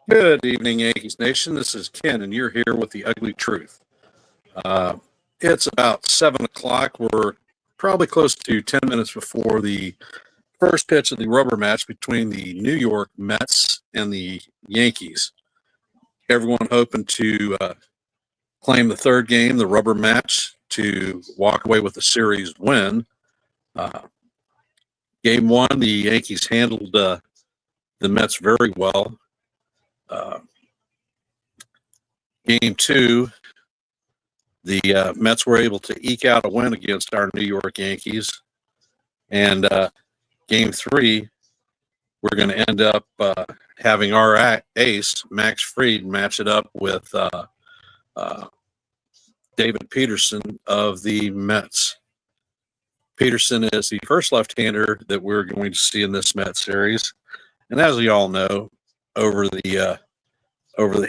Good evening, Yankees Nation. This is Ken, and you're here with the ugly truth. Uh, it's about 7 o'clock. We're probably close to 10 minutes before the first pitch of the rubber match between the New York Mets and the Yankees. Everyone hoping to claim the third game, the rubber match, to walk away with the series win. Game one, the Yankees handled the Mets very well. Game two, the Mets were able to eke out a win against our New York Yankees. And game three, we're going to end up having our ace, Max Fried, match it up with David Peterson of the Mets. Peterson is the first left-hander that we're going to see in this Mets series. And as we all know, over the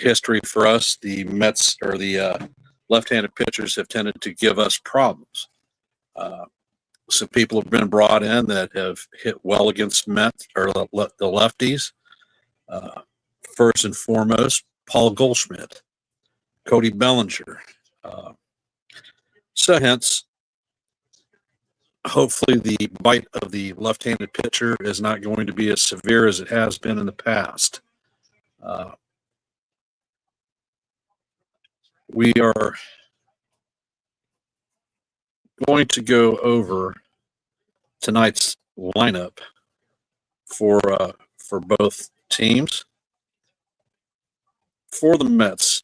history for us, the Mets or the left-handed pitchers have tended to give us problems. Some people have been brought in that have hit well against Mets or the lefties. First and foremost, Paul Goldschmidt, Cody Bellinger. So hence, hopefully the bite of the left-handed pitcher is not going to be as severe as it has been in the past. We are going to go over tonight's lineup for both teams. For the Mets,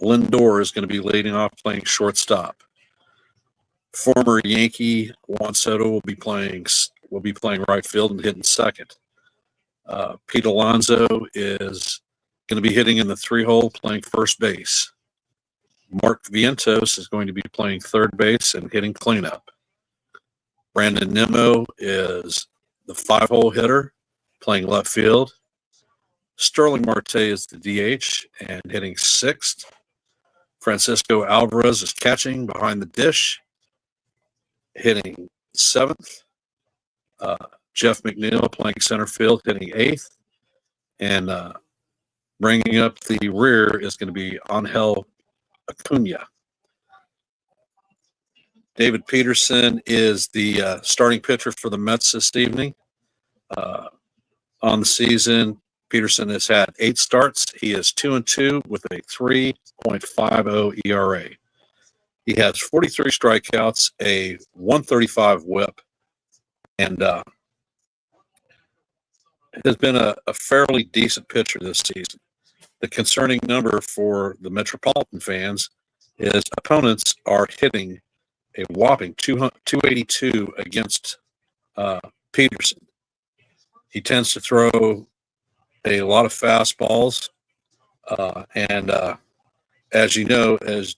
Lindor is going to be leading off playing shortstop. Former Yankee Juan Soto will be playing right field and hitting second. Pete Alonso is going to be hitting in the 3-hole, playing first base. Mark Vientos is going to be playing third base and hitting cleanup. Brandon Nimmo is the 5-hole hitter, playing left field. Sterling Marte is the DH and hitting sixth. Francisco Alvarez is catching behind the dish, hitting seventh. Jeff McNeil playing center field, hitting eighth. And bringing up the rear is going to be Angel Acuna. David Peterson is the starting pitcher for the Mets this evening. On the season, Peterson has had 8 starts. He is 2-2 with a 3.50 ERA. He has 43 strikeouts, a 135 whip, and has been a fairly decent pitcher this season. The concerning number for the Metropolitan fans is opponents are hitting a whopping 282 against Peterson. He tends to throw a lot of fastballs, and as you know, as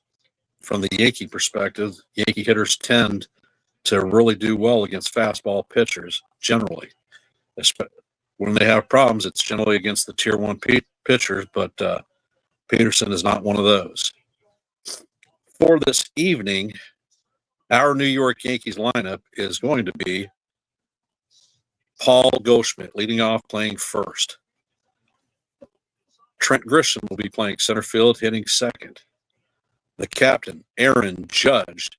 from the Yankee perspective, Yankee hitters tend to really do well against fastball pitchers generally. When they have problems, it's generally against the tier 1 pitchers, but Peterson is not one of those. For this evening, our New York Yankees lineup is going to be Paul Goldschmidt leading off, playing first. Trent Grisham will be playing center field, hitting second. The captain, Aaron Judge,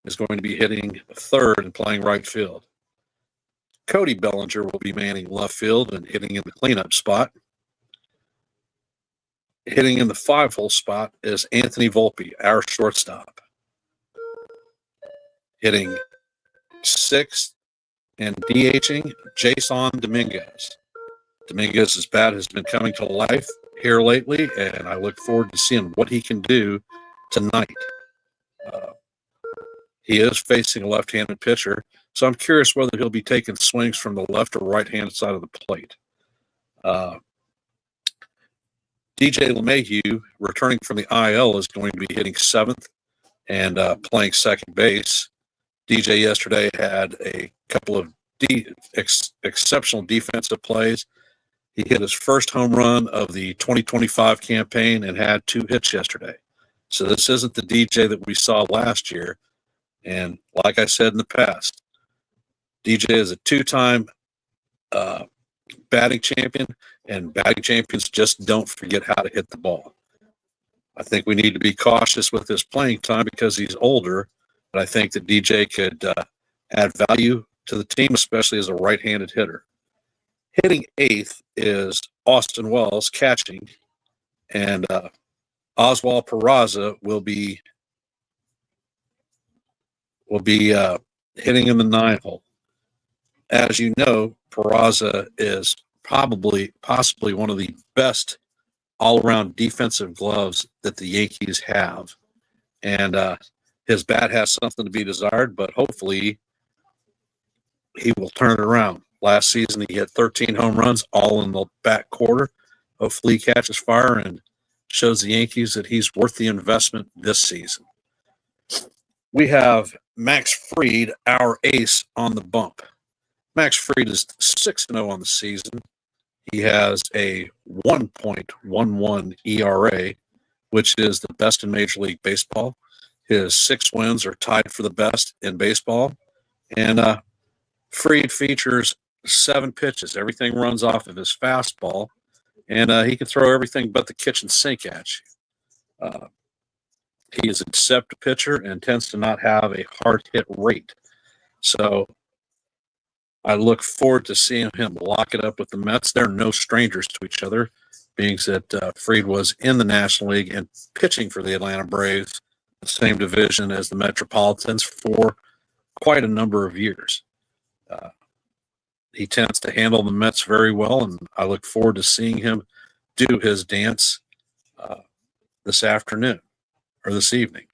is going to be hitting third and playing right field. Cody Bellinger will be manning left field and hitting in the cleanup spot. Hitting in the 5-hole spot is Anthony Volpe, our shortstop. Hitting sixth and DHing, Jason Dominguez. Dominguez's bat has been coming to life here lately, and I look forward to seeing what he can do tonight. He is facing a left-handed pitcher, so I'm curious whether he'll be taking swings from the left or right-hand side of the plate. DJ LeMahieu, returning from the IL, is going to be hitting seventh and playing second base. DJ yesterday had a couple of exceptional defensive plays. He hit his first home run of the 2025 campaign and had 2 hits yesterday. So this isn't the DJ that we saw last year. And like I said in the past, DJ is a 2-time batting champion, and batting champions just don't forget how to hit the ball. I think we need to be cautious with his playing time because he's older, but I think that DJ could add value to the team, especially as a right-handed hitter. Hitting eighth is Austin Wells catching, and Oswald Peraza will be hitting in the 9 hole. As you know, Peraza is possibly one of the best all-around defensive gloves that the Yankees have, and his bat has something to be desired, but hopefully he will turn it around. Last season, he hit 13 home runs, all in the back quarter. Hopefully, he catches fire and shows the Yankees that he's worth the investment this season. We have Max Fried, our ace, on the bump. Max Fried is 6-0 on the season. He has a 1.11 ERA, which is the best in Major League Baseball. His 6 wins are tied for the best in baseball. And Fried features 7 pitches. Everything runs off of his fastball, and he can throw everything but the kitchen sink at you. He is a deceptive pitcher and tends to not have a hard hit rate. So I look forward to seeing him lock it up with the Mets. They're no strangers to each other, being that Fried was in the National League and pitching for the Atlanta Braves, the same division as the Metropolitans, for quite a number of years. He tends to handle the Mets very well, and I look forward to seeing him do his dance this afternoon or this evening.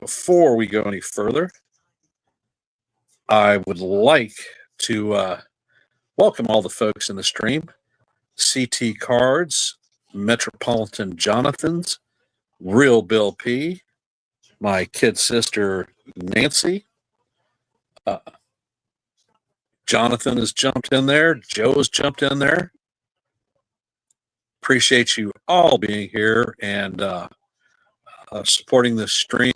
Before we go any further, I would like to welcome all the folks in the stream. CT Cards, Metropolitan Jonathans, Real Bill P, my kid sister Nancy. Jonathan has jumped in there. Joe has jumped in there. Appreciate you all being here and supporting this stream.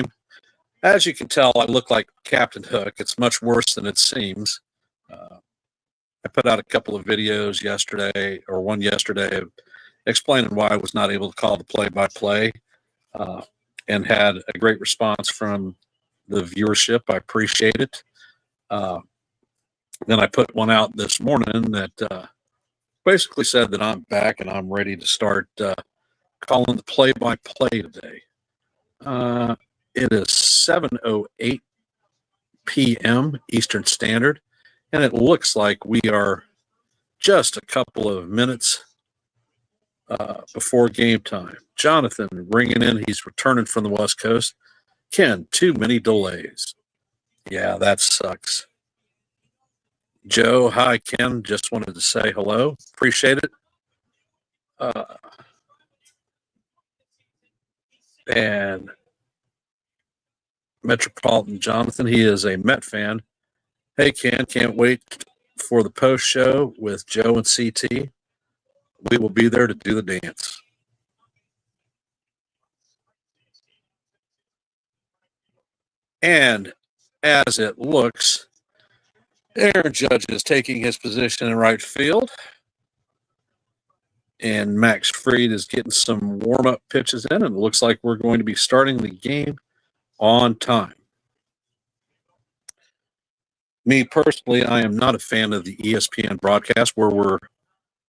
As you can tell, I look like Captain Hook. It's much worse than it seems. I put out a couple of videos yesterday, or one yesterday, explaining why I was not able to call the play-by-play, and had a great response from the viewership. I appreciate it. Then I put one out this morning that basically said that I'm back and I'm ready to start calling the play-by-play today. It is 7:08 p.m. Eastern Standard, and it looks like we are just a couple of minutes before game time. Jonathan ringing in. He's returning from the West Coast. Ken, too many delays. Yeah, that sucks. Joe, hi, Ken. Just wanted to say hello. Appreciate it. And Metropolitan Jonathan, he is a Met fan. Hey, Ken, can't wait for the post show with Joe and CT. We will be there to do the dance. And as it looks, Aaron Judge is taking his position in right field. And Max Fried is getting some warm-up pitches in, and it looks like we're going to be starting the game on time. Me personally, I am not a fan of the ESPN broadcast where we're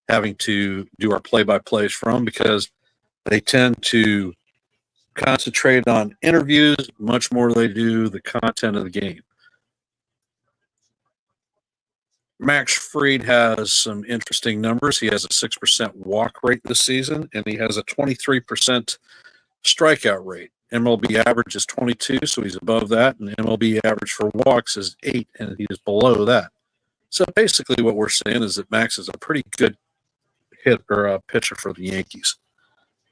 having to do our play-by-plays from, because they tend to concentrate on interviews much more than they do the content of the game. Max Fried has some interesting numbers. He has a 6% walk rate this season, and he has a 23% strikeout rate. MLB average is 22, so he's above that, and MLB average for walks is 8, and he is below that. So basically what we're saying is that Max is a pretty good pitcher for the Yankees.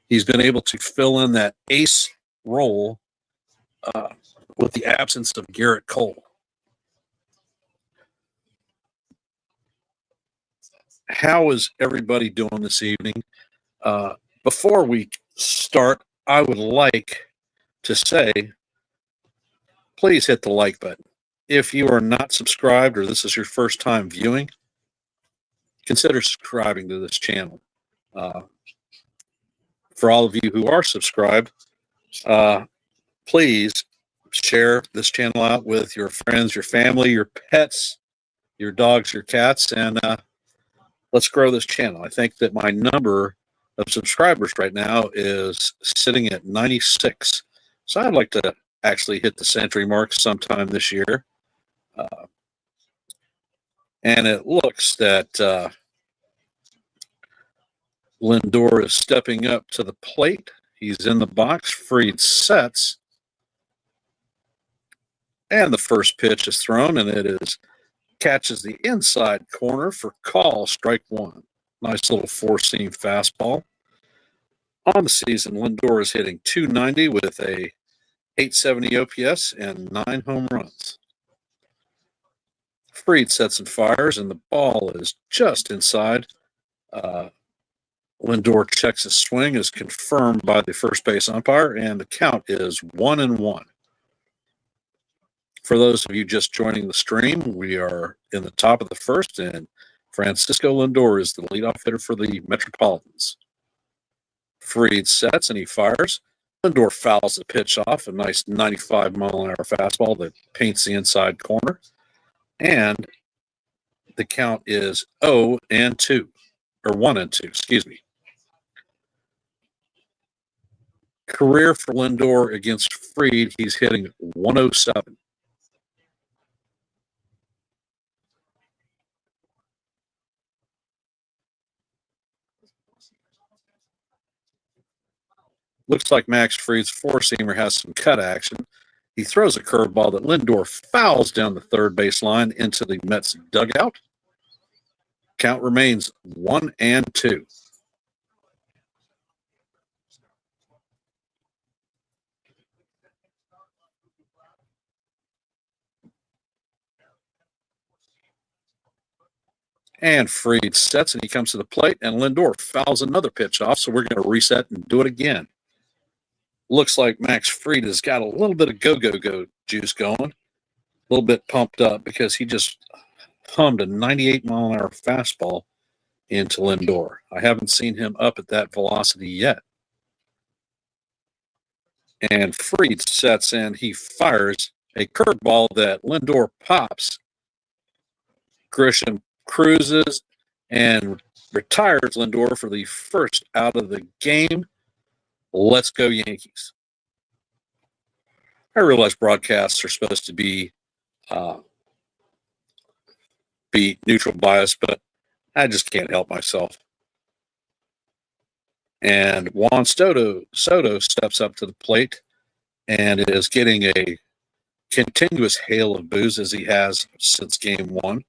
He's been able to fill in that ace role with the absence of Garrett Cole. How is everybody doing this evening? Before we start, I would like to say, please hit the like button. If you are not subscribed or this is your first time viewing, consider subscribing to this channel. For all of you who are subscribed, please share this channel out with your friends, your family, your pets, your dogs, your cats, and let's grow this channel. I think that my number of subscribers right now is sitting at 96. So I'd like to actually hit the century mark sometime this year. And it looks that Lindor is stepping up to the plate. He's in the box. Fried sets. And the first pitch is thrown, and it is catches the inside corner for call, strike one. Nice little four-seam fastball. On the season, Lindor is hitting .290 with a .870 OPS and 9 home runs. Fried sets and fires, and the ball is just inside. Lindor checks his swing, is confirmed by the first base umpire, and the count is 1-1. For those of you just joining the stream, we are in the top of the first, and Francisco Lindor is the leadoff hitter for the Metropolitans. Fried sets and he fires. Lindor fouls the pitch off, a nice 95-mile-an-hour fastball that paints the inside corner. And the count is 0-2, or 1-2, excuse me. Career for Lindor against Fried, he's hitting 107. Looks like Max Fried's four-seamer has some cut action. He throws a curveball that Lindor fouls down the third base line into the Mets dugout. Count remains 1-2. And Fried sets and he comes to the plate, and Lindor fouls another pitch off, so we're going to reset and do it again. Looks like Max Fried has got a little bit of go juice going, a little bit pumped up because he just hummed a 98-mile-an-hour fastball into Lindor. I haven't seen him up at that velocity yet. And Fried sets and he fires a curveball that Lindor pops. Grisham cruises and retires Lindor for the first out of the game. Let's go Yankees. I realize broadcasts are supposed to be neutral bias, but I just can't help myself. And Juan Soto steps up to the plate and is getting a continuous hail of boos as he has since game one.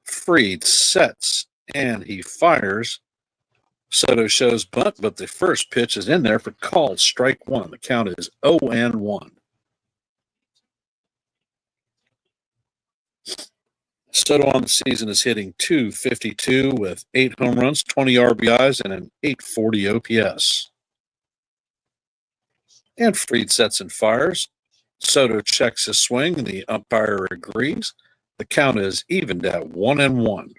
Fried sets and he fires. Soto shows bunt, but the first pitch is in there for called strike one. The count is 0-1. Soto on the season is hitting .252 with 8 home runs, 20 RBIs, and an .840 OPS. And Fried sets and fires. Soto checks his swing, and the umpire agrees. The count is evened at 1-1.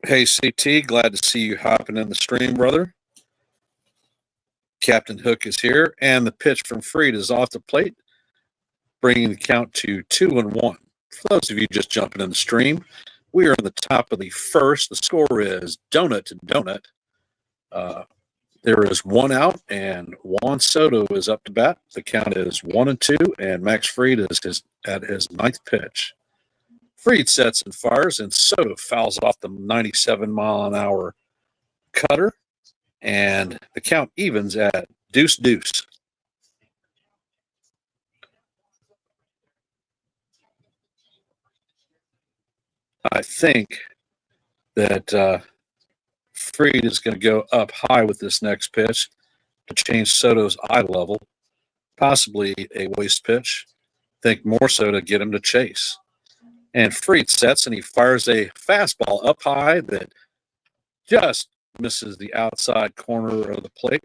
Hey, CT, glad to see you hopping in the stream, brother. Captain Hook is here, and the pitch from Fried is off the plate, bringing the count to 2-1. For those of you just jumping in the stream, we are in the top of the first. The score is donut to donut. There is one out, and Juan Soto is up to bat. The count is 1-2, and Max Fried is at his ninth pitch. Fried sets and fires, and Soto fouls off the 97-mile-an-hour cutter, and the count evens at 2-2. I think that Fried is going to go up high with this next pitch to change Soto's eye level, possibly a waste pitch. Think more so to get him to chase. And Fried sets and he fires a fastball up high that just misses the outside corner of the plate.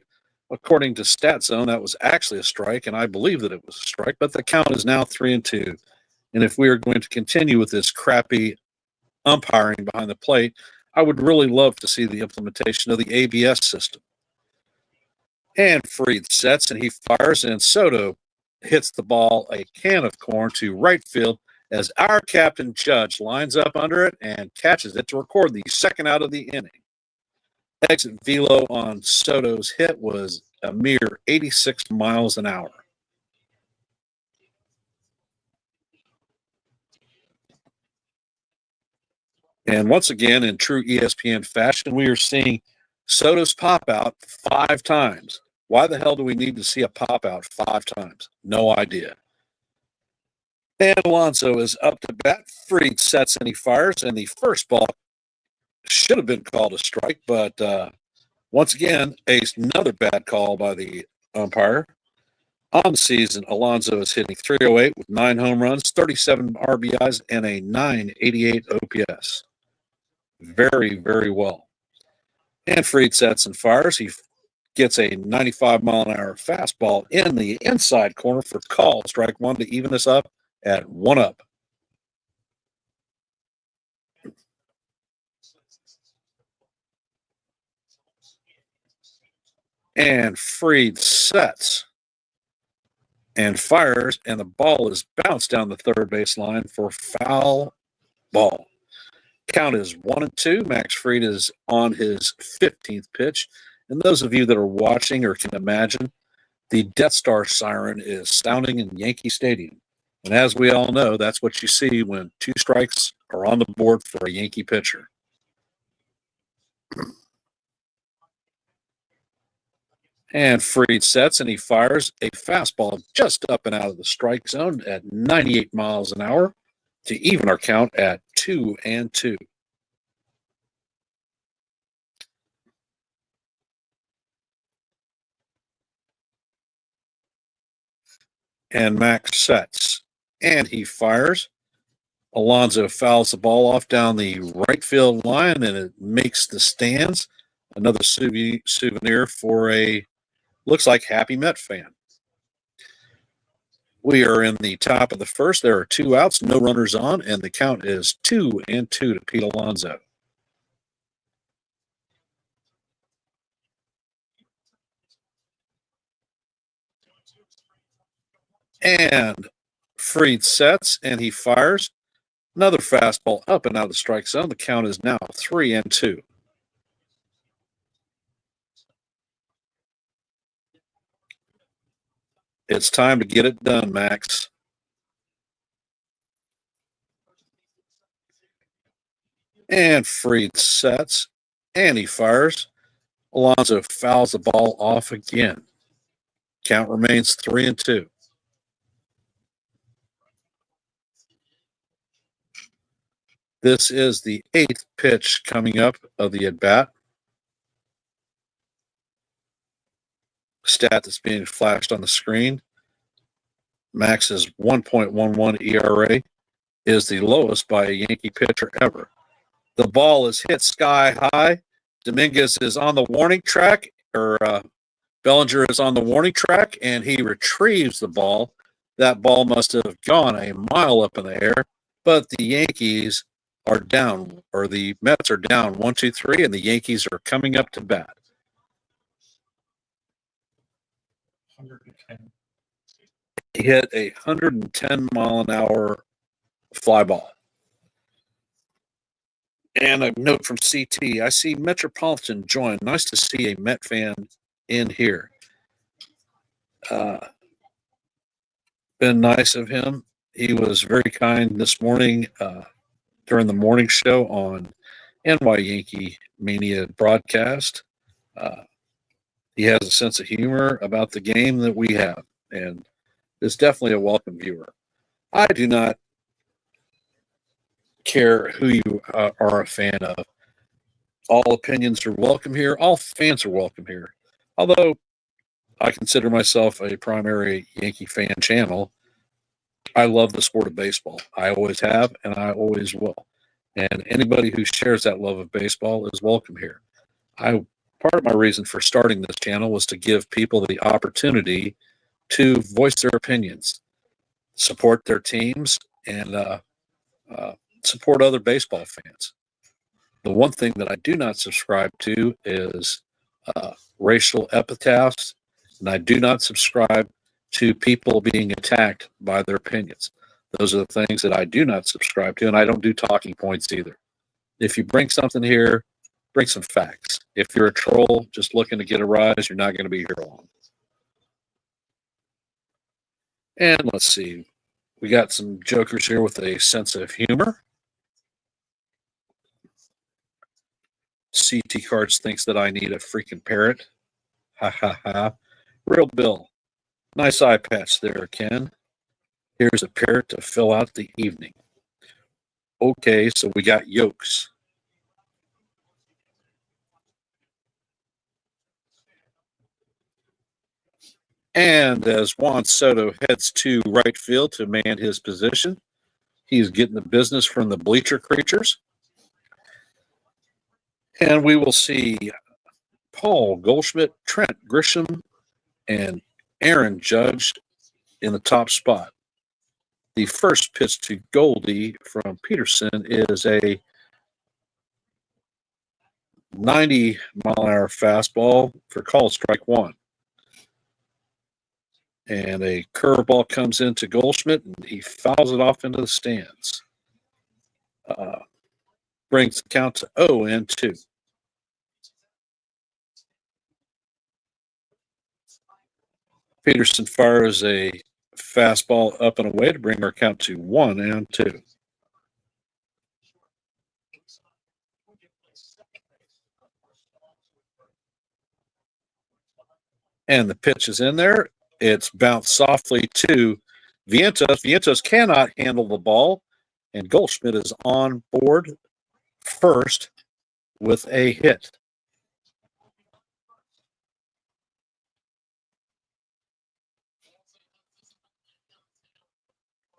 According to Stat Zone, that was actually a strike, and I believe that it was a strike, but the count is now 3-2. And if we are going to continue with this crappy umpiring behind the plate, I would really love to see the implementation of the ABS system. And Fried sets and he fires, and Soto hits the ball a can of corn to right field as our captain Judge lines up under it and catches it to record the second out of the inning. Exit velo on Soto's hit was a mere 86 miles an hour. And once again, in true ESPN fashion, we are seeing Soto's pop out 5 times. Why the hell do we need to see a pop out 5 times? No idea. And Alonso is up to bat. Fried sets and he fires, and the first ball should have been called a strike, but once again, another bad call by the umpire. On the season, Alonso is hitting .308 with 9 home runs, 37 RBIs, and a .988 OPS. Very, very well. And Fried sets and fires. He gets a 95-mile-an-hour fastball in the inside corner for call. Strike 1 to even us up at 1 up. And Fried sets and fires, and the ball is bounced down the third base line for foul ball. Count is 1-2. Max Fried is on his 15th pitch. And those of you that are watching or can imagine, the Death Star siren is sounding in Yankee Stadium. And as we all know, that's what you see when 2 strikes are on the board for a Yankee pitcher. And Fried sets and he fires a fastball just up and out of the strike zone at 98 miles an hour to even our count at 2-2. And Max sets and he fires. Alonso fouls the ball off down the right field line, and it makes the stands. Another souvenir for a, looks like, happy Met fan. We are in the top of the first. There are 2 outs, no runners on, and the count is 2-2 to Pete Alonso. And Fried sets and he fires. Another fastball up and out of the strike zone. The count is now 3-2. It's time to get it done, Max. And Fried sets and he fires. Alonso fouls the ball off again. Count remains 3-2. This is the 8th pitch coming up of the at-bat. Stat that's being flashed on the screen. Max's 1.11 ERA is the lowest by a Yankee pitcher ever. The ball is hit sky high. Dominguez is on the warning track, or Bellinger is on the warning track, and he retrieves the ball. That ball must have gone a mile up in the air, but the Yankees are down, or the Mets are down 1-2-3, and the Yankees are coming up to bat. 110. He hit a 110-mile-an-hour fly ball. And a note from CT. I see Metropolitan join. Nice to see a Met fan in here. Been nice of him. He was very kind this morning during the morning show on NY Yankee Mania broadcast. He has a sense of humor about the game that we have, and is definitely a welcome viewer. I do not care who you are a fan of. All opinions are welcome here. All fans are welcome here. Although I consider myself a primary Yankee fan channel, I love the sport of baseball. I always have, and I always will. And anybody who shares that love of baseball is welcome here. Part of my reason for starting this channel was to give people the opportunity to voice their opinions, support their teams, and support other baseball fans. The one thing that I do not subscribe to is racial epithets, and I do not subscribe to people being attacked by their opinions. Those are the things that I do not subscribe to, and I don't do talking points either. If you bring something here, bring some facts. If you're a troll just looking to get a rise, you're not going to be here long. And let's see, we got some jokers here with a sense of humor. CT Cards thinks that I need a freaking parrot. Ha ha ha. Real Bill. Nice eye patch there, Ken. Here's a parrot to fill out the evening. Okay, so we got yolks. And as Juan Soto heads to right field to man his position, he's getting the business from the bleacher creatures. And we will see Paul Goldschmidt, Trent Grisham, and Aaron Judge in the top spot. The first pitch to Goldie from Peterson is a 90-mile-an-hour fastball for call strike one. And a curveball comes into Goldschmidt, and he fouls it off into the stands. Brings the count to 0-2. Peterson fires a fastball up and away to bring our count to 1-2. And the pitch is in there. It's bounced softly to Vientos. Vientos cannot handle the ball, and Goldschmidt is on board first with a hit.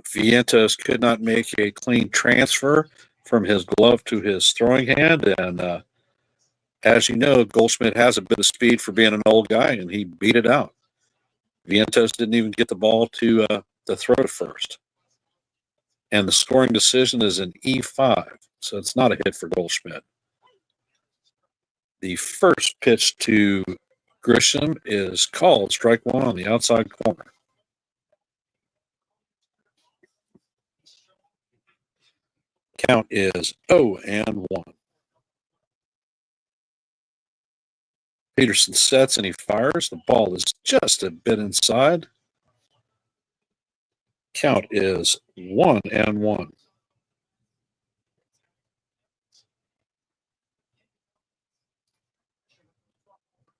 Vientos could not make a clean transfer from his glove to his throwing hand, and as you know, Goldschmidt has a bit of speed for being an old guy, and he beat it out. Vientos didn't even get the ball to throw to first. And the scoring decision is an E5, so it's not a hit for Goldschmidt. The first pitch to Grisham is called strike one on the outside corner. Count is 0-1. Peterson sets and he fires. The ball is just a bit inside. Count is 1-1.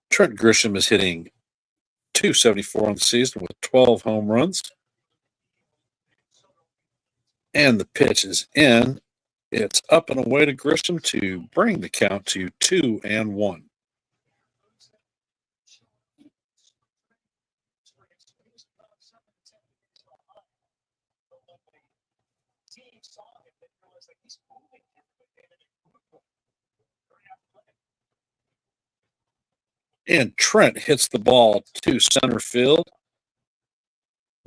Trent Grisham is hitting .274 on the season with 12 home runs. And the pitch is in. It's up and away to Grisham to bring the count to 2-1. And Trent hits the ball to center field.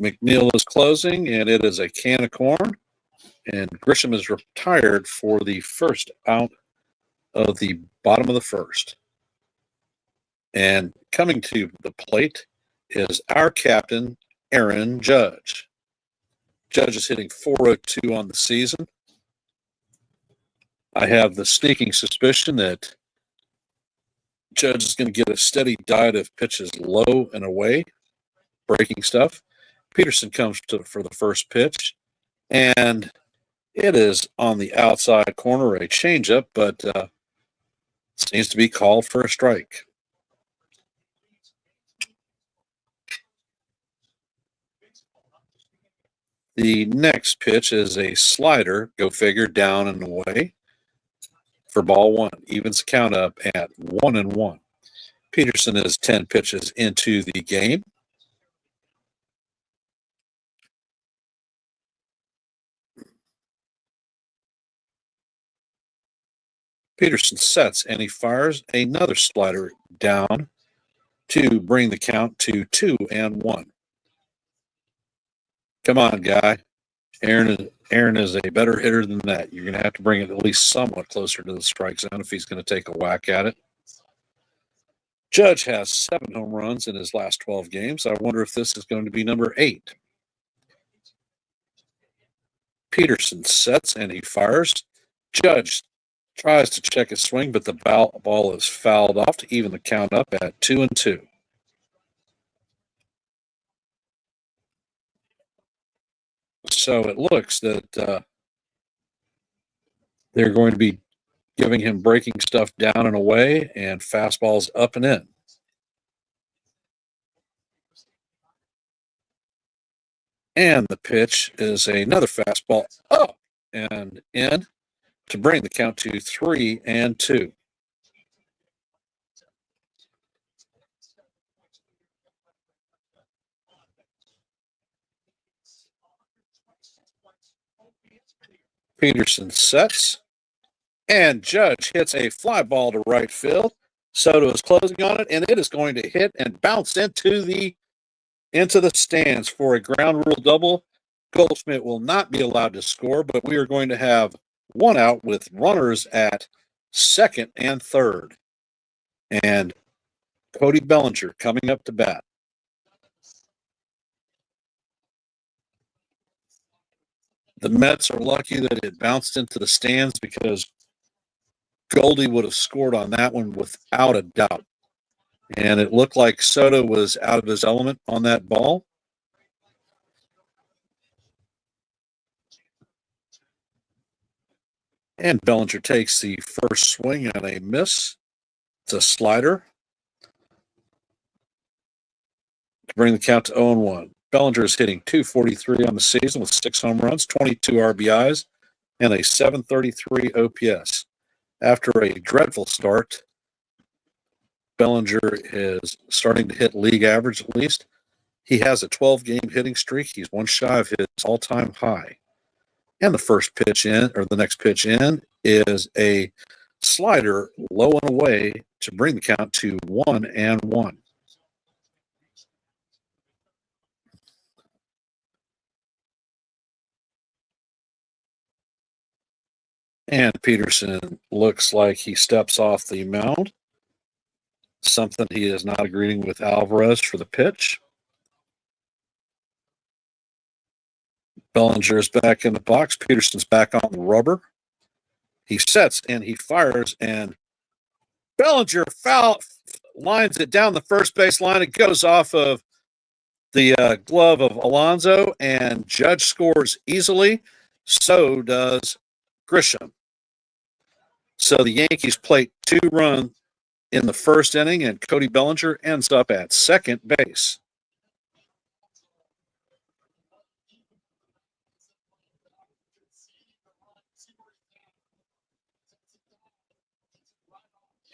McNeil is closing, and it is a can of corn. And Grisham is retired for the first out of the bottom of the first. And coming to the plate is our captain, Aaron Judge. Judge is hitting .402 on the season. I have the sneaking suspicion that Judge is going to get a steady diet of pitches low and away, breaking stuff. Peterson comes for the first pitch, and it is on the outside corner, a changeup, but seems to be called for a strike. The next pitch is a slider, go figure, down and away for ball one. Evens the count up at 1-1. Peterson is 10 pitches into the game. Peterson sets and he fires another slider down to bring the count to 2-1. Come on, guy. Aaron is a better hitter than that. You're going to have to bring it at least somewhat closer to the strike zone if he's going to take a whack at it. Judge has 7 home runs in his last 12 games. I wonder if this is going to be number 8. Peterson sets and he fires. Judge tries to check his swing, but the ball is fouled off to even the count up at 2-2. So it looks that they're going to be giving him breaking stuff down and away and fastballs up and in. And the pitch is another fastball up and in to bring the count to 3-2. Peterson sets, and Judge hits a fly ball to right field. Soto is closing on it, and it is going to hit and bounce into the stands for a ground rule double. Goldschmidt will not be allowed to score, but we are going to have one out with runners at second and third. And Cody Bellinger coming up to bat. The Mets are lucky that it bounced into the stands because Goldie would have scored on that one without a doubt. And it looked like Soto was out of his element on that ball. And Bellinger takes the first swing and a miss. It's a slider to bring the count to 0-1. Bellinger is hitting .243 on the season with 6 home runs, 22 RBIs, and a .733 OPS. After a dreadful start, Bellinger is starting to hit league average at least. He has a 12-game hitting streak. He's one shy of his all-time high. And the next pitch in is a slider low and away to bring the count to 1-1. And Peterson looks like he steps off the mound. Something he is not agreeing with Alvarez for the pitch. Bellinger is back in the box. Peterson's back on the rubber. He sets and he fires, and Bellinger lines it down the first base line. It goes off of the glove of Alonso, and Judge scores easily. So does Grisham. So the Yankees plate 2 runs in the first inning, and Cody Bellinger ends up at second base.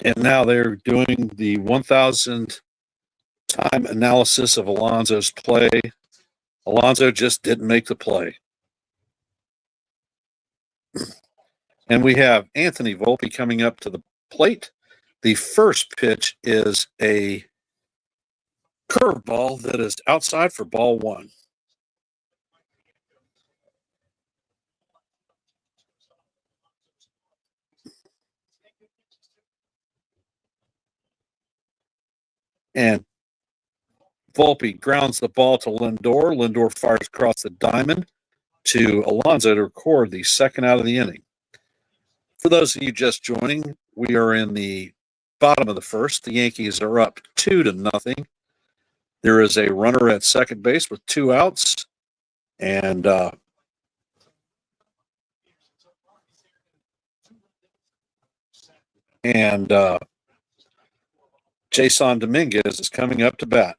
And now they're doing the 1,000 time analysis of Alonso's play. Alonso just didn't make the play. And we have Anthony Volpe coming up to the plate. The first pitch is a curveball that is outside for ball 1. And Volpe grounds the ball to Lindor. Lindor fires across the diamond to Alonso to record the second out of the inning. For those of you just joining, we are in the bottom of the first. The Yankees are up 2-0. There is a runner at second base with 2 outs. And Jason Dominguez is coming up to bat.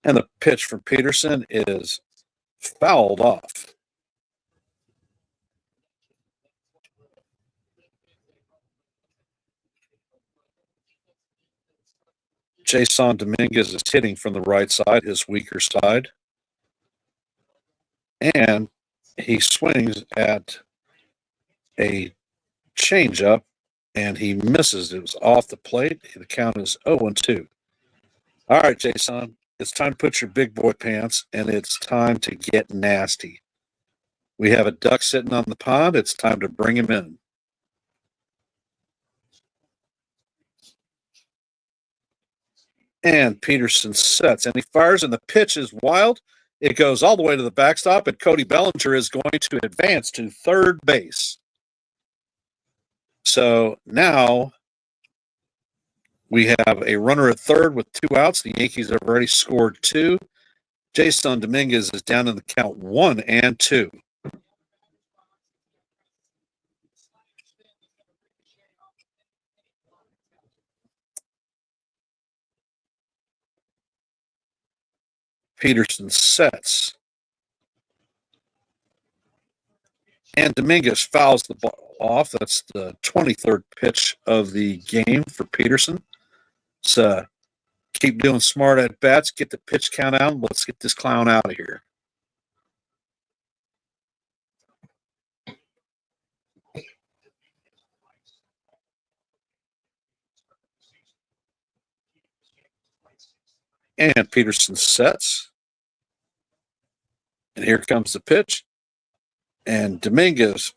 And the pitch from Peterson is fouled off. Jason Dominguez is hitting from the right side, his weaker side. And he swings at a changeup, and he misses. It was off the plate. The count is 0-2. All right, Jason, it's time to put your big boy pants, and it's time to get nasty. We have a duck sitting on the pond. It's time to bring him in. And Peterson sets, and he fires, and the pitch is wild. It goes all the way to the backstop, and Cody Bellinger is going to advance to third base. So now we have a runner at third with 2 outs. The Yankees have already scored 2. Jason Dominguez is down in the count 1-2. Peterson sets. And Dominguez fouls the ball off. That's the 23rd pitch of the game for Peterson. So keep doing smart at bats, get the pitch count out, and let's get this clown out of here. And Peterson sets. And here comes the pitch. And Dominguez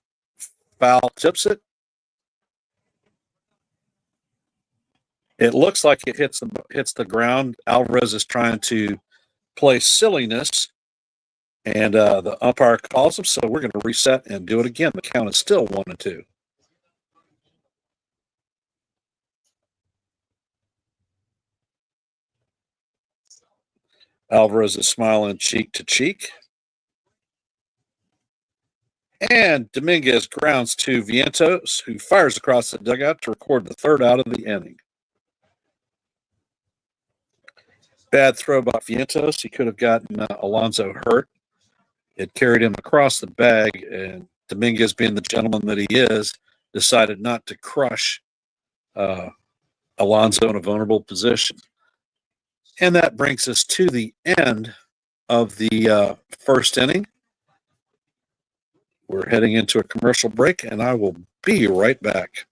foul tips it. It looks like it hits the ground. Alvarez is trying to play silliness, and the umpire calls him, so we're going to reset and do it again. The count is still 1-2. Alvarez is smiling cheek to cheek. And Dominguez grounds to Vientos, who fires across the dugout to record the 3rd out of the inning. Bad throw by Vientos. He could have gotten Alonso hurt. It carried him across the bag, and Dominguez, being the gentleman that he is, decided not to crush Alonso in a vulnerable position. And that brings us to the end of the first inning. We're heading into a commercial break, and I will be right back.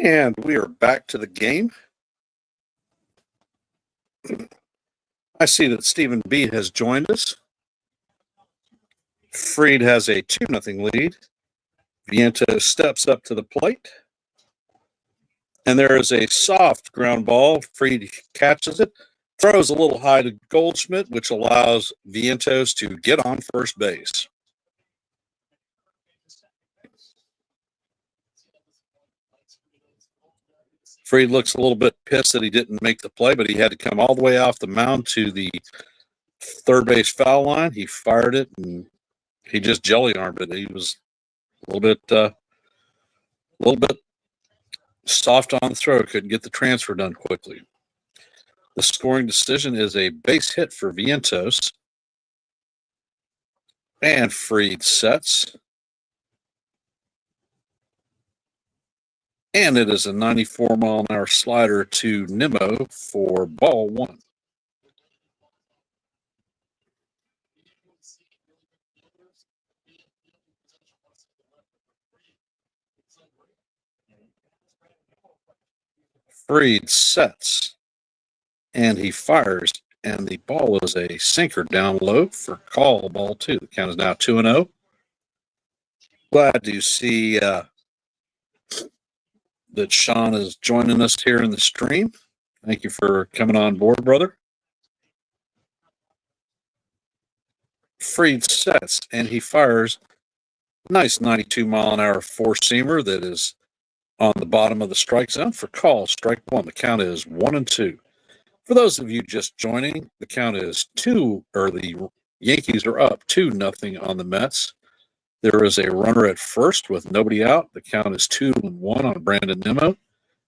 And we are back to the game. I see that Stephen B. has joined us. Fried has a 2-0 lead. Vientos steps up to the plate. And there is a soft ground ball. Fried catches it, throws a little high to Goldschmidt, which allows Vientos to get on first base. Freed looks a little bit pissed that he didn't make the play, but he had to come all the way off the mound to the third base foul line. He fired it, and he just jelly armed it. He was a little bit soft on the throw. Couldn't get the transfer done quickly. The scoring decision is a base hit for Vientos. And Freed sets. And it is a 94-mile-an-hour slider to Nimmo for ball one. Freed sets. And he fires. And the ball is a sinker down low for call, ball two. The count is now 2-0. Glad to see that Sean is joining us here in the stream. Thank you for coming on board, brother. Freed sets, and he fires. Nice 92-mile-an-hour four-seamer that is on the bottom of the strike zone for call, strike one. The count is 1-2. For those of you just joining, the count is the Yankees are up 2-0 on the Mets. There is a runner at first with nobody out. The count is 2-1 on Brandon Nimmo.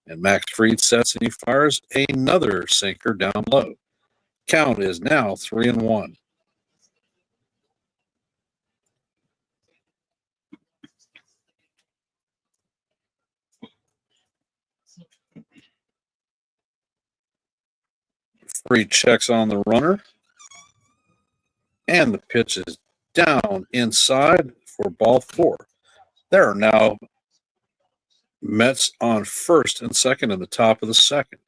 And Max Fried sets and he fires another sinker down low. Count is now 3-1. Fried checks on the runner. And the pitch is down inside for ball four. There are now Mets on first and second in the top of the second.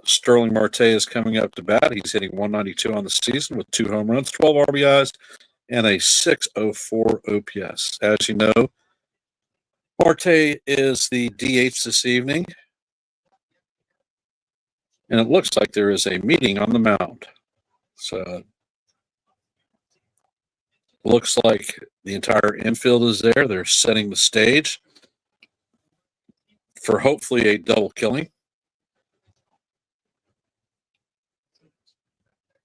Sterling Marte is coming up to bat. He's hitting 192 on the season with 2 home runs, 12 RBIs, and a 604 OPS. As you know, Marte is the DH this evening. And it looks like there is a meeting on the mound. So looks like the entire infield is there. They're setting the stage for hopefully a double killing.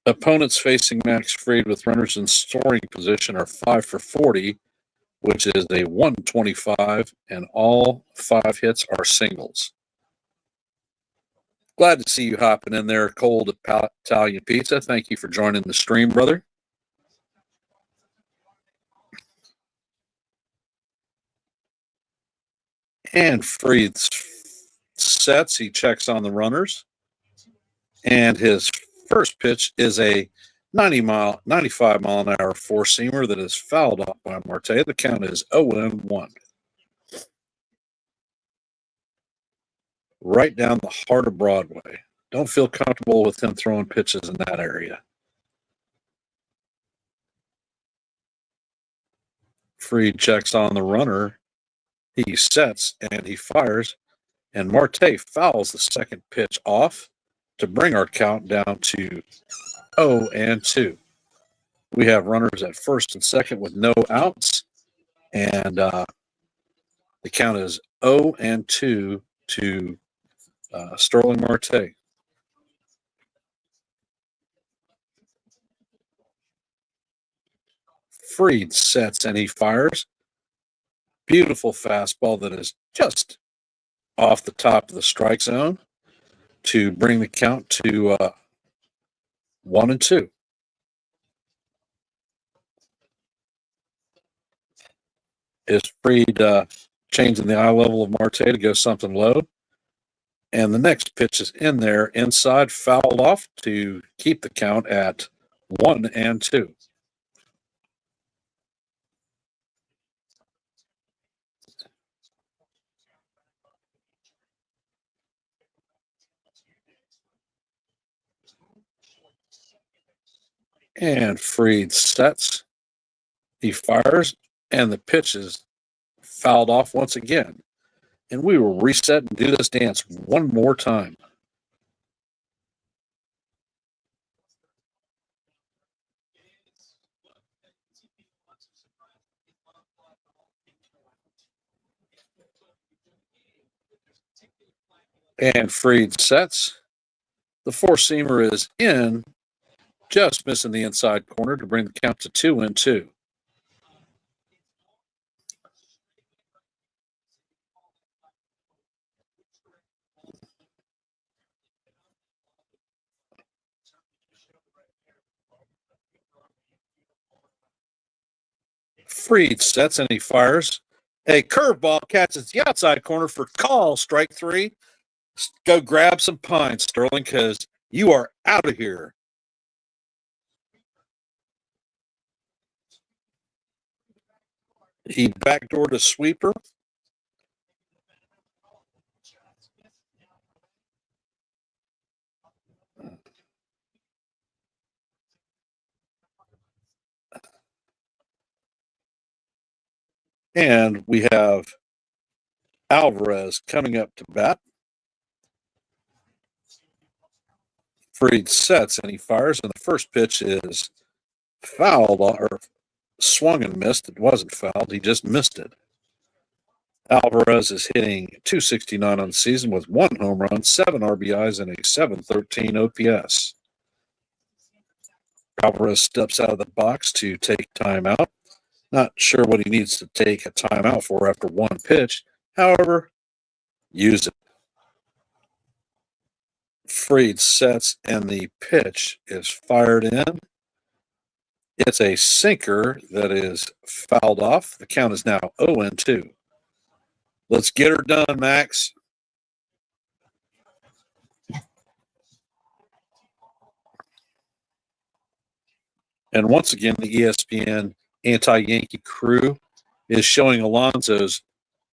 Opponents facing Max Fried with runners in scoring position are 5 for 40, which is a 125, and all 5 hits are singles. Glad to see you hopping in there, Cold Italian Pizza. Thank you for joining the stream, brother. And Fried sets. He checks on the runners. And his first pitch is a 95-mile-an-hour four-seamer that is fouled off by Marte. The count is 0-1. Right down the heart of Broadway. Don't feel comfortable with him throwing pitches in that area. Fried checks on the runner. He sets and he fires. And Marte fouls the second pitch off to bring our count down to 0-2. We have runners at first and second with no outs. And the count is 0-2 to Sterling Marte. Fried sets and he fires. Beautiful fastball that is just off the top of the strike zone to bring the count to 1-2. Is Fried changing the eye level of Marte to go something low? And the next pitch is in there, inside, fouled off to keep the count at 1-2. And Fried sets. He fires, and the pitch is fouled off once again. And we will reset and do this dance one more time. And Fried sets. The four-seamer is in, just missing the inside corner to bring the count to 2-2. Fried sets and he fires. A curveball catches the outside corner for call, strike three. Go grab some pine, Sterling, because you are out of here. He backdoored a sweeper. And we have Alvarez coming up to bat. Fried sets and he fires, and the first pitch is fouled or swung and missed. It wasn't fouled. He just missed it. Alvarez is hitting .269 on the season with 1 home run, 7 RBIs, and a .713 OPS. Alvarez steps out of the box to take timeout. Not sure what he needs to take a timeout for after one pitch. However, use it. Fried sets, and the pitch is fired in. It's a sinker that is fouled off. The count is now 0-2. Let's get her done, Max. And once again, the ESPN anti-Yankee crew is showing Alonso's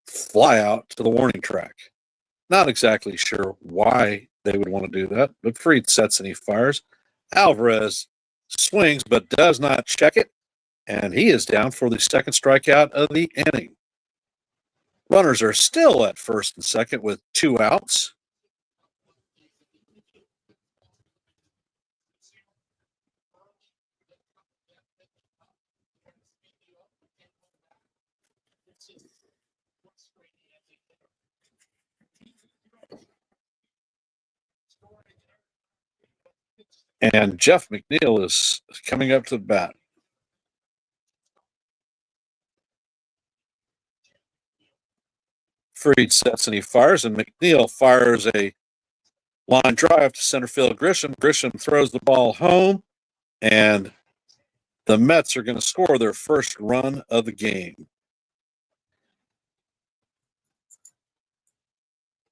fly out to the warning track. Not exactly sure why they would want to do that, but Fried sets and he fires. Alvarez swings but does not check it, and he is down for the second strikeout of the inning. Runners are still at first and second with 2 outs. And Jeff McNeil is coming up to the bat. Fried sets and he fires, and McNeil fires a line drive to center field Grisham. Grisham throws the ball home, and the Mets are going to score their first run of the game.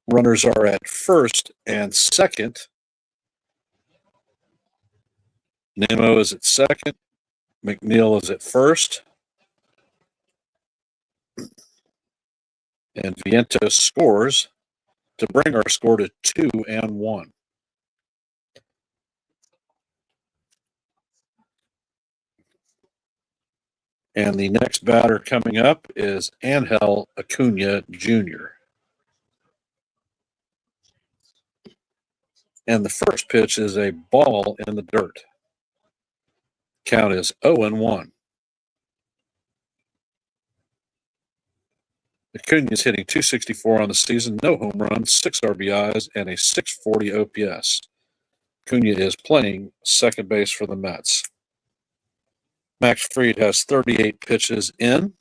Runners are at first and second. Nemo is at second. McNeil is at first. And Vientos scores to bring our score to 2-1. And the next batter coming up is Angel Acuna Jr. And the first pitch is a ball in the dirt. Count is 0-1. Acuna is hitting .264 on the season, no home runs, 6 RBIs, and a .640 OPS. Acuna is playing second base for the Mets. Max Fried has 38 pitches in.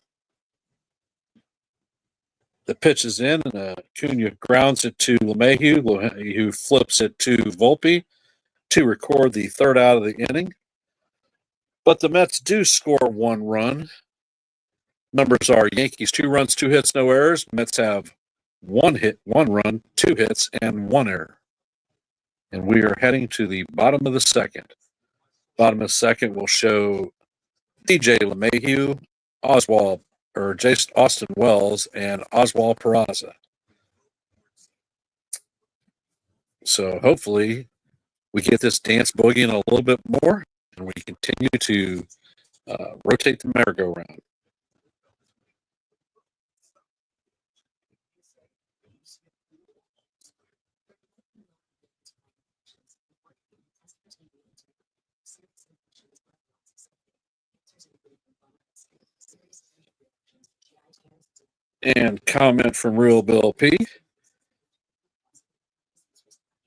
The pitch is in, and Acuna grounds it to LeMahieu. LeMahieu flips it to Volpe to record the third out of the inning. But the Mets do score 1 run. Numbers are Yankees 2 runs, 2 hits, no errors. Mets have 1 hit, 1 run, 2 hits, and 1 error. And we are heading to the bottom of the second. Bottom of the second will show DJ LeMahieu, Austin Wells, and Oswald Peraza. So hopefully we get this dance boogie in a little bit more, and we continue to rotate the merry-go-round. And comment from Real Bill P.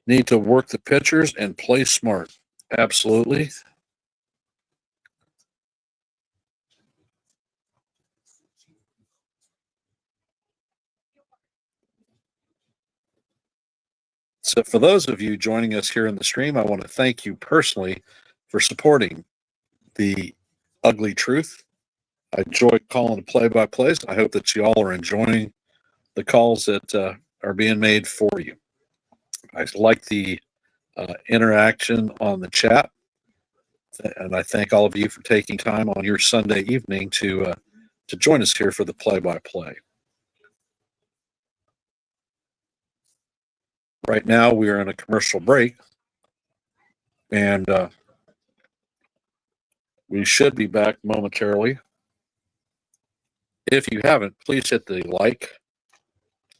Need to work the pitchers and play smart. Absolutely. So, for those of you joining us here in the stream, I want to thank you personally for supporting the ugly truth. I enjoy calling the play by plays. I hope that you all are enjoying the calls that are being made for you. I like the interaction on the chat, and I thank all of you for taking time on your Sunday evening to join us here for the play by play. Right now, we are in a commercial break, and we should be back momentarily. If you haven't, please hit the like,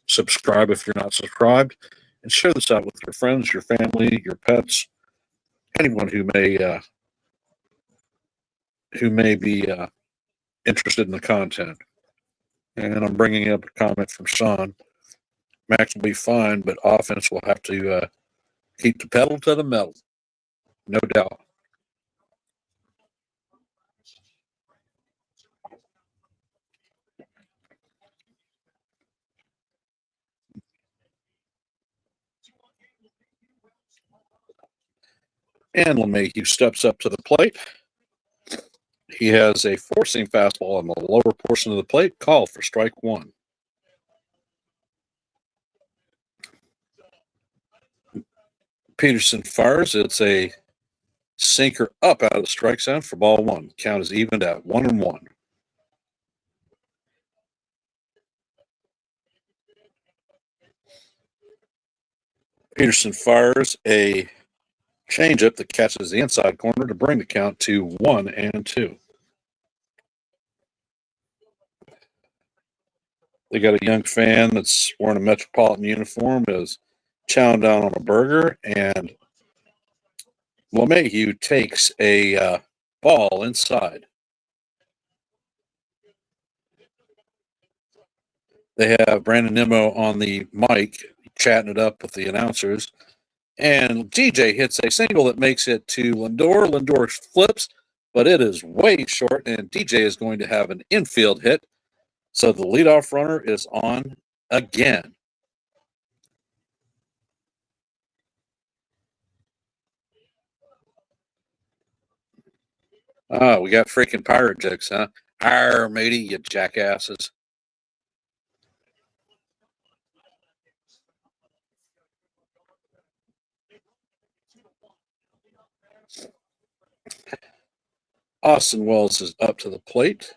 subscribe if you're not subscribed, and share this out with your friends, your family, your pets, anyone who may be interested in the content. And I'm bringing up a comment from Sean. Max will be fine, but offense will have to keep the pedal to the metal, no doubt. And LeMahieu steps up to the plate. He has a four-seam fastball on the lower portion of the plate, called for strike one. Peterson fires. It's a sinker up out of the strike zone for ball one. Count is evened at 1-1. Peterson fires a changeup that catches the inside corner to bring the count to 1-2. They got a young fan that's wearing a Metropolitan uniform, is chowing down on a burger, and LeMahieu takes a ball inside. They have Brandon Nimmo on the mic chatting it up with the announcers. And DJ hits a single that makes it to Lindor. Lindor flips, but it is way short, and DJ is going to have an infield hit. So the leadoff runner is on again. Oh, we got freaking pirate jokes, huh? Arr, matey, you jackasses. Austin Wells is up to the plate,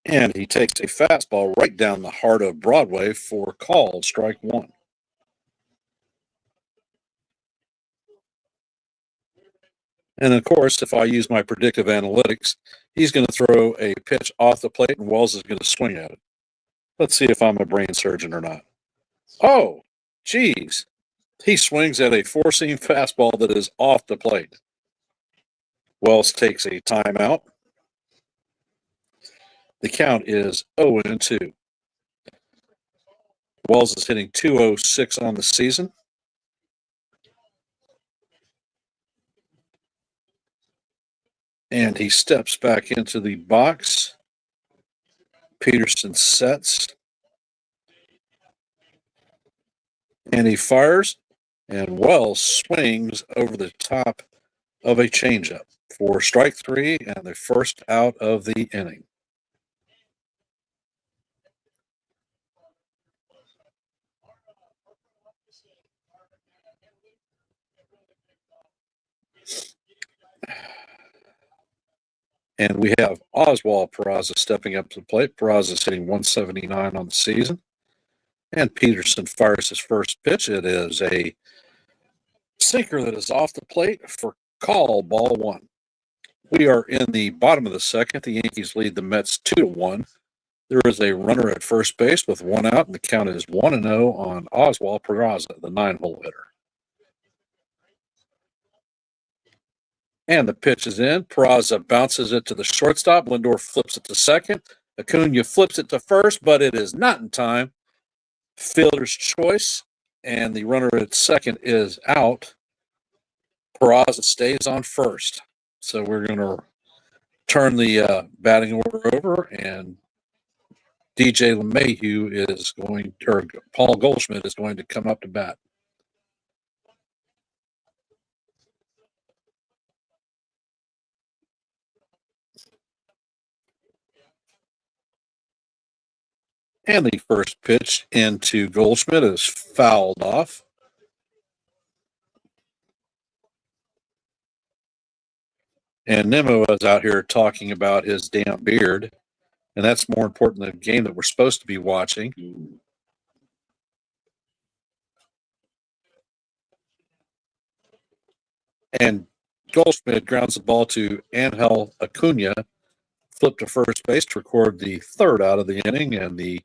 and he takes a fastball right down the heart of Broadway for called strike one. And of course, if I use my predictive analytics, he's going to throw a pitch off the plate, and Wells is going to swing at it. Let's see if I'm a brain surgeon or not. Oh, geez. He swings at a four-seam fastball that is off the plate. Wells takes a timeout. The count is 0-2. Wells is hitting .206 on the season. And he steps back into the box. Peterson sets. And he fires. And Wells swings over the top of a changeup for strike three and the first out of the inning. And we have Oswald Peraza stepping up to the plate. Peraza is hitting .179 on the season. And Peterson fires his first pitch. It is a sinker that is off the plate for call, ball one. We are in the bottom of the second. The Yankees lead the Mets 2-1. There is a runner at first base with one out, and the count is 1-0 on Oswald Peraza, the 9-hole hitter. And the pitch is in. Peraza bounces it to the shortstop. Lindor flips it to second. Acuna flips it to first, but it is not in time. Fielder's choice, and the runner at second is out. Peraza stays on first. So we're going to turn the batting order over, and DJ LeMahieu is going, or Paul Goldschmidt is going to come up to bat. And the first pitch into Goldschmidt is fouled off. And Nemo is out here talking about his damn beard. And that's more important than the game that we're supposed to be watching. And Goldschmidt grounds the ball to Angel Acuna, flipped to first base to record the third out of the inning, and the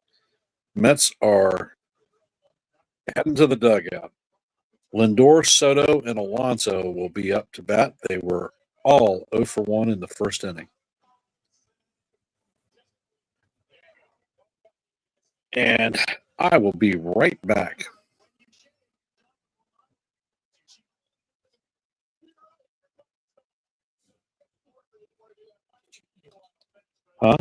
Mets are heading to the dugout. Lindor, Soto, and Alonso will be up to bat. They were all 0 for 1 in the first inning. And I will be right back. Huh?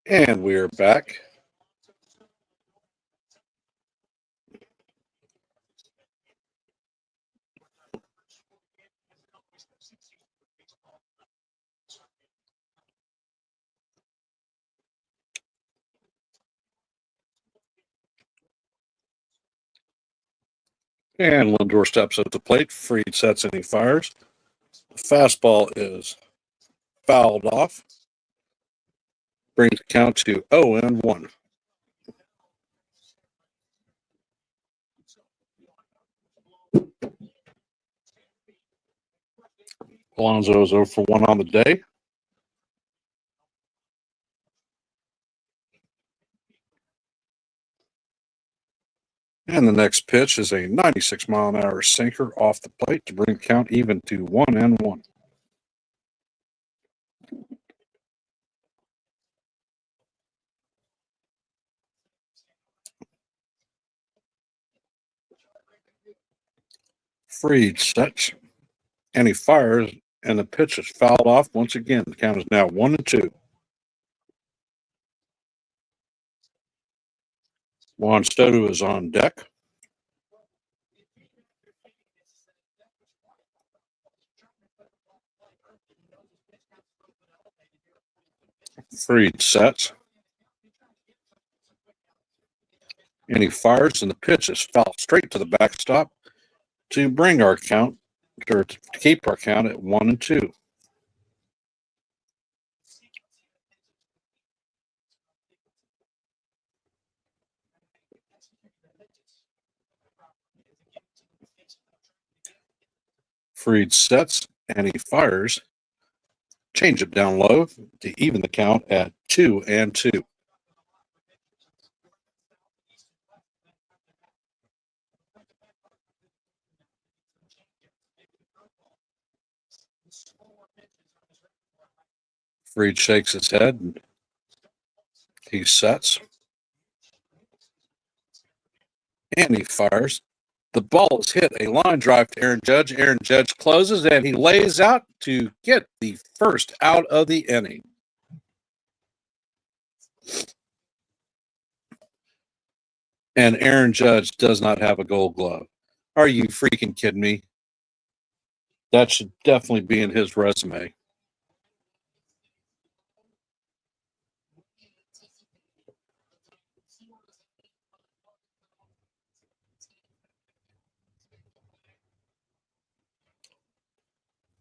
And we're back. And Lindor steps up the plate. Fried sets and he fires. The fastball is fouled off. Brings the count to 0-1. Alonso is 0 for 1 on the day. And the next pitch is a 96-mile-an-hour sinker off the plate to bring the count even to 1-1. Fried sets and he fires, and the pitch is fouled off once again. The count is now 1-2. Juan Soto is on deck. Fried sets. And he fires, and the pitch is fouled straight to the backstop to bring our count to keep our count at 1-2. Fried sets and he fires. Change it down low to even the count at 2-2. Fried shakes his head and he sets. And he fires. The ball is hit a line drive to Aaron Judge. Aaron Judge closes and he lays out to get the first out of the inning. And Aaron Judge does not have a gold glove. Are you freaking kidding me? That should definitely be in his resume.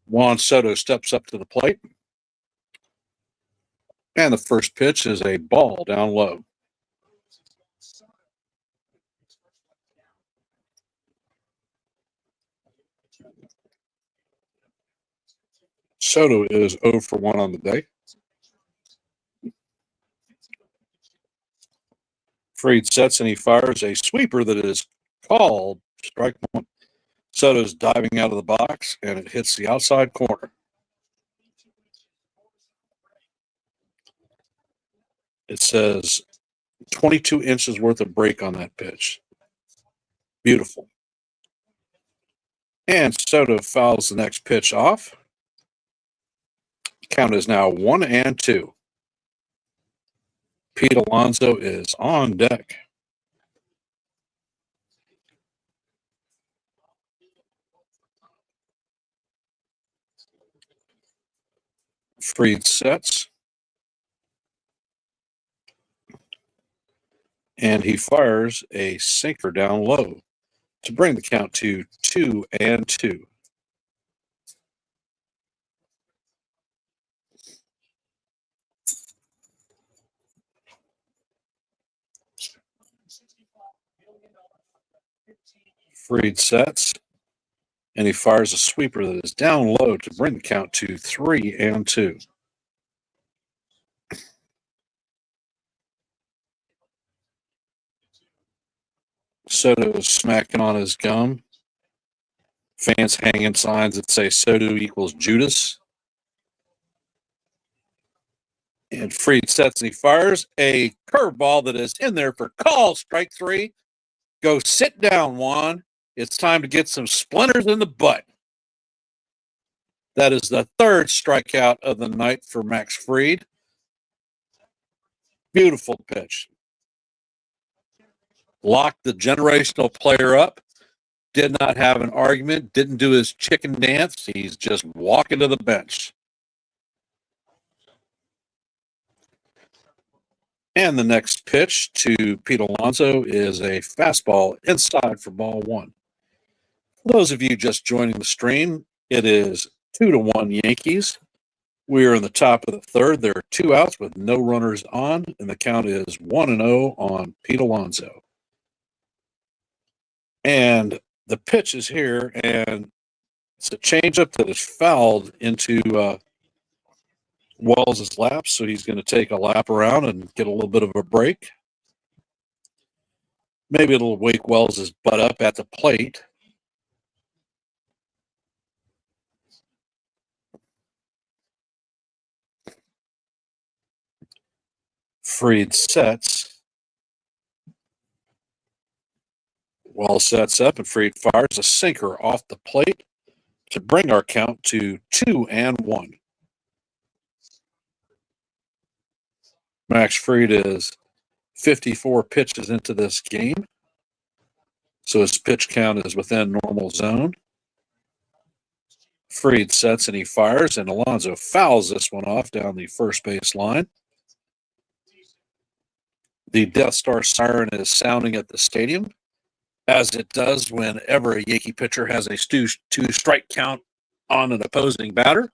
Juan Soto steps up to the plate. And the first pitch is a ball down low. Soto is 0 for 1 on the day. Fried sets and he fires a sweeper that is called strike one. Soto's diving out of the box and it hits the outside corner. It says 22 inches worth of break on that pitch. Beautiful. And Soto fouls the next pitch off. Count is now 1-2. Pete Alonso is on deck. Fried sets. And he fires a sinker down low to bring the count to 2-2. Fried sets, and he fires a sweeper that is down low to bring the count to 3-2. Soto is smacking on his gum. Fans hanging signs that say Soto equals Judas. And Fried sets and he fires a curveball that is in there for call. Strike 3. Go sit down, Juan. It's time to get some splinters in the butt. That is the third strikeout of the night for Max Fried. Beautiful pitch. Locked the generational player up. Did not have an argument. Didn't do his chicken dance. He's just walking to the bench. And the next pitch to Pete Alonso is a fastball inside for ball 1. For those of you just joining the stream, it is 2-1 Yankees. We are in the top of the third. There are 2 outs with no runners on, and the count is 1-0 on Pete Alonso. And the pitch is here, and it's a changeup that is fouled into Wells' lap, so he's going to take a lap around and get a little bit of a break. Maybe it'll wake Wells' butt up at the plate. Fried sets. Wells sets up, and Fried fires a sinker off the plate to bring our count to 2-1. Max Fried is 54 pitches into this game, so his pitch count is within normal zone. Fried sets and he fires, and Alonso fouls this one off down the first base line. The Death Star siren is sounding at the stadium. as it does whenever a Yankee pitcher has a two strike count on an opposing batter.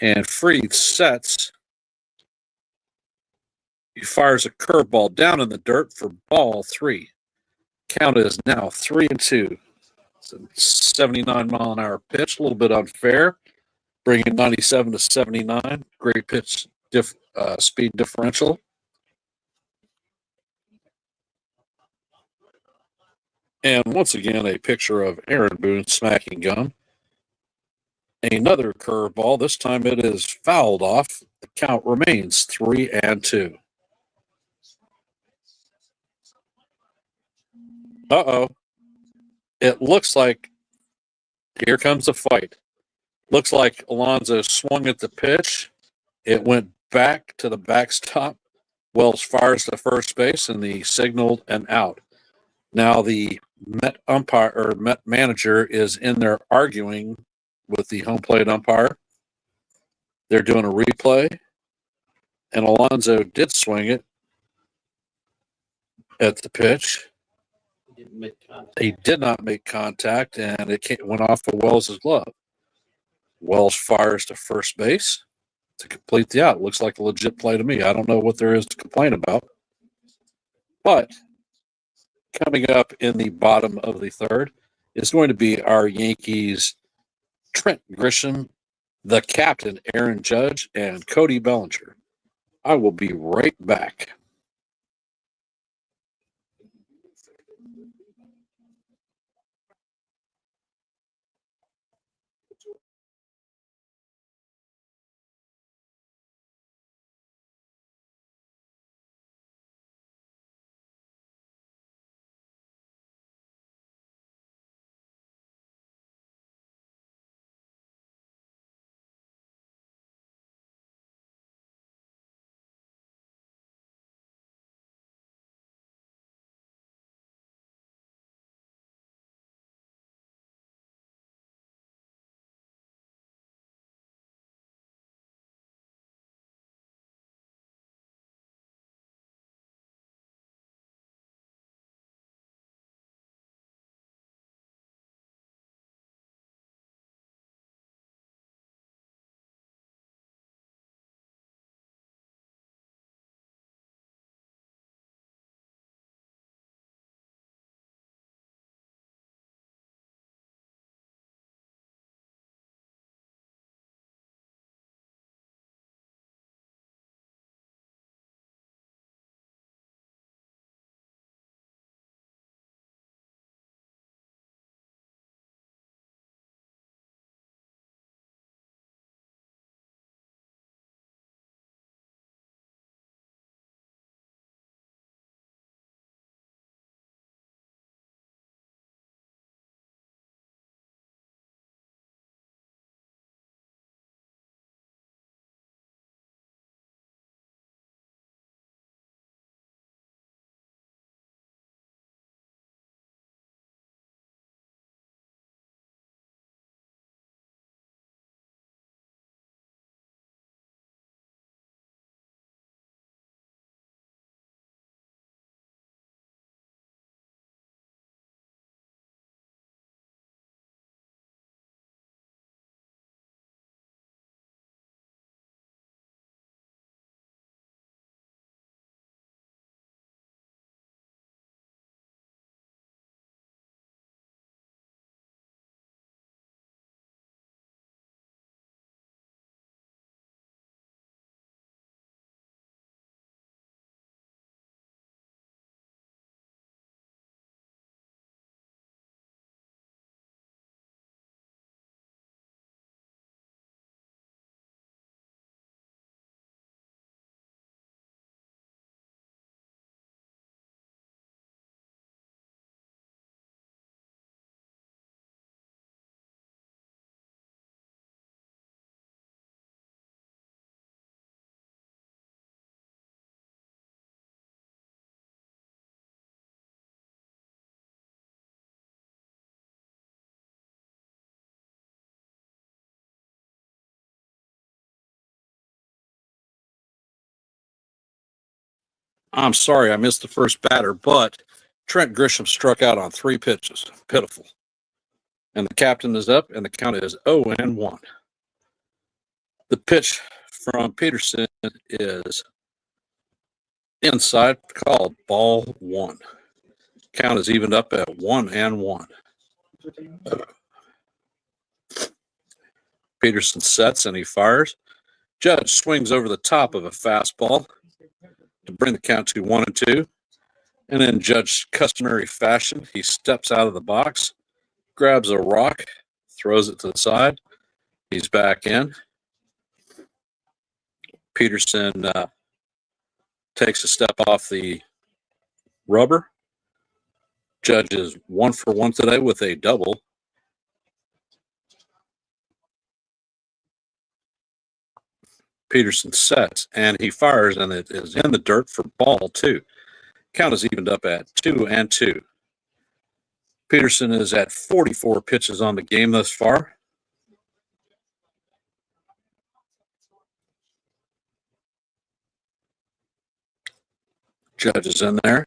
And Fried sets. He fires a curveball down in the dirt for ball 3. Count is now 3-2. It's a 79-mile-an-hour pitch, a little bit unfair, bringing 97 to 79. Great pitch speed differential. And once again, a picture of Aaron Boone smacking gum. Another curveball. This time it is fouled off. The count remains 3-2. Uh-oh. It looks like here comes a fight. Looks like Alonso swung at the pitch. It went back to the backstop. Wells fires to first base, and he signaled an out. Now the Met umpire or Met manager is in there arguing with the home plate umpire. They're doing a replay, and Alonso did swing it at the pitch. He did not make contact, and it went off of Wells' glove. Wells fires to first base to complete the out. Looks like a legit play to me. I don't know what there is to complain about. But coming up in the bottom of the third is going to be our Yankees' Trent Grisham, the captain, Aaron Judge, and Cody Bellinger. I will be right back. I'm sorry I missed the first batter, but Trent Grisham struck out on 3 pitches. Pitiful. And the captain is up, and the count is 0-1. The pitch from Peterson is inside, called ball 1. Count is evened up at 1-1. Peterson sets and he fires. Judge swings over the top of a fastball to bring the count to 1-2. And in Judge's customary fashion, he steps out of the box, grabs a rock, throws it to the side. He's back in. Peterson takes a step off the rubber. Judge is 1 for 1 today with a double. Peterson sets and he fires, and it is in the dirt for ball 2. Count is evened up at 2-2. Peterson is at 44 pitches on the game thus far. Judge is in there.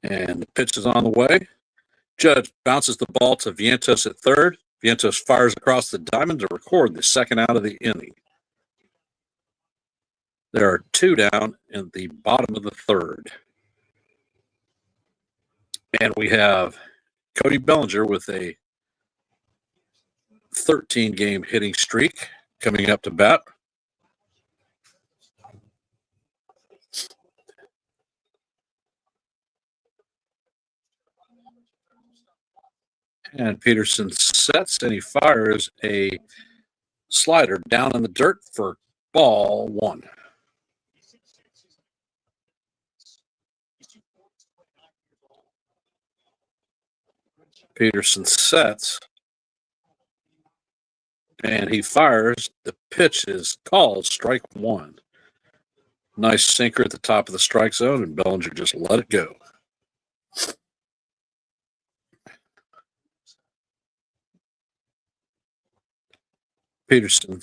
And the pitch is on the way. Judge bounces the ball to Vientos at third. Vientos fires across the diamond to record the second out of the inning. There are 2 down in the bottom of the third. And we have Cody Bellinger with a 13-game hitting streak coming up to bat. And Peterson sets and he fires a slider down in the dirt for ball 1. Peterson sets and he fires. The pitch is called strike 1. Nice sinker at the top of the strike zone, and Bellinger just let it go. Peterson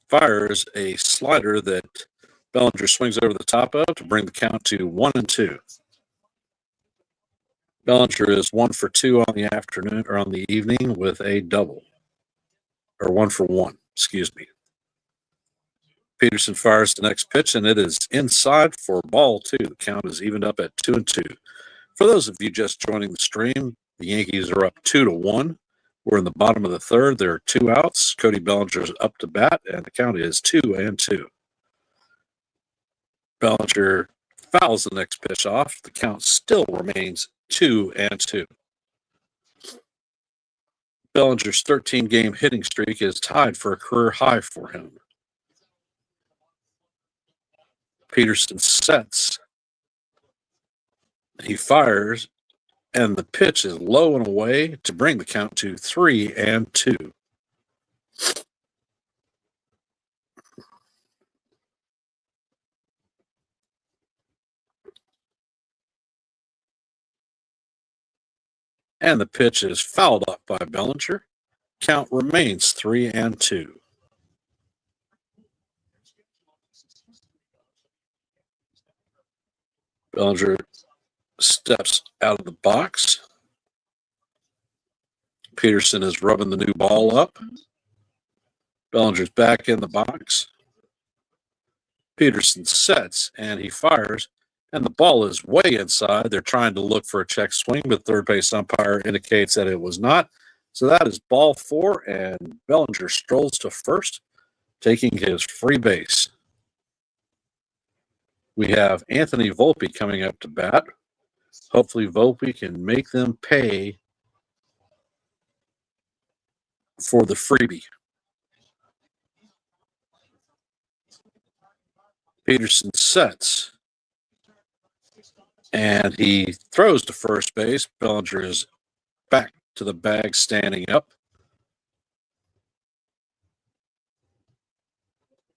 fires a slider that Bellinger swings over the top of to bring the count to 1-2. Bellinger is 1 for 2 on the afternoon, or on the evening, with a double. Or 1 for 1, excuse me. Peterson fires the next pitch, and it is inside for ball 2. The count is evened up at 2-2. For those of you just joining the stream, the Yankees are up 2-1. We're in the bottom of the third. There are 2 outs. Cody Bellinger is up to bat, and the count is 2-2. Bellinger fouls the next pitch off. The count still remains 2-2. Bellinger's 13-game hitting streak is tied for a career high for him. Peterson sets. He fires, and the pitch is low and away to bring the count to 3-2. And the pitch is fouled up by Bellinger. Count remains 3-2. Bellinger steps out of the box. Peterson is rubbing the new ball up. Bellinger's back in the box. Peterson sets and he fires, and the ball is way inside. They're trying to look for a check swing, but third base umpire indicates that it was not. So that is ball 4, and Bellinger strolls to first, taking his free base. We have Anthony Volpe coming up to bat. Hopefully Volpe can make them pay for the freebie. Peterson sets, and he throws to first base. Bellinger is back to the bag, standing up.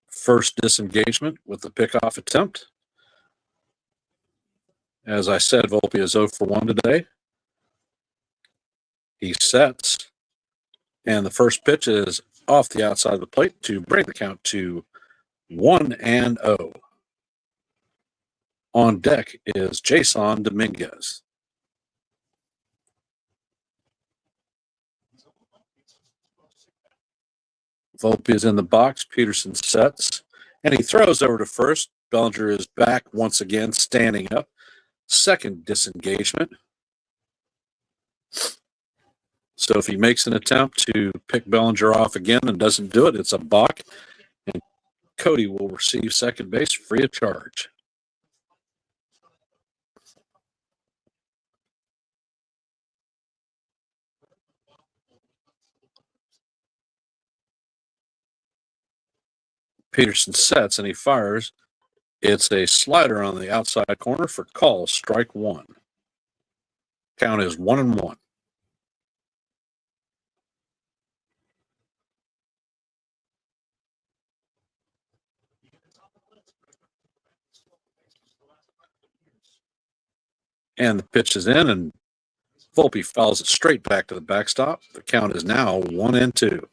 First disengagement with the pickoff attempt. As I said, Volpe is 0 for 1 today. He sets, and the first pitch is off the outside of the plate to bring the count to 1-0. On deck is Jason Dominguez. Volpe is in the box. Peterson sets, and he throws over to first. Bellinger is back once again, standing up. Second disengagement. So if he makes an attempt to pick Bellinger off again and doesn't do it, it's a balk. And Cody will receive second base free of charge. Peterson sets and he fires. It's a slider on the outside corner for call, strike one. Count is 1-1. And the pitch is in, and Volpe fouls it straight back to the backstop. The count is now 1-2.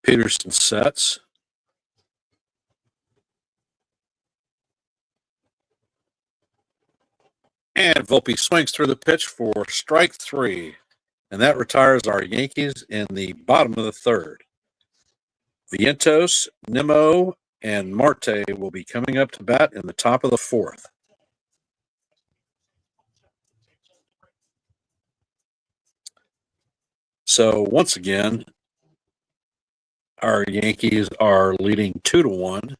Peterson sets. And Volpe swings through the pitch for strike three. And that retires our Yankees in the bottom of the third. Vientos, Nimmo, and Marte will be coming up to bat in the top of the fourth. So once again, our Yankees are leading 2-1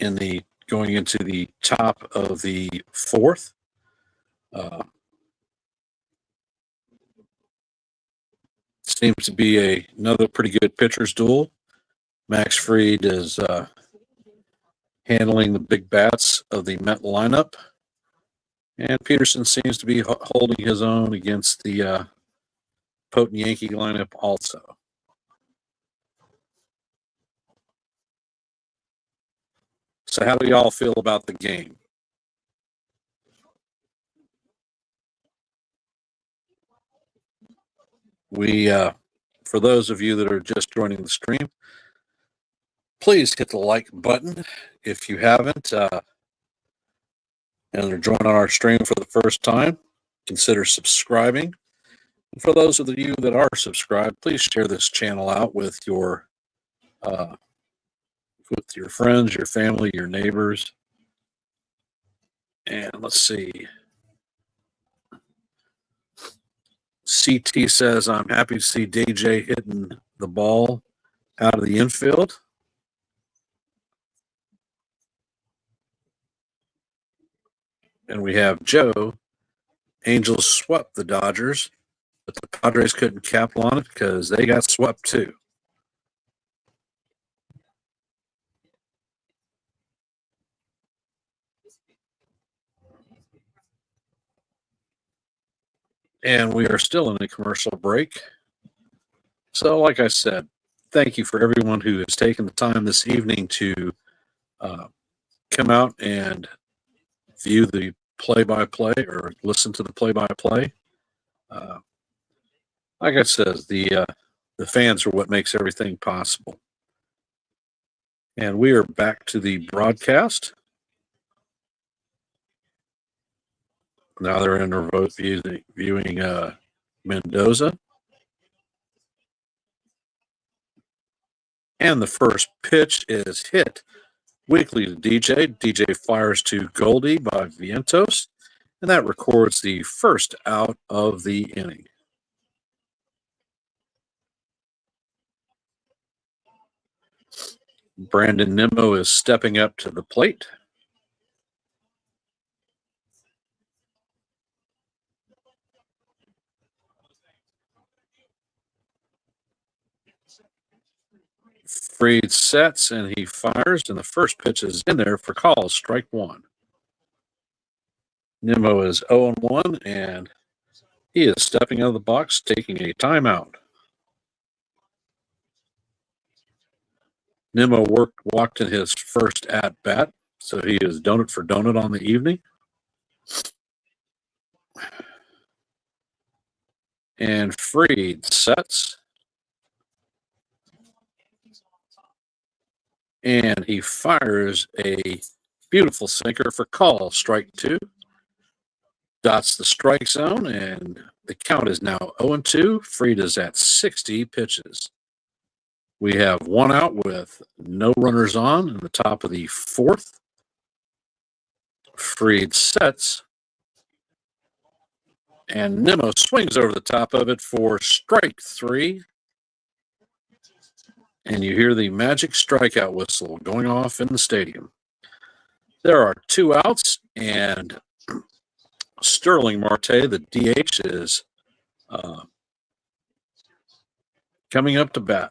in the going into the top of the fourth. Seems to be another pretty good pitcher's duel. Max Fried is handling the big bats of the Met lineup. And Peterson seems to be holding his own against the potent Yankee lineup also. So how do y'all feel about the game? We, for those of you that are just joining the stream, please hit the like button if you haven't and are joining our stream for the first time. Consider subscribing. And for those of you that are subscribed, please share this channel out with your friends, your family, your neighbors. And let's see. CT says, I'm happy to see DJ hitting the ball out of the infield. And we have Joe. Angels swept the Dodgers, but the Padres couldn't capital on it because they got swept too. And we are still in a commercial break. So, like I said, thank you for everyone who has taken the time this evening to come out and view the play-by-play or listen to the play-by-play. Like I said, the fans are what makes everything possible. And we are back to the broadcast. Now they're in their vote viewing Mendoza. And the first pitch is hit weakly to DJ. DJ fires to Goldie by Vientos, and that records the first out of the inning. Brandon Nimmo is stepping up to the plate. Fried sets and he fires, and the first pitch is in there for call, strike one. Nimmo is 0-1, and he is stepping out of the box, taking a timeout. Nimmo walked in his first at-bat, so he is donut for donut on the evening. And Fried sets. And he fires a beautiful sinker for call, strike 2. Dots the strike zone, and the count is now 0-2. Fried is at 60 pitches. We have one out with no runners on in the top of the 4th. Fried sets. And Nimmo swings over the top of it for strike 3. And you hear the magic strikeout whistle going off in the stadium. There are 2 outs, and Sterling Marte, the DH, is coming up to bat.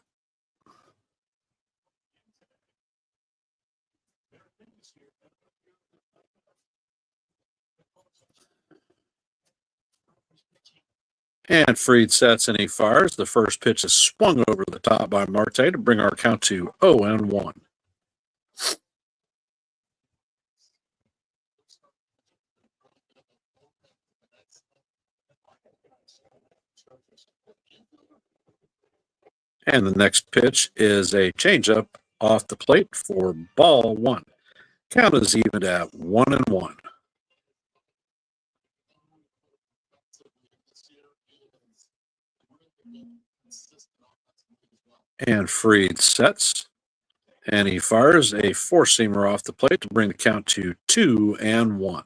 And Fried sets and he fires. The first pitch is swung over the top by Marte to bring our count to 0-1. And the next pitch is a changeup off the plate for ball 1. Count is even at 1-1. And Fried sets, and he fires a four-seamer off the plate to bring the count to 2-1.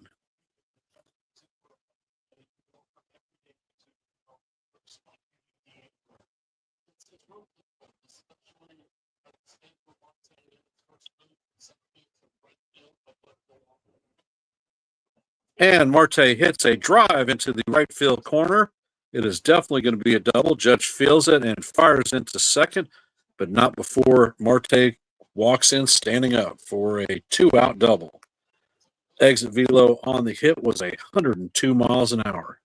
And Marte hits a drive into the right field corner. It is definitely going to be a double. Judge feels it and fires into second, but not before Marte walks in standing up for a 2-out double. Exit velo on the hit was 102 miles an hour.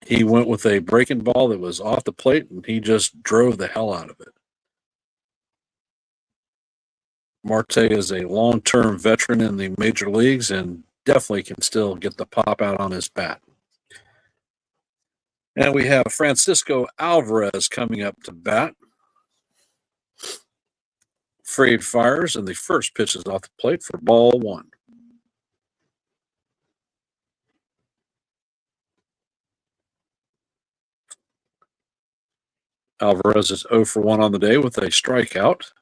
He went with a breaking ball that was off the plate, and he just drove the hell out of it. Marte is a long-term veteran in the major leagues and definitely can still get the pop out on his bat. And we have Francisco Alvarez coming up to bat. Fried fires, and the first pitch is off the plate for ball 1. Alvarez is 0 for 1 on the day with a strikeout.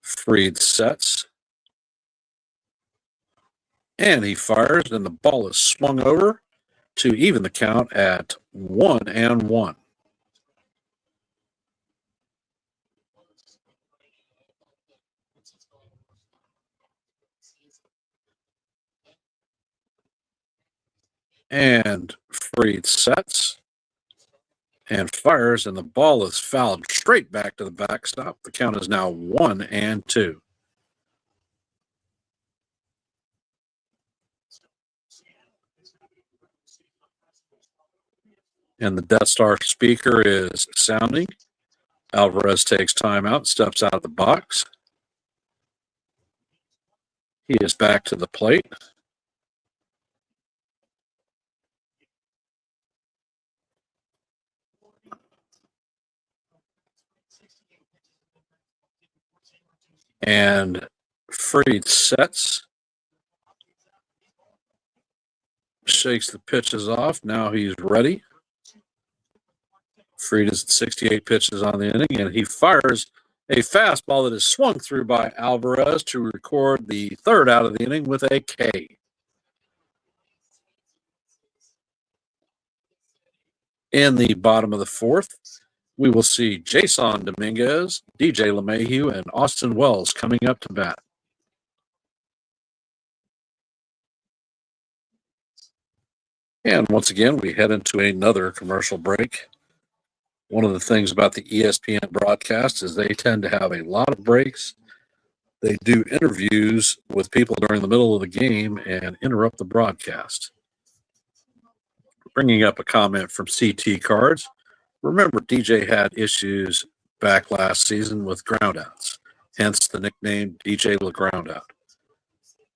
Fried sets. And he fires, and the ball is swung over to even the count at 1-1. And Fried sets and fires, and the ball is fouled straight back to the backstop. The count is now 1-2. And the Death Star speaker is sounding. Alvarez takes time out, steps out of the box. He is back to the plate. And Fried sets. Shakes the pitches off. Now he's ready. Fried is at 68 pitches on the inning, and he fires a fastball that is swung through by Alvarez to record the third out of the inning with a K. In the bottom of the 4th, we will see Jason Dominguez, DJ LeMahieu, and Austin Wells coming up to bat. And once again, we head into another commercial break. One of the things about the ESPN broadcast is they tend to have a lot of breaks. They do interviews with people during the middle of the game and interrupt the broadcast. Bringing up a comment from CT Cards. Remember, DJ had issues back last season with groundouts, hence the nickname DJ LeGroundout.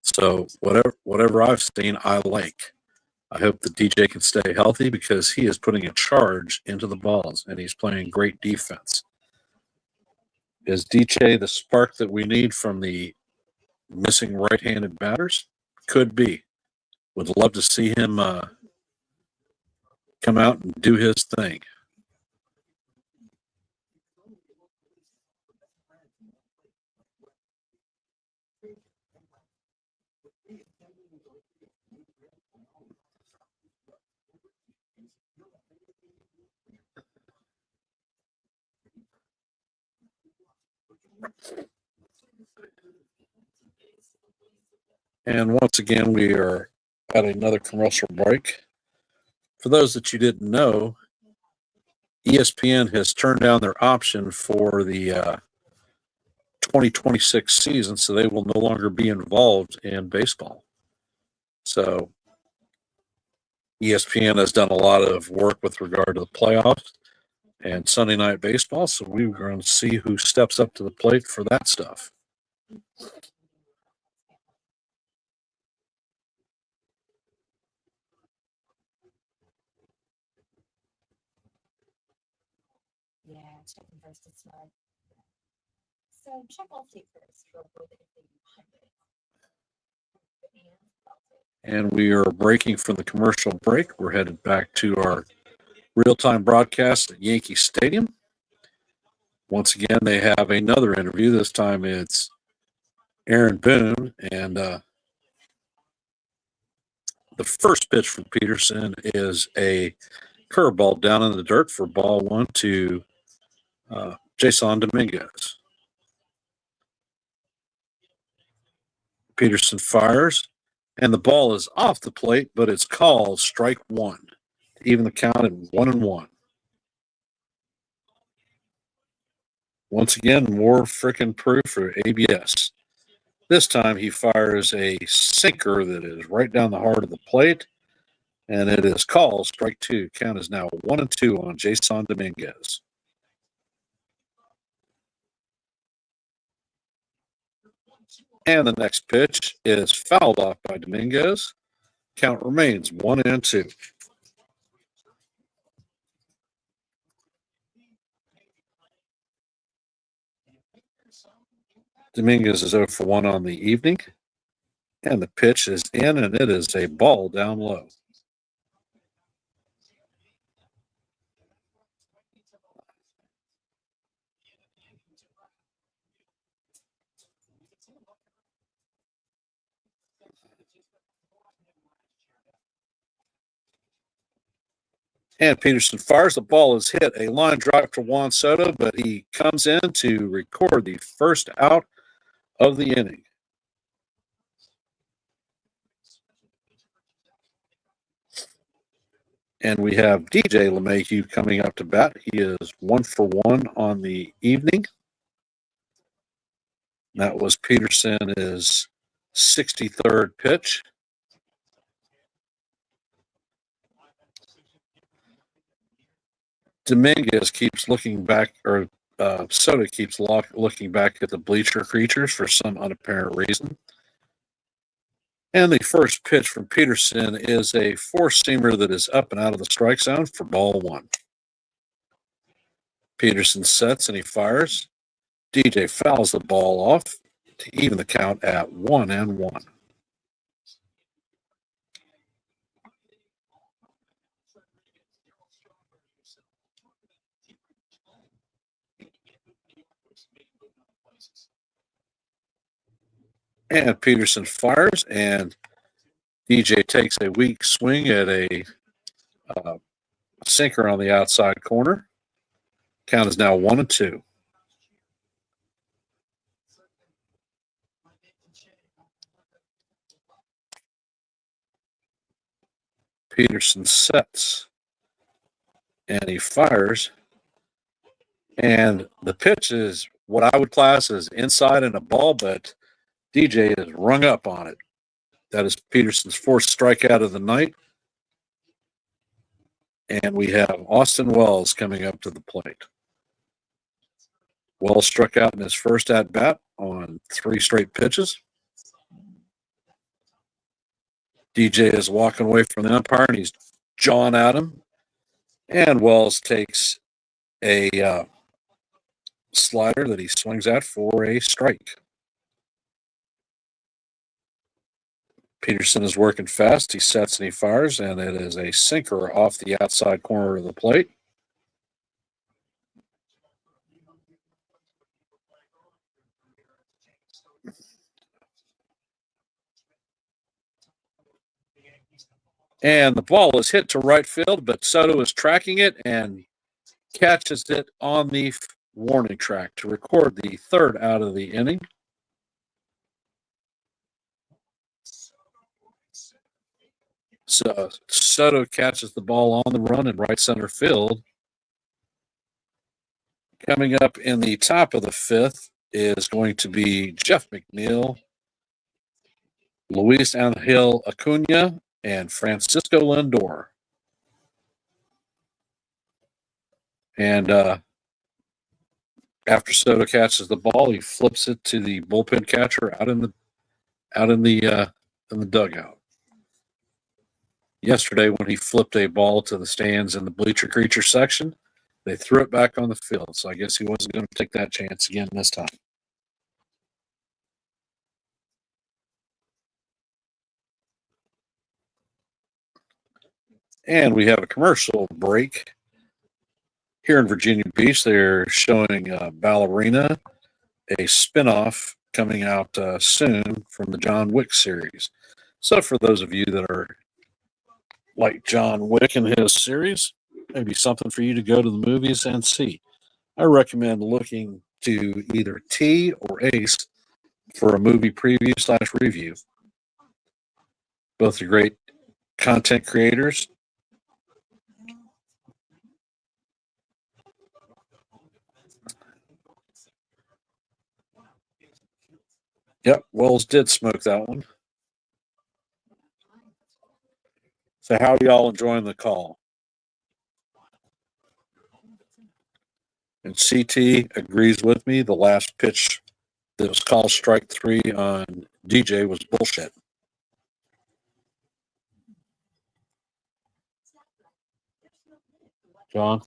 So whatever I've seen, I like. I hope that DJ can stay healthy because he is putting a charge into the balls and he's playing great defense. Is DJ the spark that we need from the missing right-handed batters? Could be. Would love to see him come out and do his thing. And once again, we are at another commercial break. For those that you didn't know, ESPN has turned down their option for the 2026 season, so they will no longer be involved in baseball. So ESPN has done a lot of work with regard to the playoffs and Sunday night baseball, so we're going to see who steps up to the plate for that stuff. Yeah, checking first is smart. So check all take first for And we are breaking from the commercial break. We're headed back to our real-time broadcast at Yankee Stadium. Once again, they have another interview. This time it's Aaron Boone, and the first pitch from Peterson is a curveball down in the dirt for ball one to Jason Dominguez. Peterson fires, and the ball is off the plate, but it's called strike one. Even the count at 1-1. Once again, more frickin' proof for ABS. This time he fires a sinker that is right down the heart of the plate, and it is called strike two. Count is now 1-2 on Jason Dominguez. And the next pitch is fouled off by Dominguez. Count remains 1-2. Dominguez is 0 for 1 on the evening. And the pitch is in, and it is a ball down low. And Peterson fires. The ball is hit. A line drive to Juan Soto, but he comes in to record the first out of the inning. And we have DJ LeMahieu coming up to bat. He is 1 for 1 on the evening. That was Peterson's 63rd pitch. Dominguez keeps looking back, or Soto keeps looking back at the bleacher creatures for some unapparent reason. And the first pitch from Peterson is a four-seamer that is up and out of the strike zone for ball one. Peterson sets and he fires. DJ fouls the ball off to even the count at 1-1. And Peterson fires, and DJ takes a weak swing at a sinker on the outside corner. Count is now 1-2. Peterson sets, and he fires. And the pitch is what I would class as inside and a ball, but DJ is rung up on it. That is Peterson's fourth strikeout of the night. And we have Austin Wells coming up to the plate. Wells struck out in his first at-bat on 3 straight pitches. DJ is walking away from the umpire and he's jawing at him. And Wells takes a slider that he swings at for a strike. Peterson is working fast. He sets and he fires, and it is a sinker off the outside corner of the plate. And the ball is hit to right field, but Soto is tracking it and catches it on the warning track to record the third out of the inning. So Soto catches the ball on the run in right center field. Coming up in the top of the fifth is going to be Jeff McNeil, Luis Angel Acuna, and Francisco Lindor. And after Soto catches the ball, he flips it to the bullpen catcher out in the dugout. Yesterday, when he flipped a ball to the stands in the bleacher creature section, they threw it back on the field. So I guess he wasn't going to take that chance again this time. And we have a commercial break. Here in Virginia Beach, they're showing Ballerina, a spinoff coming out soon from the John Wick series. So for those of you that are like John Wick and his series, maybe something for you to go to the movies and see. I recommend looking to either T or Ace for a movie preview / review. Both are great content creators. Yep, Wells did smoke that one. So how are y'all enjoying the call? And CT agrees with me. The last pitch that was called strike 3 on DJ was bullshit. John?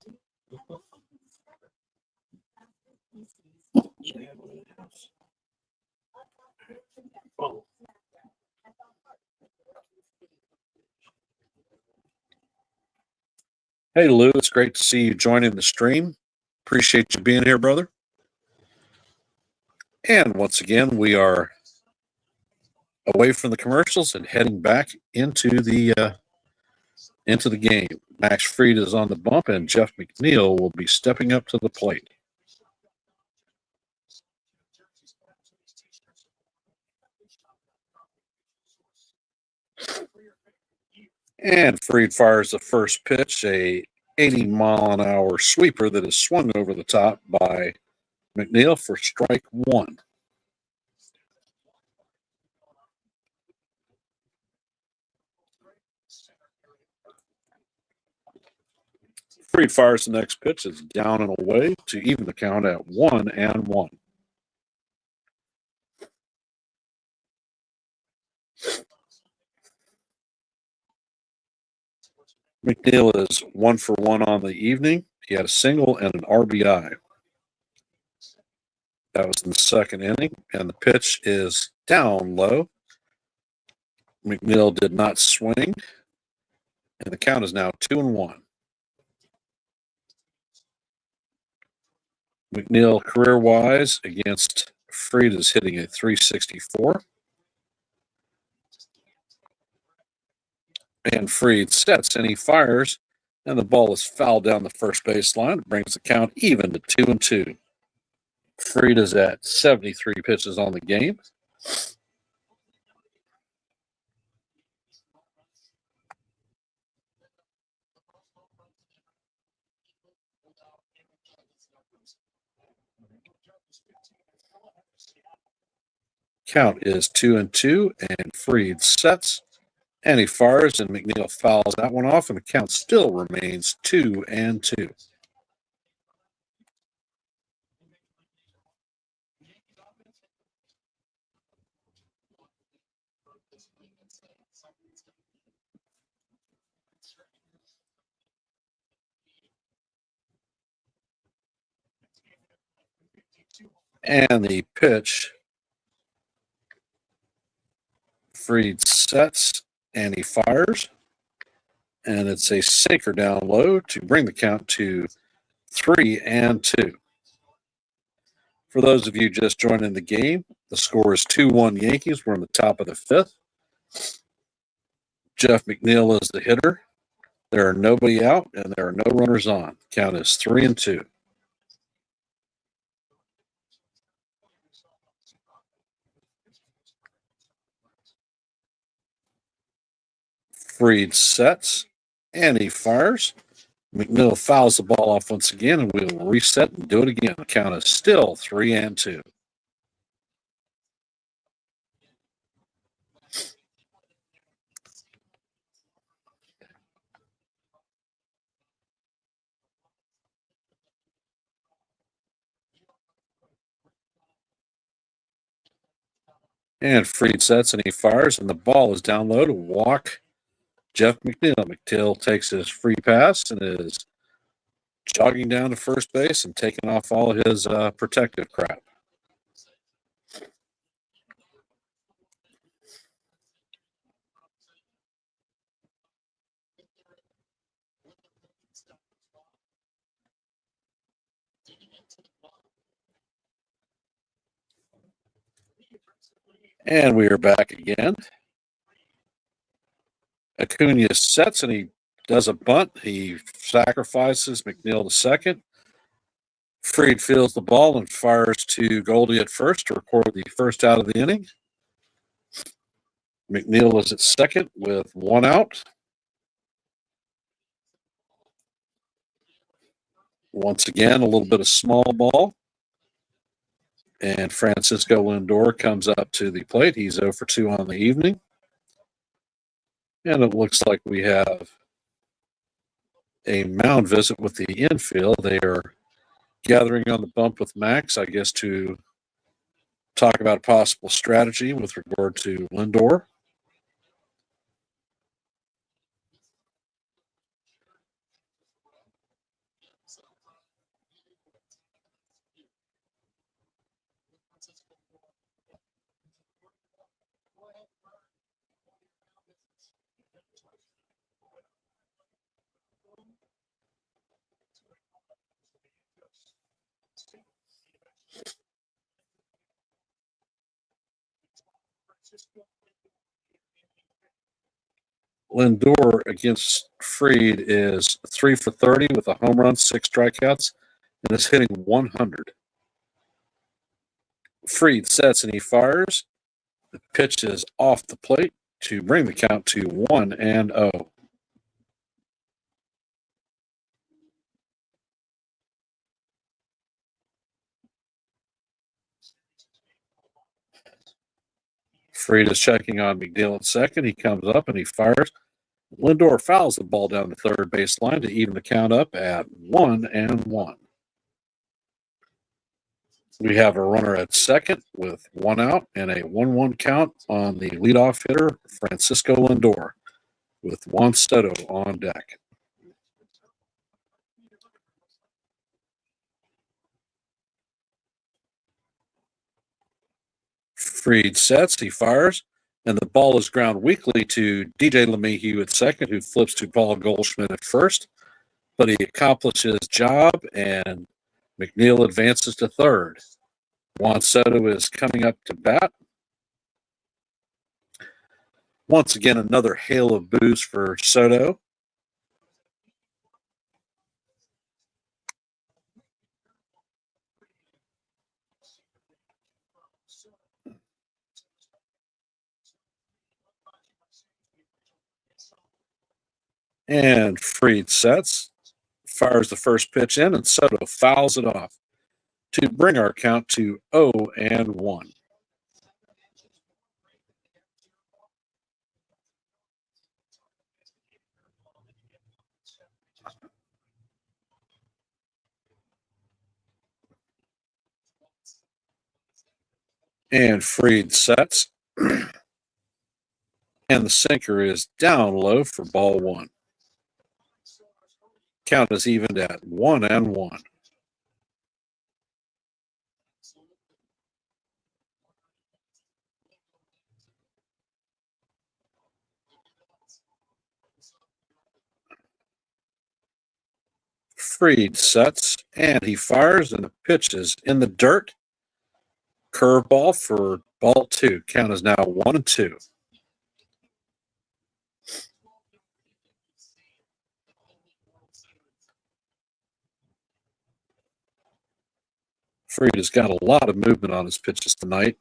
Hey, Lou, it's great to see you joining the stream. Appreciate you being here, brother. And once again, we are away from the commercials and heading back into the game. Max Fried is on the bump, and Jeff McNeil will be stepping up to the plate. And Fried fires the first pitch, a 80-mile-an-hour sweeper that is swung over the top by McNeil for strike 1. Fried fires the next pitch. It's down and away to even the count at 1-1. McNeil is 1 for 1 on the evening. He had a single and an RBI. That was in the second inning, and the pitch is down low. McNeil did not swing, and the count is now 2-1. McNeil, career-wise, against Fried is hitting a .364. And Fried sets, and he fires, and the ball is fouled down the first baseline. It brings the count even to 2-2. Fried is at 73 pitches on the game. Count is 2-2, and Fried sets, and he fires, and McNeil fouls that one off, and the count still remains 2-2. And the pitch, Fried sets and he fires. And it's a sinker down low to bring the count to 3-2. For those of you just joining the game, the score is 2-1 Yankees. We're in the top of the fifth. Jeff McNeil is the hitter. There are nobody out and there are no runners on. Count is 3-2. Fried sets and he fires. McNeil fouls the ball off once again, and we'll reset and do it again. The count is still 3-2. And Fried sets and he fires, and the ball is down low to walk Jeff McNeil. McNeil takes his free pass and is jogging down to first base and taking off all of his protective crap. And we are back again. Acuna sets and he does a bunt. He sacrifices McNeil to second. Fried fields the ball and fires to Goldie at first to record the first out of the inning. McNeil is at second with one out. Once again, a little bit of small ball. And Francisco Lindor comes up to the plate. He's 0 for 2 on the evening. And it looks like we have a mound visit with the infield. They are gathering on the bump with Max, I guess, to talk about possible strategy with regard to Lindor. Lindor against Fried is 3 for 30 with a home run, 6 strikeouts, and is hitting 100. Fried sets and he fires. The pitch is off the plate to bring the count to 1-0. Fried is checking on McNeil at second. He comes up and he fires. Lindor fouls the ball down the third baseline to even the count up at 1-1. We have a runner at second with one out and a 1-1 count on the leadoff hitter, Francisco Lindor, with Juan Soto on deck. Fried sets, he fires, and the ball is ground weakly to DJ LeMahieu at second, who flips to Paul Goldschmidt at first. But he accomplishes his job, and McNeil advances to third. Juan Soto is coming up to bat. Once again, another hail of boos for Soto. And Fried sets, fires the first pitch in, and Soto fouls it off to bring our count to 0-1. And Fried sets. And the sinker is down low for ball one. Count is evened at 1-1. Freed sets and he fires, and the pitch is in the dirt. Curveball for ball two. Count is now 1-2. Freed has got a lot of movement on his pitches tonight.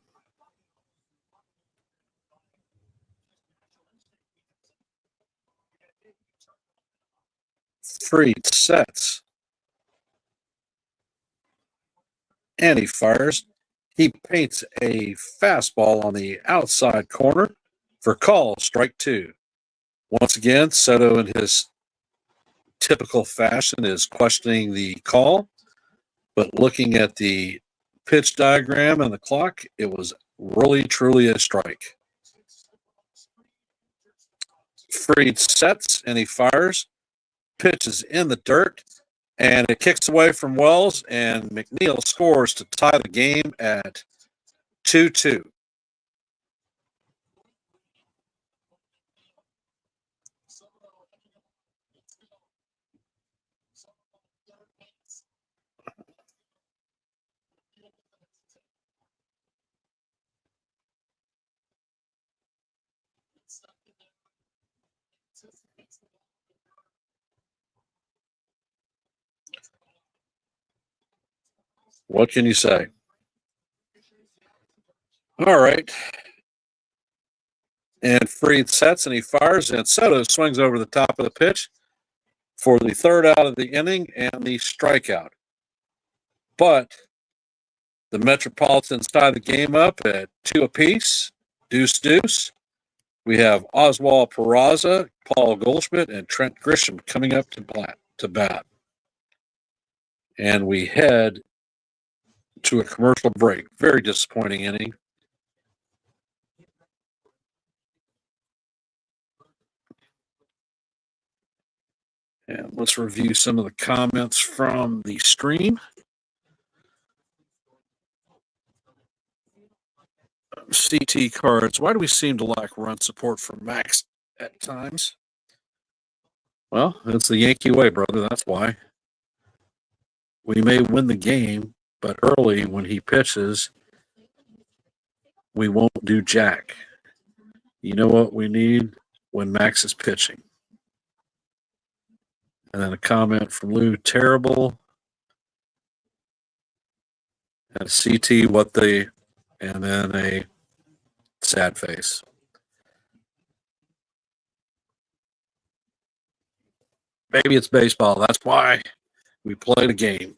Freed sets. And he fires. He paints a fastball on the outside corner for call, strike two. Once again, Soto, in his typical fashion, is questioning the call, but looking at the pitch diagram and the clock, it was really, truly a strike. Freed sets and he fires. Pitch is in the dirt, and it kicks away from Wells, and McNeil scores to tie the game at 2-2. What can you say? All right. And Freed sets and he fires, and Soto swings over the top of the pitch for the third out of the inning and the strikeout. But the Metropolitans tie the game up at 2 apiece, deuce. We have Oswald Peraza, Paul Goldschmidt, and Trent Grisham coming up to bat. And we head to a commercial break. Very disappointing inning. And let's review some of the comments from the stream. CT Cards. Why do we seem to lack run support from Max at times? Well, it's the Yankee way, brother. That's why. We may win the game, but early when he pitches, we won't do jack. You know what we need when Max is pitching? And then a comment from Lou, terrible. And CT, and then a sad face. Maybe it's baseball. That's why we play the game.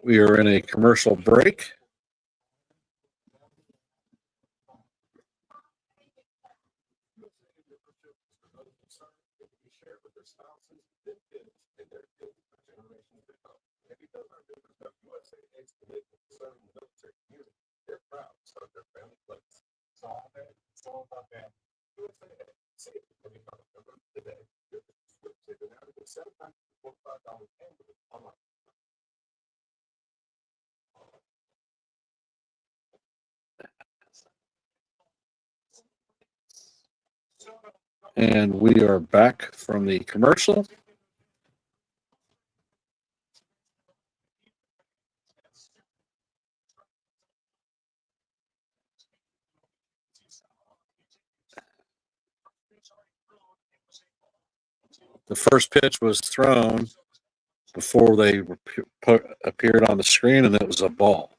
We are in a commercial break. And we are back from the commercial. The first pitch was thrown before they appeared on the screen, and it was a ball.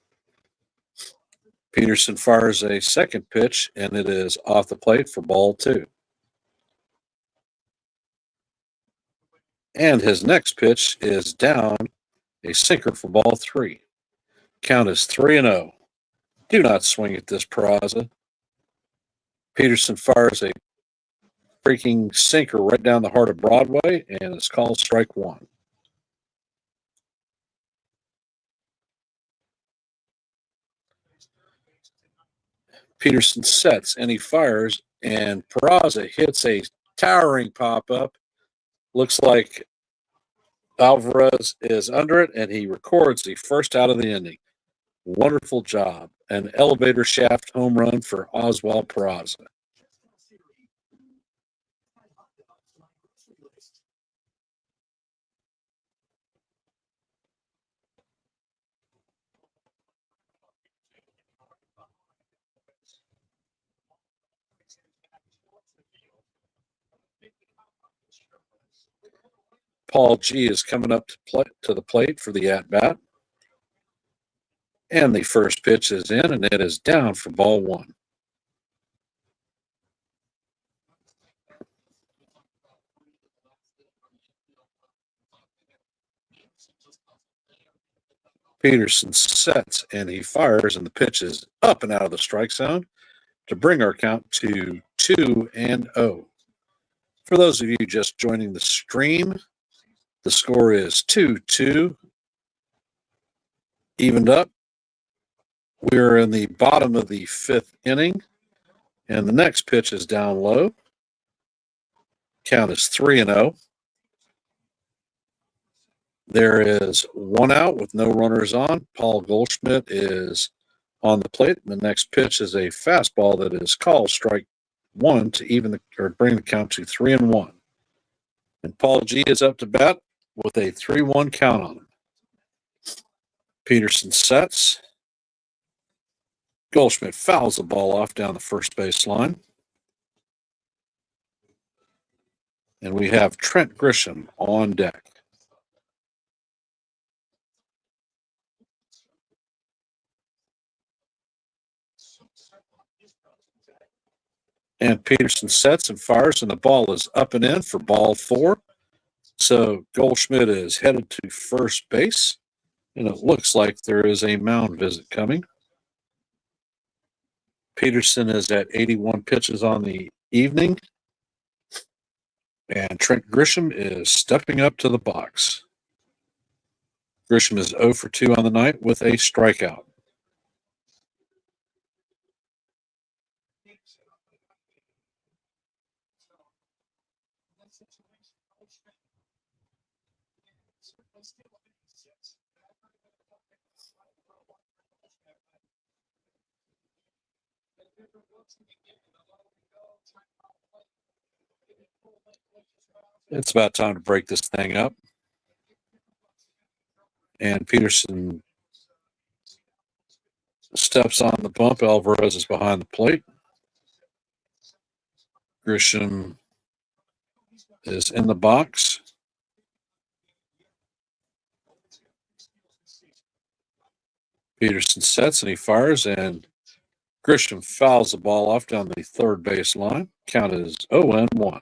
Peterson fires a second pitch, and it is off the plate for ball 2. And his next pitch is down, a sinker for ball 3. Count is 3-0. Do not swing at this, Peraza. Peterson fires a freaking sinker right down the heart of Broadway, and it's called strike 1. Peterson sets and he fires, and Peraza hits a towering pop up. Looks like Alvarez is under it, and he records the first out of the inning. Wonderful job. An elevator shaft home run for Oswald Peraza. Paul G is coming up to the plate for the at-bat. And the first pitch is in, and it is down for ball 1. Peterson sets and he fires, and the pitch is up and out of the strike zone to bring our count to 2-0. For those of you just joining the stream, the score is 2-2, evened up. We're in the bottom of the 5th inning, and the next pitch is down low. Count is 3-0. There is 1 out with no runners on. Paul Goldschmidt is on the plate. The next pitch is a fastball that is called strike 1 to bring the count to 3-1. And Paul G is up to bat with a 3-1 count on him. Peterson sets. Goldschmidt fouls the ball off down the first base line. And we have Trent Grisham on deck. And Peterson sets and fires, and the ball is up and in for ball 4. So Goldschmidt is headed to first base, and it looks like there is a mound visit coming. Peterson is at 81 pitches on the evening, and Trent Grisham is stepping up to the box. Grisham is 0 for 2 on the night with a strikeout. It's about time to break this thing up. And Peterson steps on the bump. Alvarez is behind the plate. Grisham is in the box. Peterson sets and he fires, and Grisham fouls the ball off down the third base line. Count is 0-1.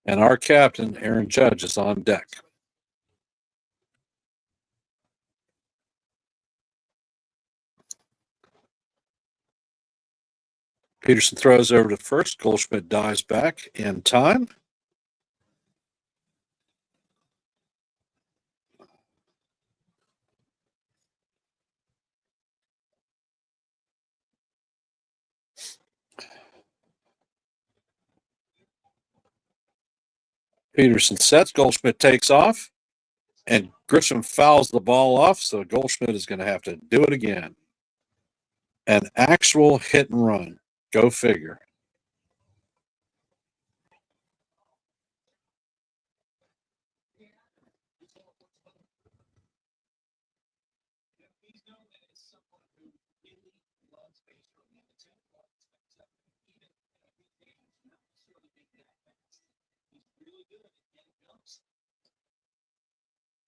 And our captain, Aaron Judge, is on deck. Peterson throws over to first. Goldschmidt dives back in time. Peterson sets. Goldschmidt takes off, and Grisham fouls the ball off, so Goldschmidt is going to have to do it again. An actual hit and run. Go figure.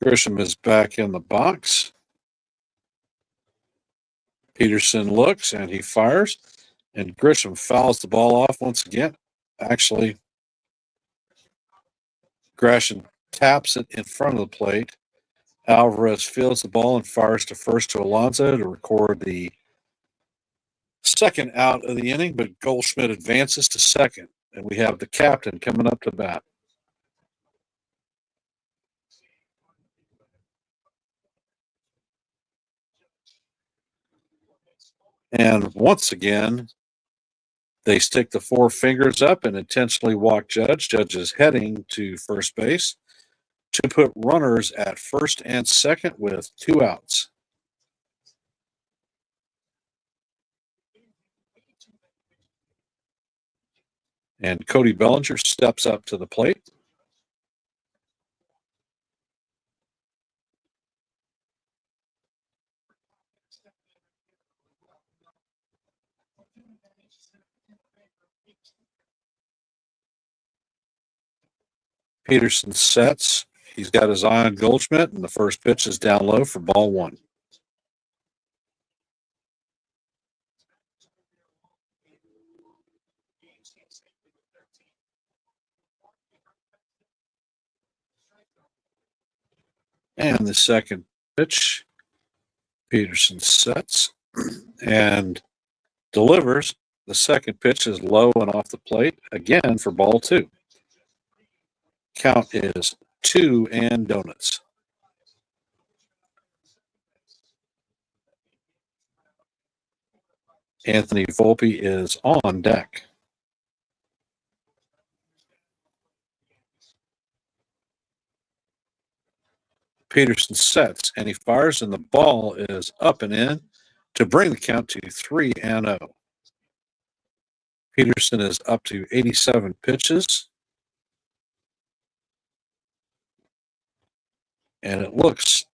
Grisham is back in the box. Peterson looks and he fires, and Grisham fouls the ball off once again. Actually, Grisham taps it in front of the plate. Alvarez fields the ball and fires to first to Alonso to record the second out of the inning, but Goldschmidt advances to second, and we have the captain coming up to bat. And once again, they stick the four fingers up and intentionally walk Judge. Judge is heading to first base to put runners at first and second with 2 outs. And Cody Bellinger steps up to the plate. Peterson sets. He's got his eye on Goldschmidt, and the first pitch is down low for ball 1. And the second pitch, Peterson sets and delivers. The second pitch is low and off the plate again for ball 2. Count is 2 and donuts. Anthony Volpe is on deck. Peterson sets and he fires, and the ball is up and in to bring the count to 3-0. Peterson is up to 87 pitches. And it looks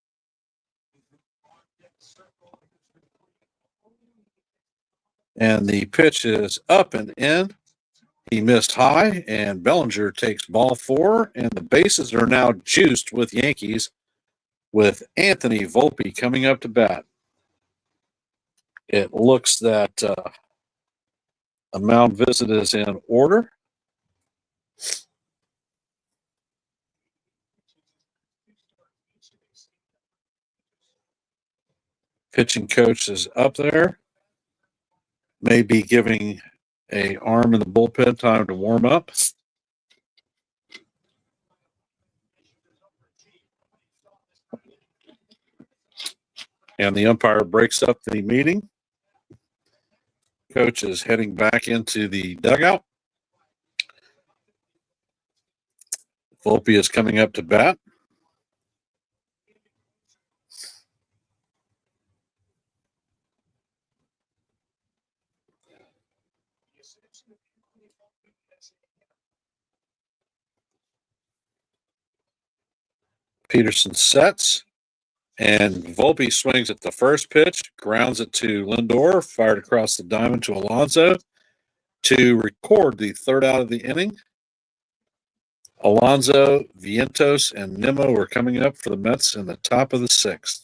and the pitch is up and in. He missed high, and Bellinger takes ball 4, and the bases are now juiced with Yankees, with Anthony Volpe coming up to bat. It looks that a mound visit is in order. Pitching coach is up there, maybe giving a arm in the bullpen time to warm up. And the umpire breaks up the meeting. Coach is heading back into the dugout. Volpe is coming up to bat. Peterson sets, and Volpe swings at the first pitch, grounds it to Lindor, fired across the diamond to Alonso to record the third out of the inning. Alonso, Vientos, and Nimmo are coming up for the Mets in the top of the 6th.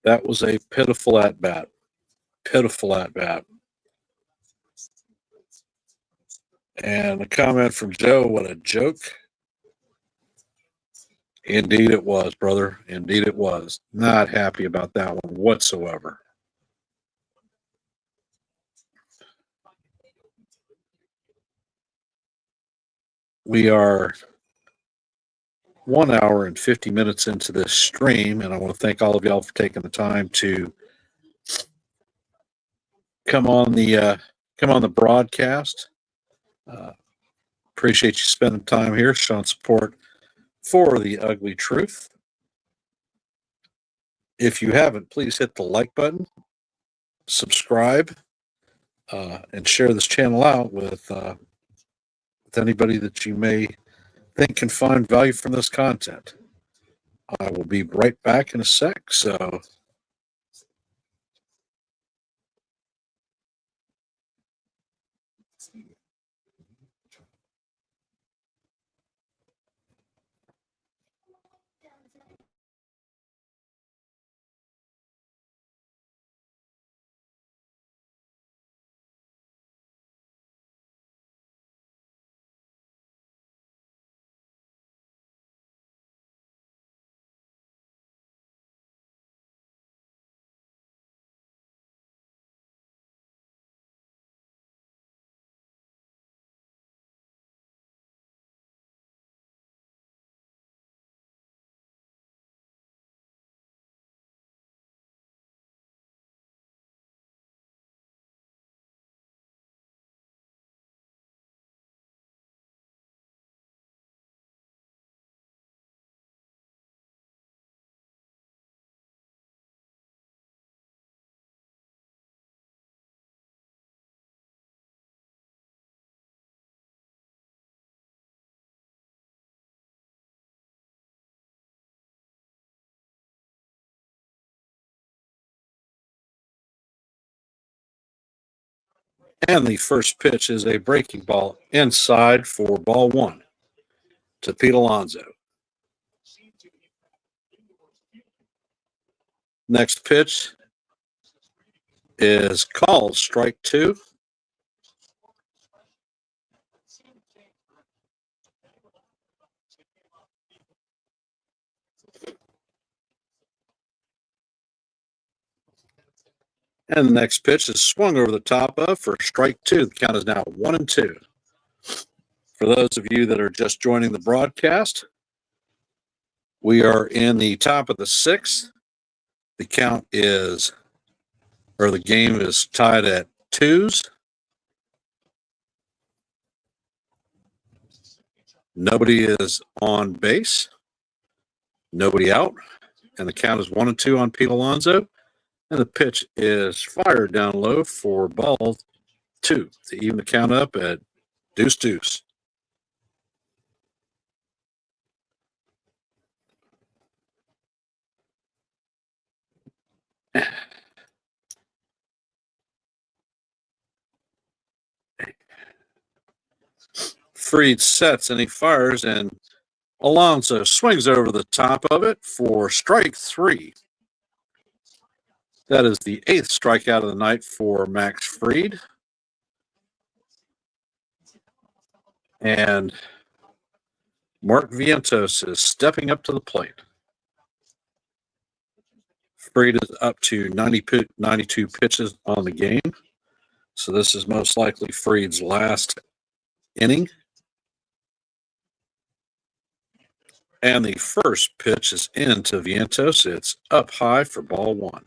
That was a pitiful at-bat. Pitiful at-bat. And a comment from Joe, what a joke. Indeed it was, brother. Indeed it was. Not happy about that one whatsoever. We are 1 hour and 50 minutes into this stream, and I want to thank all of y'all for taking the time to come on the broadcast. Appreciate you spending time here, showing support for the ugly truth. If you haven't, please hit the like button, subscribe, and share this channel out with anybody that you may think can find value from this content. I will be right back in a sec. So. And the first pitch is a breaking ball inside for ball one to Pete Alonso. Next pitch is called strike two. And the next pitch is swung over the top of for strike two. The count is now 1-2. For those of you that are just joining the broadcast, we are in the top of the sixth. The count is, or the game is tied at 2s. Nobody is on base. Nobody out. And the count is 1-2 on Pete Alonso. And the pitch is fired down low for ball two to even the count up at 2-2. Fried sets and he fires, and Alonso swings over the top of it for strike three. That is the 8th strikeout of the night for Max Fried. And Mark Vientos is stepping up to the plate. Fried is up to 92 pitches on the game. So this is most likely Fried's last inning. And the first pitch is into Vientos. It's up high for ball one.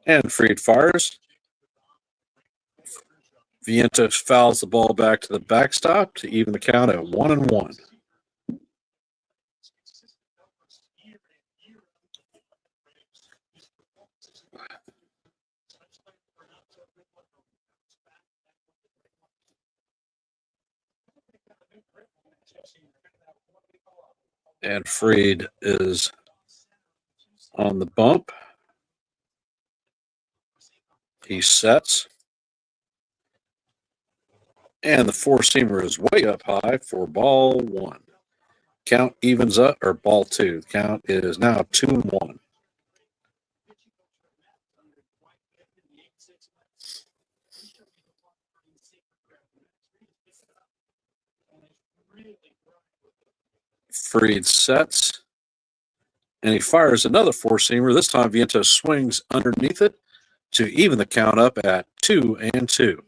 And Fried fires. Vientos fouls the ball back to the backstop to even the count at 1-1. And Fried is on the bump. He sets. And the four-seamer is way up high for ball one. Count evens up, or ball two. Count is now 2-1. Fried sets. And he fires another four-seamer. This time Vientos swings underneath it to even the count up at 2-2.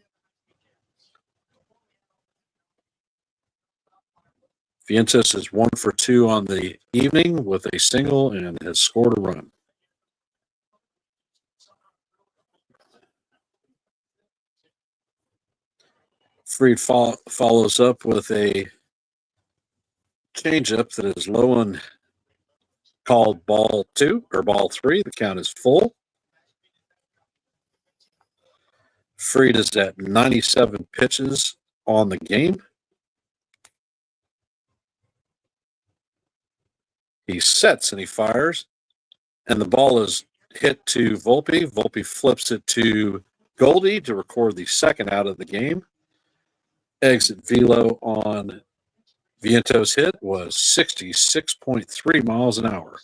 Vientos is 1 for 2 on the evening with a single and has scored a run. Fried follows up with a changeup that is low and Called ball 2 or ball 3. The count is full. Fried is at 97 pitches on the game. He sets and he fires, and the ball is hit to Volpe. Volpe flips it to Goldie to record the second out of the game. Exit velo on Viento's hit was 66.3 miles an hour.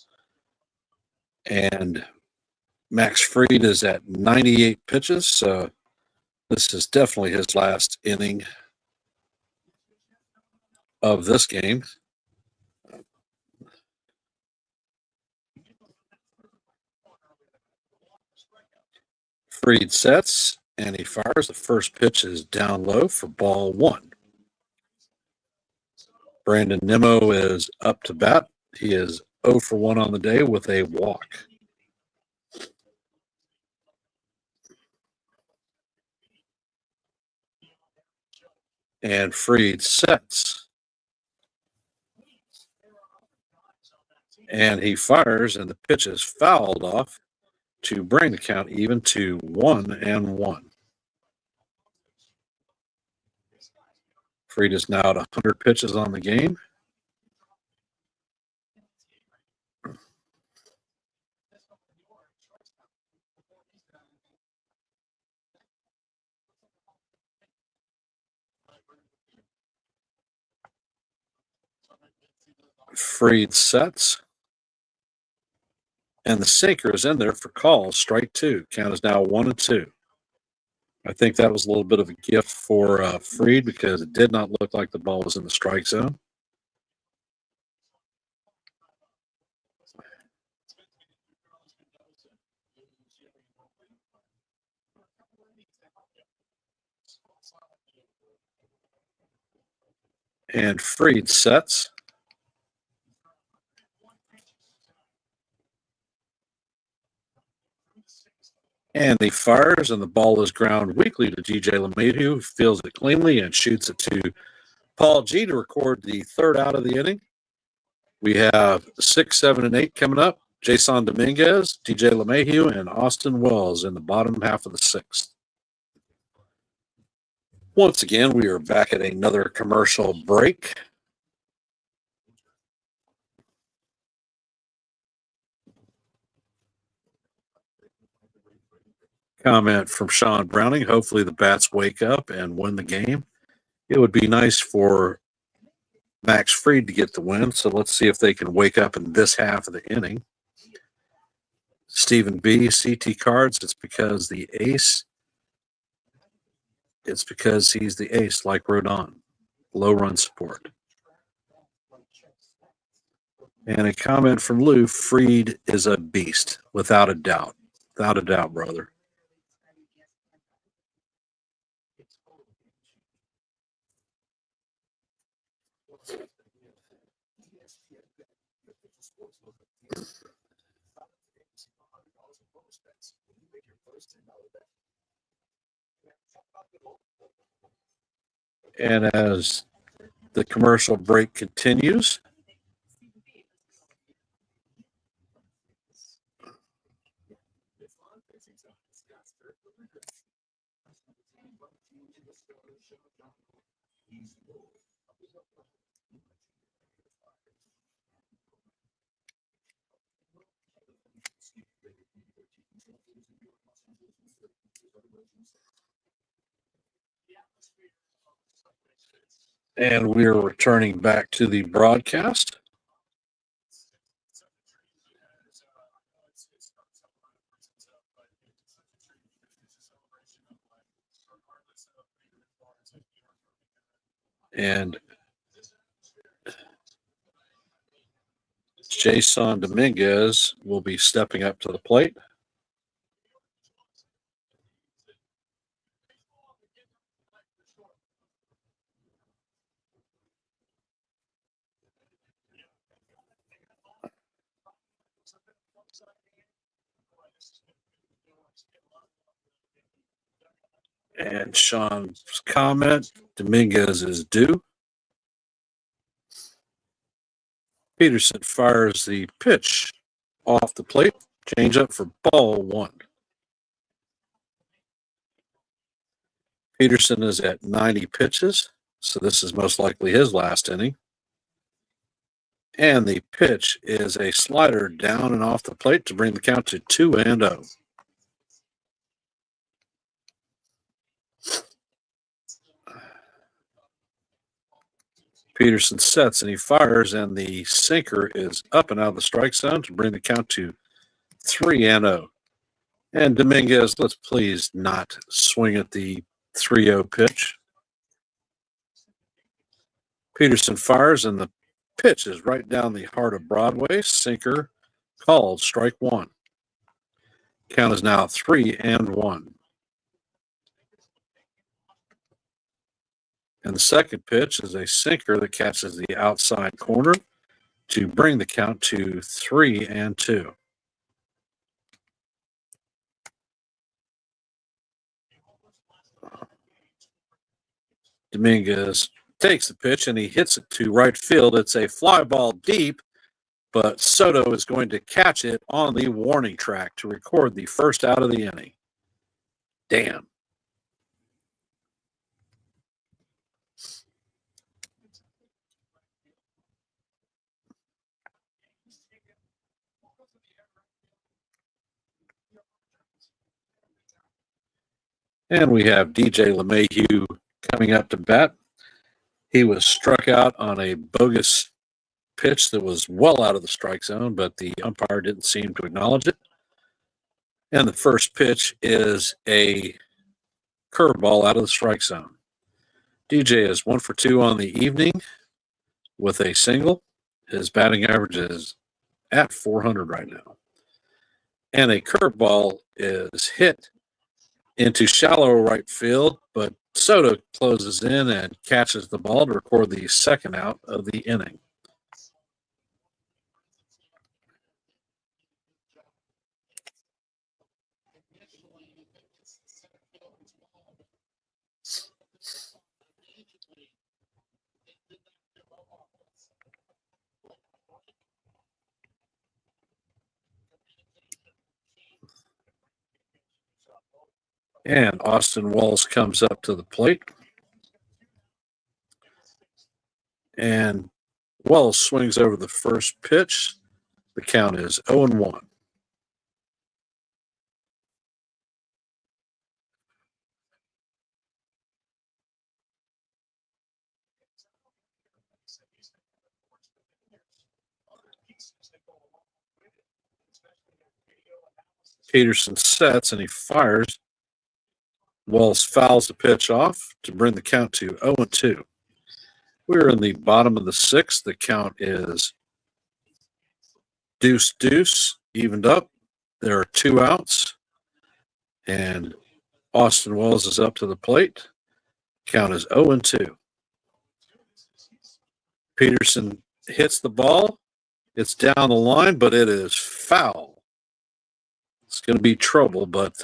And Max Fried is at 98 pitches, so this is definitely his last inning of this game. Fried sets and he fires. The first pitch is down low for ball 1. Brandon Nimmo is up to bat. He is 0 for 1 on the day with a walk. And Fried sets. And he fires, and the pitch is fouled off to bring the count even to 1-1. Fried is now at 100 pitches on the game. Fried sets. And the sinker is in there for calls. Strike 2. Count is now 1-2. I think that was a little bit of a gift for Fried because it did not look like the ball was in the strike zone. And Fried sets. And he fires, and the ball is ground weakly to DJ LeMahieu, who fields it cleanly and shoots it to Paul G to record the third out of the inning. We have 6, 7, and 8 coming up. Jason Dominguez, DJ LeMahieu, and Austin Wells in the bottom half of the 6th. Once again, we are back at another commercial break. Comment from Sean Browning. Hopefully the Bats wake up and win the game. It would be nice for Max Fried to get the win, so let's see if they can wake up in this half of the inning. Stephen B, CT Cards, it's because he's the ace, like Rodon. Low run support. And a comment from Lou, Fried is a beast, without a doubt. Without a doubt, brother. And as the commercial break continues, and we are returning back to the broadcast. And Jason Dominguez will be stepping up to the plate. And Sean's comment, Dominguez is due. Peterson fires the pitch off the plate. Change up for ball one. Peterson is at 90 pitches, so this is most likely his last inning. And the pitch is a slider down and off the plate to bring the count to 2-0. Peterson sets and he fires, and the sinker is up and out of the strike zone to bring the count to 3-0. And Dominguez, let's please not swing at the 3-0 pitch. Peterson fires, and the pitch is right down the heart of Broadway. Sinker called, strike one. Count is now 3-1. And the second pitch is a sinker that catches the outside corner to bring the count to 3-2. Dominguez takes the pitch and he hits it to right field. It's a fly ball deep, but Soto is going to catch it on the warning track to record the first out of the inning. Damn. And we have DJ LeMahieu coming up to bat. He was struck out on a bogus pitch that was well out of the strike zone, but the umpire didn't seem to acknowledge it. And the first pitch is a curveball out of the strike zone. DJ is 1 for 2 on the evening with a single. His batting average is at 400 right now. And a curveball is hit into shallow right field, but Soto closes in and catches the ball to record the second out of the inning. And Austin Wells comes up to the plate. And Wells swings over the first pitch. The count is 0-1. Peterson sets and he fires. Wells fouls the pitch off to bring the count to 0-2. We're in the bottom of the sixth. The count is deuce, evened up. There are 2 outs. And Austin Wells is up to the plate. Count is 0-2. Peterson hits the ball. It's down the line, but it is foul. It's going to be trouble, but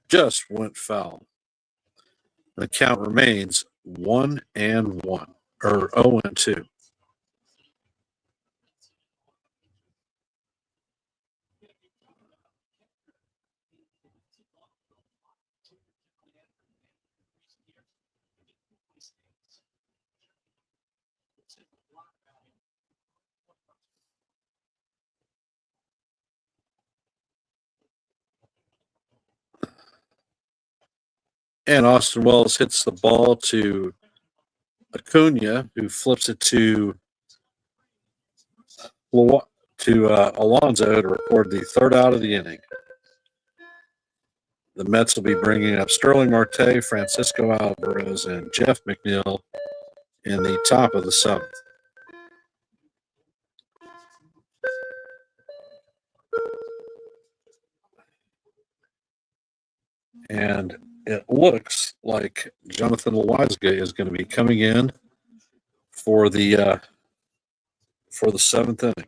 just went foul. The count remains 1-1, or 0-2. And Austin Wells hits the ball to Acuna, who flips it to Alonso to record the third out of the inning. The Mets will be bringing up Sterling Marte, Francisco Alvarez, and Jeff McNeil in the top of the seventh. And it looks like Jonathan Loaisiga is going to be coming in for the seventh inning.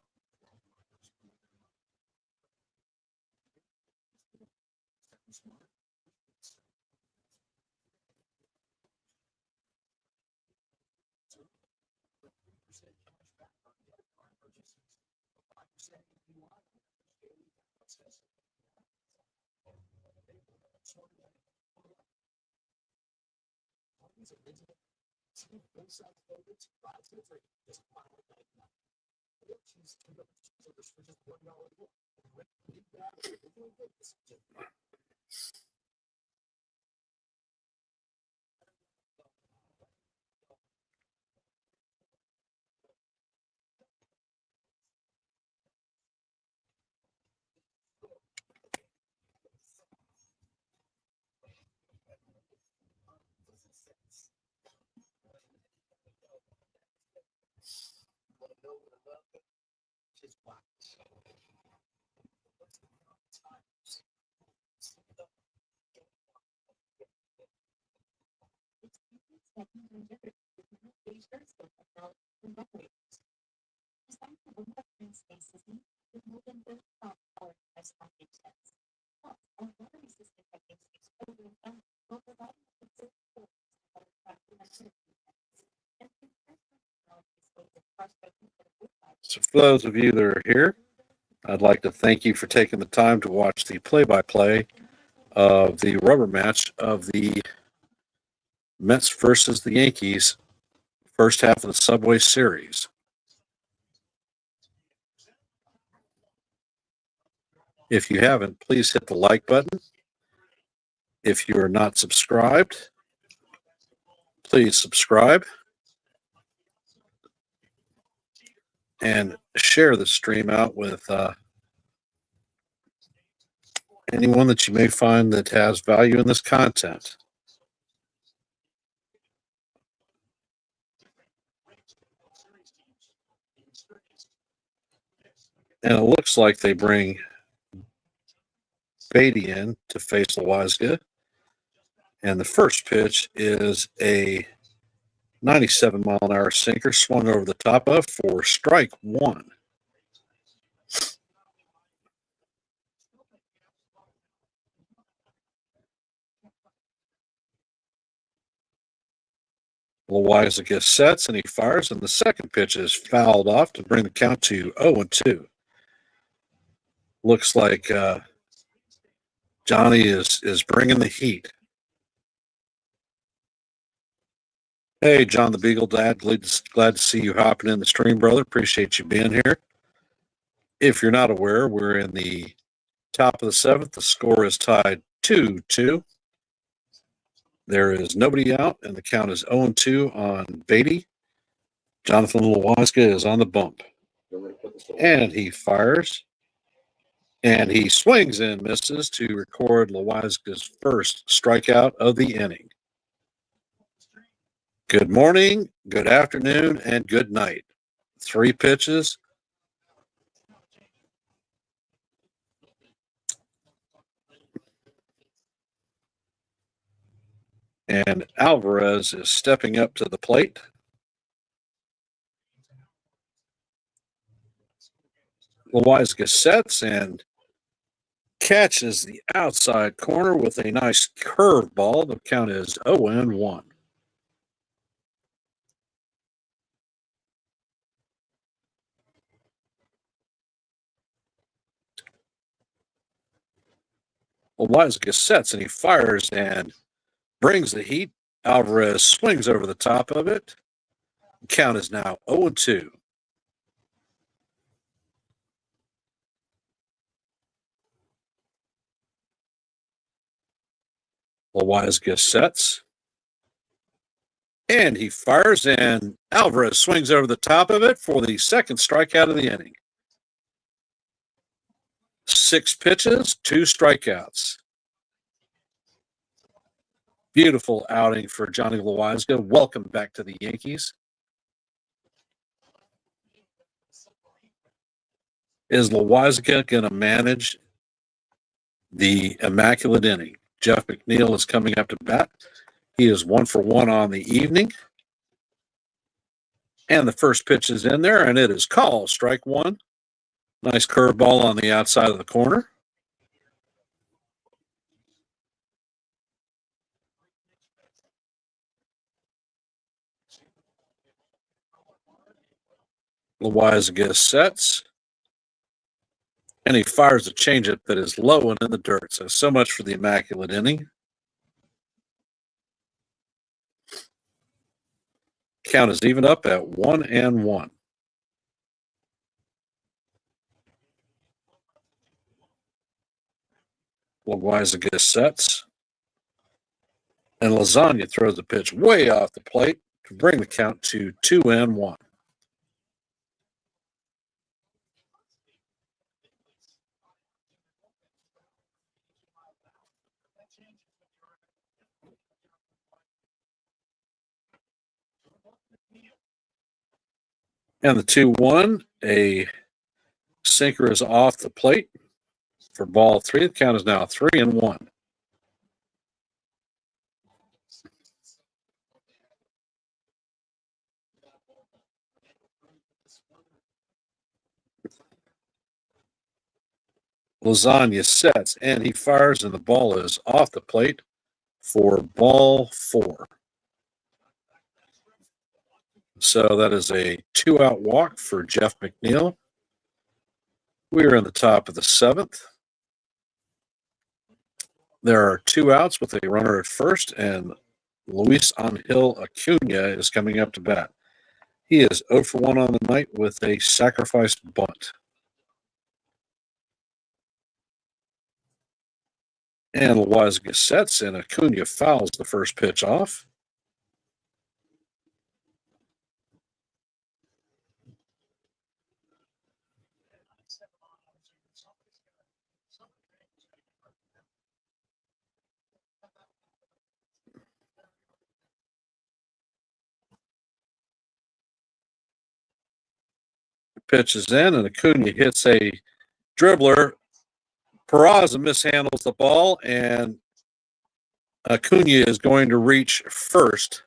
So for those of you that are here, I'd like to thank you for taking the time to watch the play-by-play of the rubber match of the Mets versus the Yankees first half of the Subway Series. If you haven't, please hit the like button. If you are not subscribed, please subscribe and share the stream out with anyone that you may find that has value in this content. And it looks like they bring Beatty in to face Loizaga. And the first pitch is a 97-mile-an-hour sinker swung over the top of for strike one. Loizaga sets and he fires, and the second pitch is fouled off to bring the count to 0-2. Looks like Johnny is bringing the heat. Hey, John the Beagle Dad, glad to see you hopping in the stream, brother. Appreciate you being here. If you're not aware, we're in the top of the seventh. The score is tied 2-2. There is nobody out, and the count is 0-2 on Beatty. Jonathan Loizaga is on the bump. And he fires. And he swings and misses to record Loizaga's first strikeout of the inning. Good morning, good afternoon, and good night. 3 pitches. And Alvarez is stepping up to the plate. Loizaga sets and catches the outside corner with a nice curve ball. The count is 0-1. Loizaga sets and he fires and brings the heat. Alvarez swings over the top of it. The count is now 0-2. Loizaga sets. And he fires, and Alvarez swings over the top of it for the second strikeout of the inning. 6 pitches, 2 strikeouts. Beautiful outing for Johnny Loizaga. Welcome back to the Yankees. Is Loizaga going to manage the immaculate inning? Jeff McNeil is coming up to bat. He is 1 for 1 on the evening. And the first pitch is in there, and it is called strike one. Nice curveball on the outside of the corner. Loizaga sets. And he fires a changeup that is low and in the dirt. So much for the immaculate inning. Count is even up at 1-1. Loizaga sets. And Lasagna throws the pitch way off the plate to bring the count to 2-1. And the 2-1, a sinker is off the plate for ball 3. The count is now 3-1. Lasagna sets and he fires, and the ball is off the plate for ball 4. So that is a 2-out walk for Jeff McNeil. We are in the top of the 7th. There are 2 outs with a runner at first, and Luis Angel Acuna is coming up to bat. He is 0 for 1 on the night with a sacrifice bunt. And Loizaga sets, and Acuna fouls the first pitch off. Pitch is in, and Acuna hits a dribbler. Peraza mishandles the ball, and Acuna is going to reach first.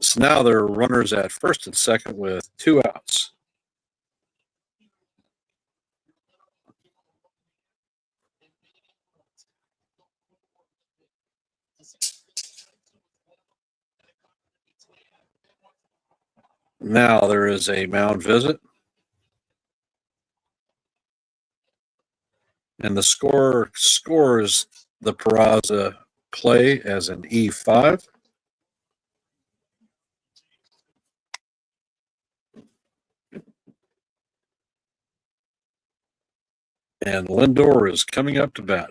So now there are runners at first and second with 2 outs. Now there is a mound visit. And the scorer scores the Peraza play as an E5. And Lindor is coming up to bat.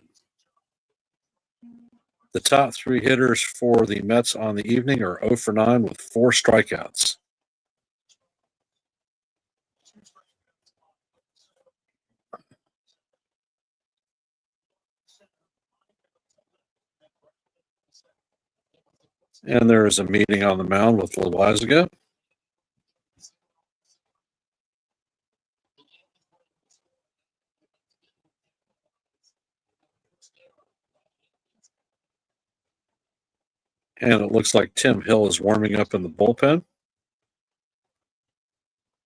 The top 3 hitters for the Mets on the evening are 0 for 9 with 4 strikeouts. And there is a meeting on the mound with Loizaga. And it looks like Tim Hill is warming up in the bullpen.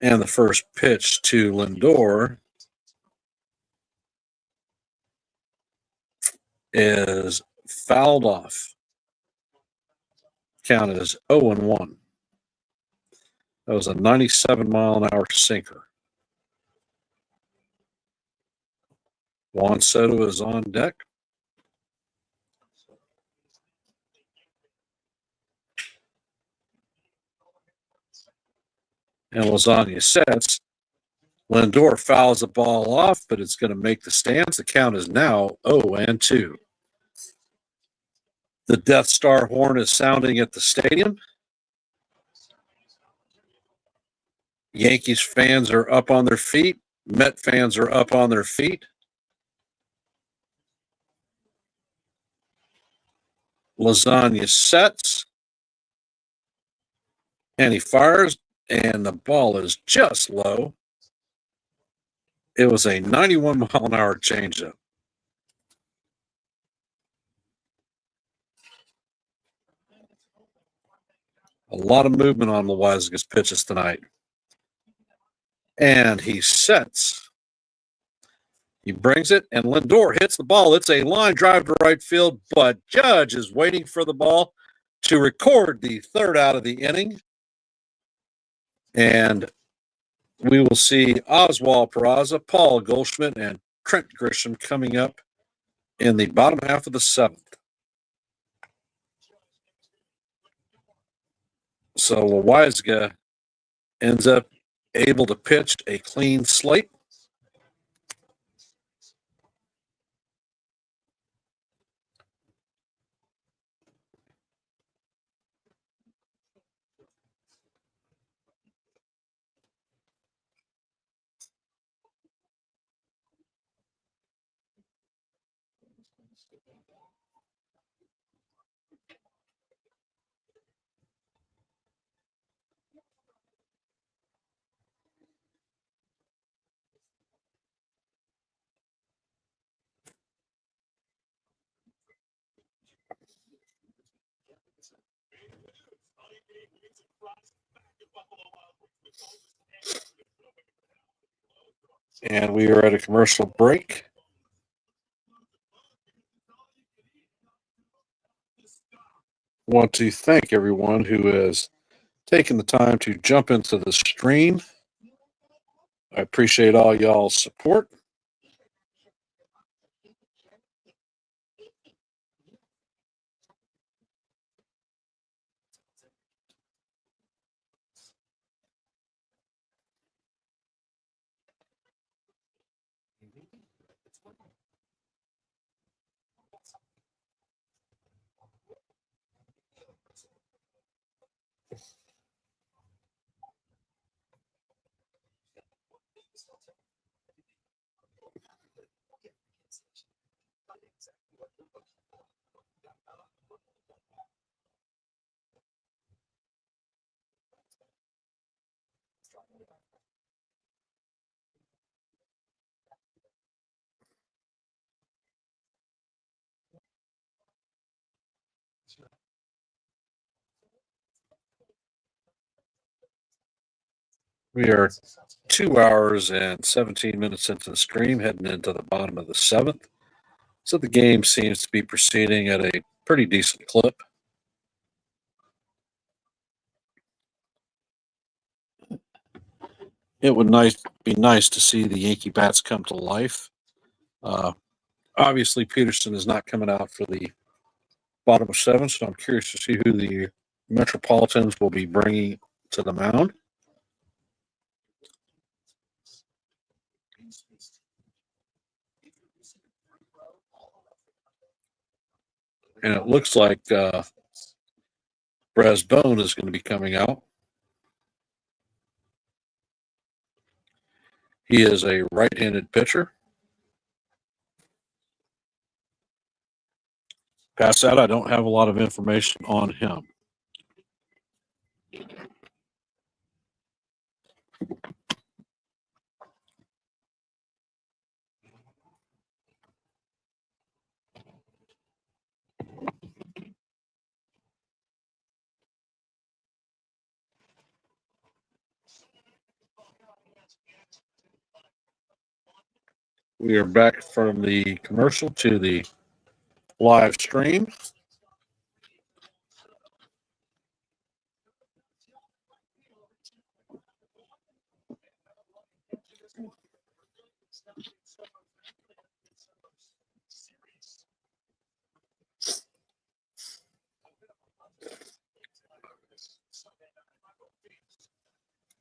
And the first pitch to Lindor is fouled off. Count is 0-1. That was a 97-mile-an-hour sinker. Juan Soto is on deck. And Lasagna sets. Lindor fouls the ball off, but it's going to make the stands. The count is now 0-2. The Death Star horn is sounding at the stadium. Yankees fans are up on their feet. Met fans are up on their feet. Lasagna sets. And he fires, and the ball is just low. It was a 91-mile-an-hour changeup. A lot of movement on Loizaga's pitches tonight. And he sets. He brings it, and Lindor hits the ball. It's a line drive to right field, but Judge is waiting for the ball to record the 3rd out of the inning. And We will see Oswald Peraza, Paul Goldschmidt, and Trent Grisham coming up in the bottom half of the seventh. So Loizaga ends up able to pitch a clean slate. And we are at a commercial break. Want to thank everyone who has taken the time to jump into the stream. I appreciate all y'all's support. We are 2 hours and 17 minutes into the stream, heading into the bottom of the seventh. So the game seems to be proceeding at a pretty decent clip. It would be nice to see the Yankee bats come to life. Obviously, Peterson is not coming out for the bottom of seven, so I'm curious to see who the Metropolitans will be bringing to the mound. And it looks like Brasbone is going to be coming out. He is a right-handed pitcher. Past that, I don't have a lot of information on him. We are back from the commercial to the live stream.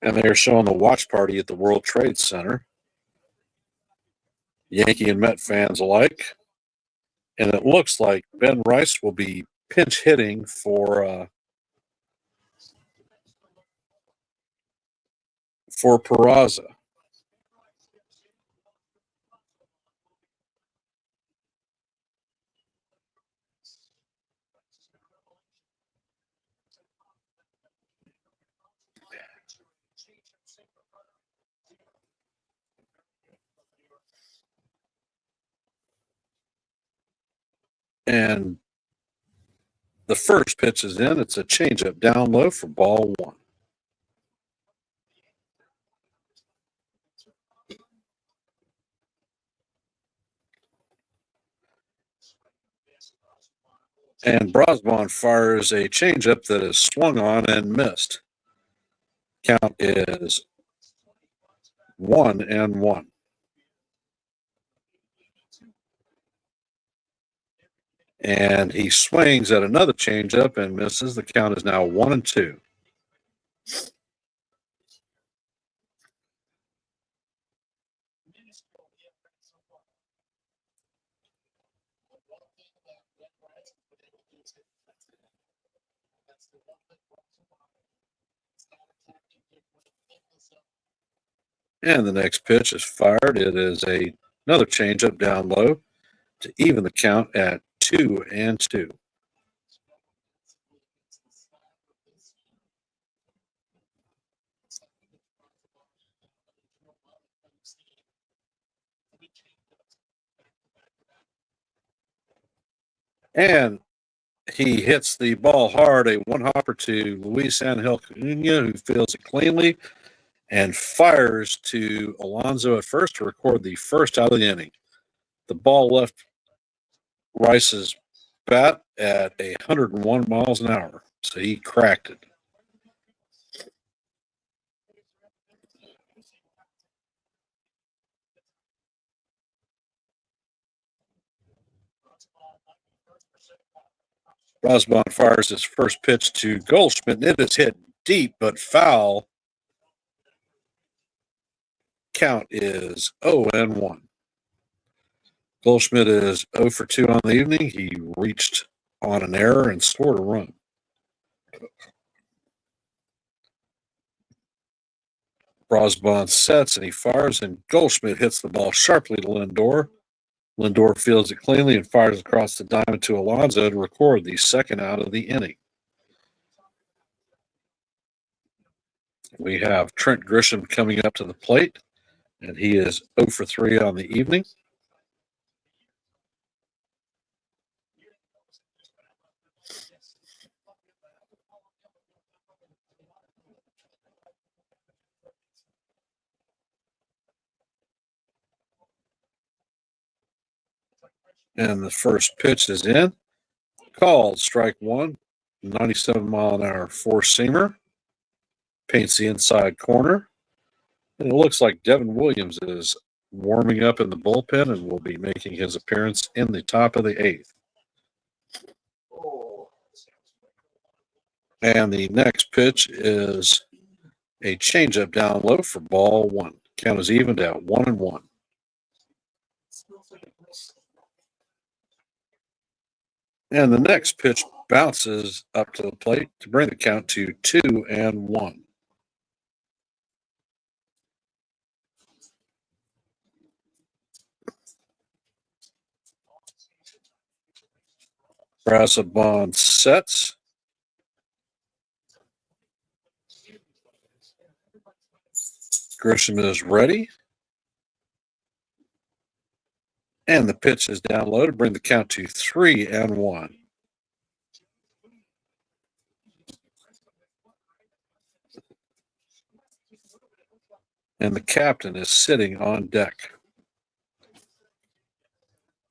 And they are showing the watch party at the World Trade Center. Yankee and Met fans alike. And it looks like Ben Rice will be pinch hitting for Peraza. And the first pitch is in. It's a changeup down low for ball one. And Brosbon fires a changeup that is swung on and missed. Count is 1-1. And he swings at another changeup and misses. The count is now 1-2. And the next pitch is fired. It is another changeup down low to even the count at 2-2. And he hits the ball hard, a one hopper to Luis Angel Cunha, who fields it cleanly and fires to Alonso at first to record the first out of the inning. The ball left Rice's bat at 101 miles an hour, so he cracked it. Rosbon fires his first pitch to Goldschmidt, and it is hit deep but foul. Count is 0-1. Goldschmidt is 0 for 2 on the evening. He reached on an error and scored a run. Rosbon sets and he fires, and Goldschmidt hits the ball sharply to Lindor. Lindor fields it cleanly and fires across the diamond to Alonso to record the second out of the inning. We have Trent Grisham coming up to the plate, and he is 0 for 3 on the evening. And the first pitch is in. Called strike one. 97-mile-an-hour four-seamer. Paints the inside corner. And it looks like Devin Williams is warming up in the bullpen and will be making his appearance in the top of the eighth. And the next pitch is a changeup down low for ball one. Count is evened at 1-1. And the next pitch bounces up to the plate to bring the count to 2-1. Brassabon sets. Grisham is ready. And the pitch is down low to bring the count to 3-1. And the captain is sitting on deck.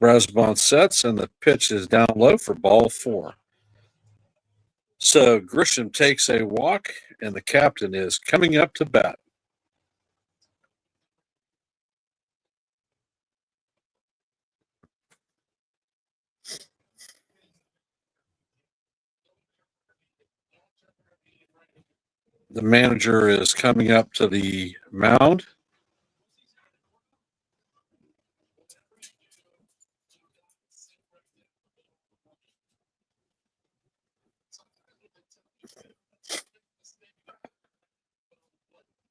Brassabon sets, and the pitch is down low for ball four. So Grisham takes a walk, and the captain is coming up to bat. The manager is coming up to the mound.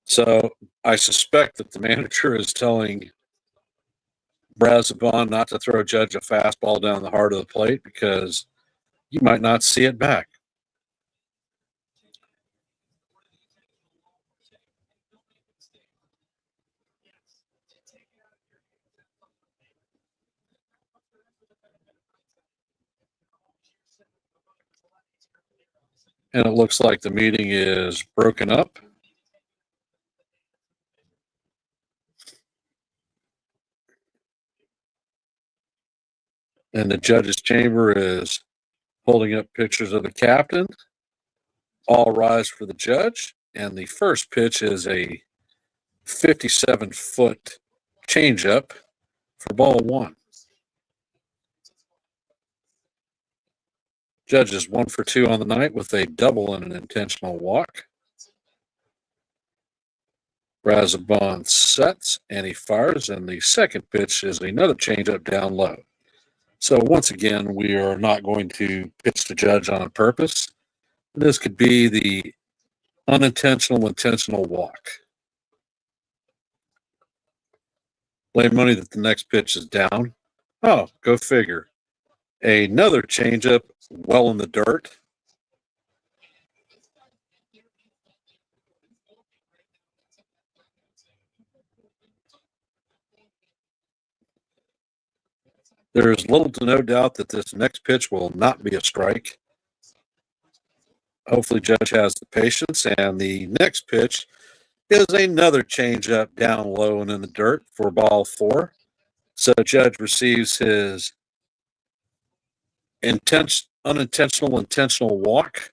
So I suspect that the manager is telling Brassabon not to throw Judge a fastball down the heart of the plate because you might not see it back. And it looks like the meeting is broken up. And the judge's chamber is holding up pictures of the captain. All rise for the judge. And the first pitch is a 57-foot changeup for ball one. Judge is 1 for 2 on the night with a double and an intentional walk. Razabon sets and he fires, and the second pitch is another changeup down low. So once again, we are not going to pitch the Judge on purpose. This could be the unintentional, intentional walk. Lay money that the next pitch is down. Oh, go figure. Another changeup well in the dirt. There's little to no doubt that this next pitch will not be a strike. Hopefully, Judge has the patience. And the next pitch is another changeup down low and in the dirt for ball four. So Judge receives his unintentional, intentional walk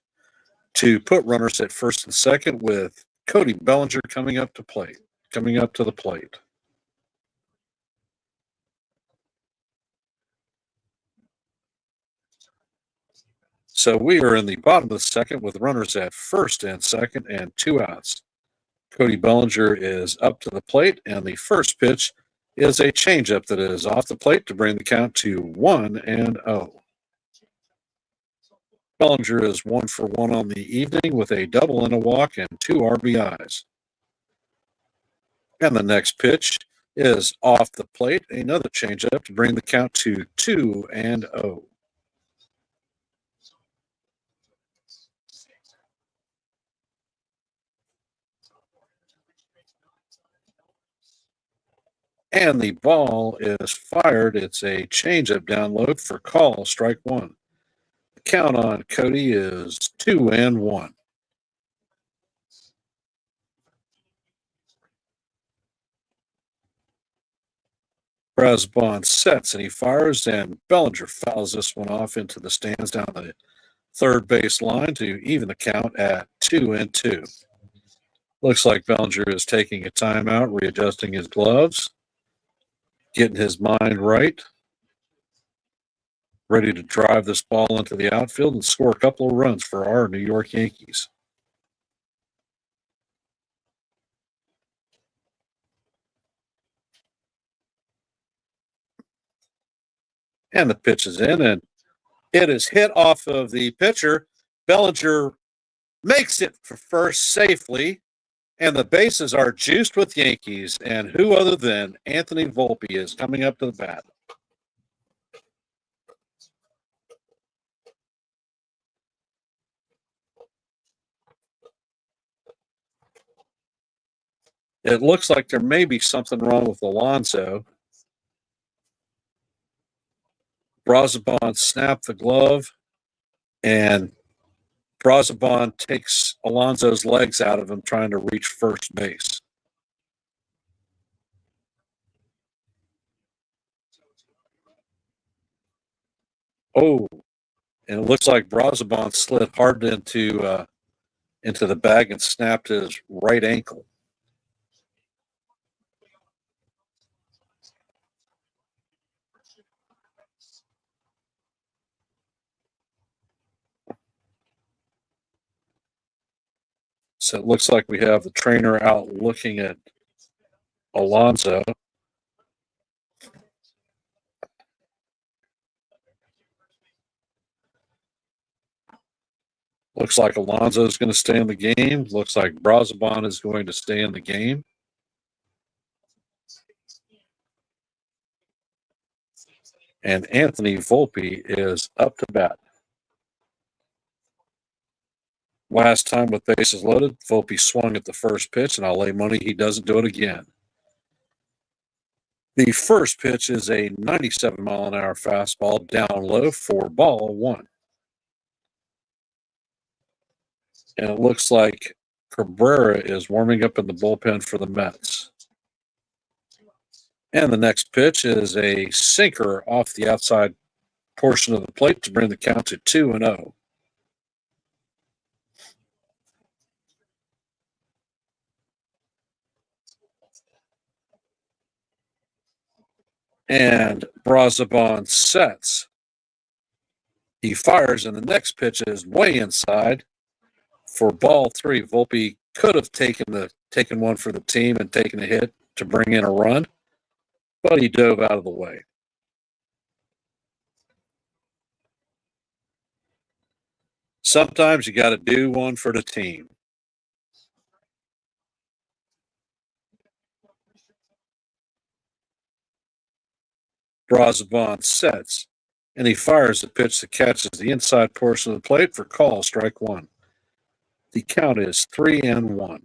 to put runners at first and second, with Cody Bellinger coming up to the plate. So we are in the bottom of the second with runners at first and second and 2 outs. Cody Bellinger is up to the plate, and the first pitch is a changeup that is off the plate to bring the count to 1-0. Bellinger is 1 for 1 on the evening with a double and a walk and 2 RBIs. And the next pitch is off the plate, another changeup to bring the count to 2-0. And the ball is fired. It's a changeup down low for call, strike one. The count on Cody is 2-1. Razabon sets and he fires, and Bellinger fouls this one off into the stands down the third base line to even the count at 2-2. Looks like Bellinger is taking a timeout, readjusting his gloves, getting his mind right, ready to drive this ball into the outfield and score a couple of runs for our New York Yankees. And the pitch is in, and it is hit off of the pitcher. Bellinger makes it for first safely, and the bases are juiced with Yankees. And who other than Anthony Volpe is coming up to the bat. It looks like there may be something wrong with Alonso. Brazabon snapped the glove, and Brazabon takes Alonso's legs out of him trying to reach first base. Oh, and it looks like Brazabon slid hard into the bag and snapped his right ankle. So it looks like we have the trainer out looking at Alonso. Looks like Alonso is going to stay in the game. Looks like Brazabon is going to stay in the game. And Anthony Volpe is up to bat. Last time with bases loaded, Volpe swung at the first pitch, and I'll lay money he doesn't do it again. The first pitch is a 97-mile-an-hour fastball down low for ball one. And it looks like Cabrera is warming up in the bullpen for the Mets. And the next pitch is a sinker off the outside portion of the plate to bring the count to 2-0. And Brazabon sets. He fires, and the next pitch is way inside for ball 3. Volpe could have taken one for the team and taken a hit to bring in a run, but he dove out of the way. Sometimes you got to do one for the team. Brazabon sets, and he fires a pitch that catches the inside portion of the plate for call, strike 1. The count is 3-1.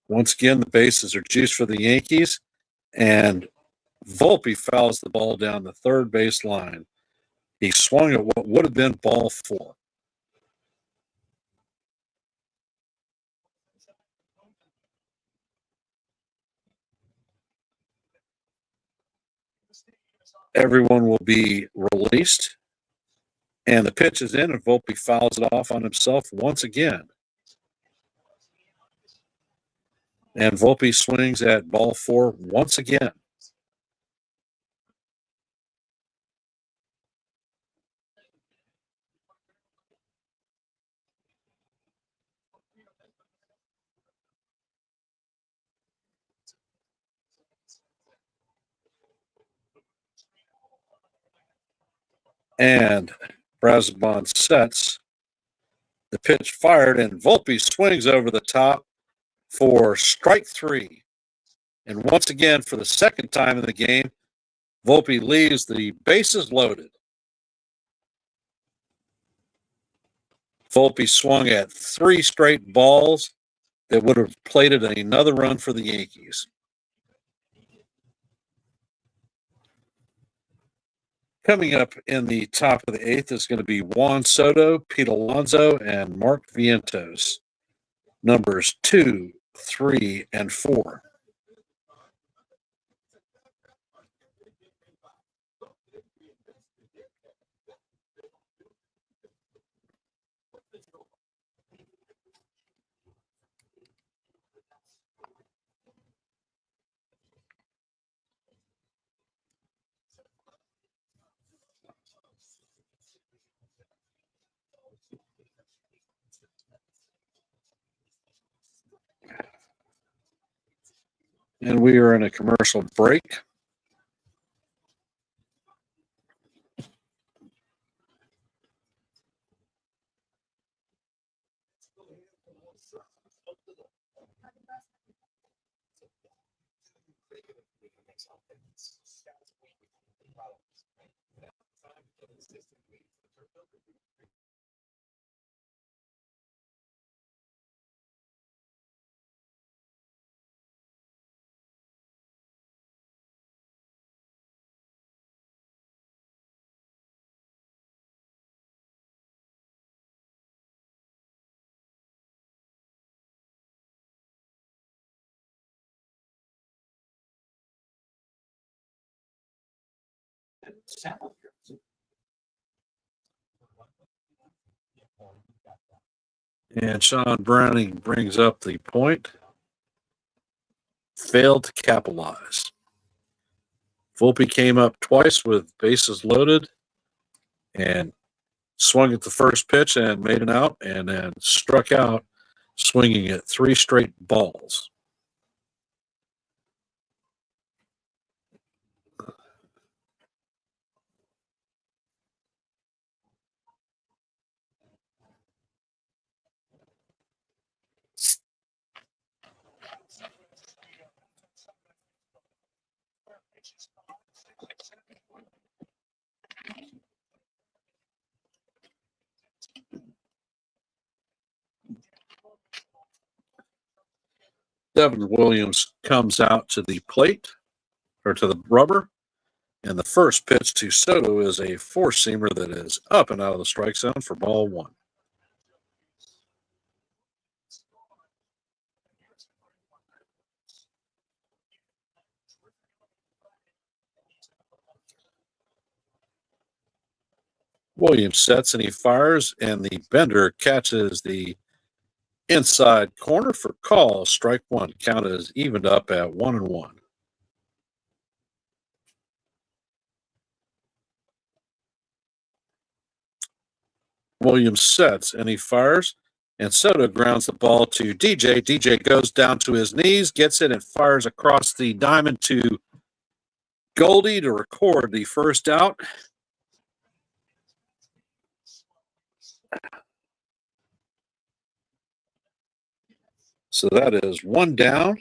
Once again, the bases are juiced for the Yankees, and Volpe fouls the ball down the third base line. He swung at what would have been ball 4. Everyone will be released, and the pitch is in, and Volpe fouls it off on himself once again. And Volpe swings at ball 4 once again. And Brazabon sets. The pitch fired, and Volpe swings over the top for strike 3. And once again, for the second time in the game, Volpe leaves the bases loaded. Volpe swung at 3 straight balls that would have plated another run for the Yankees. Coming up in the top of the 8th is going to be Juan Soto, Pete Alonso, and Mark Vientos. Numbers 2, 3, and 4. And we are in a commercial break. And Sean Browning brings up the point. Failed to capitalize. Volpe came up twice with bases loaded and swung at the first pitch and made an out, and then struck out swinging at 3 straight balls. Devin Williams comes out to the plate, or to the rubber, and the first pitch to Soto is a 4-seamer that is up and out of the strike zone for ball 1. Williams sets and he fires, and the bender catches the Inside corner for call, strike one. Count is evened up at 1-1. Williams sets and he fires, and Soto grounds the ball to DJ. DJ goes down to his knees, gets it, and fires across the diamond to Goldie to record the first out. So that is one down.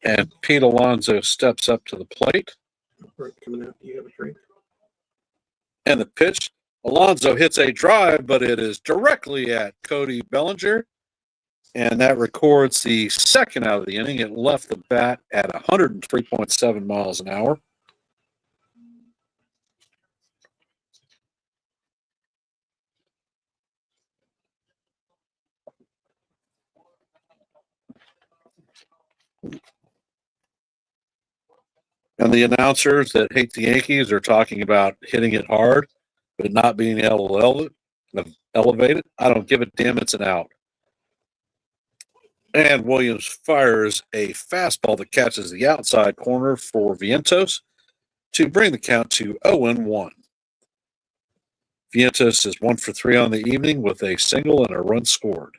And Pete Alonso steps up to the plate. Coming out, you have a drink. And the pitch, Alonso hits a drive, but it is directly at Cody Bellinger. And that records the second out of the inning. It left the bat at 103.7 miles an hour. And the announcers that hate the Yankees are talking about hitting it hard, but not being able to elevate it. I don't give a damn. It's an out. And Williams fires a fastball that catches the outside corner for Vientos to bring the count to 0-1. Vientos is 1 for 3 on the evening with a single and a run scored.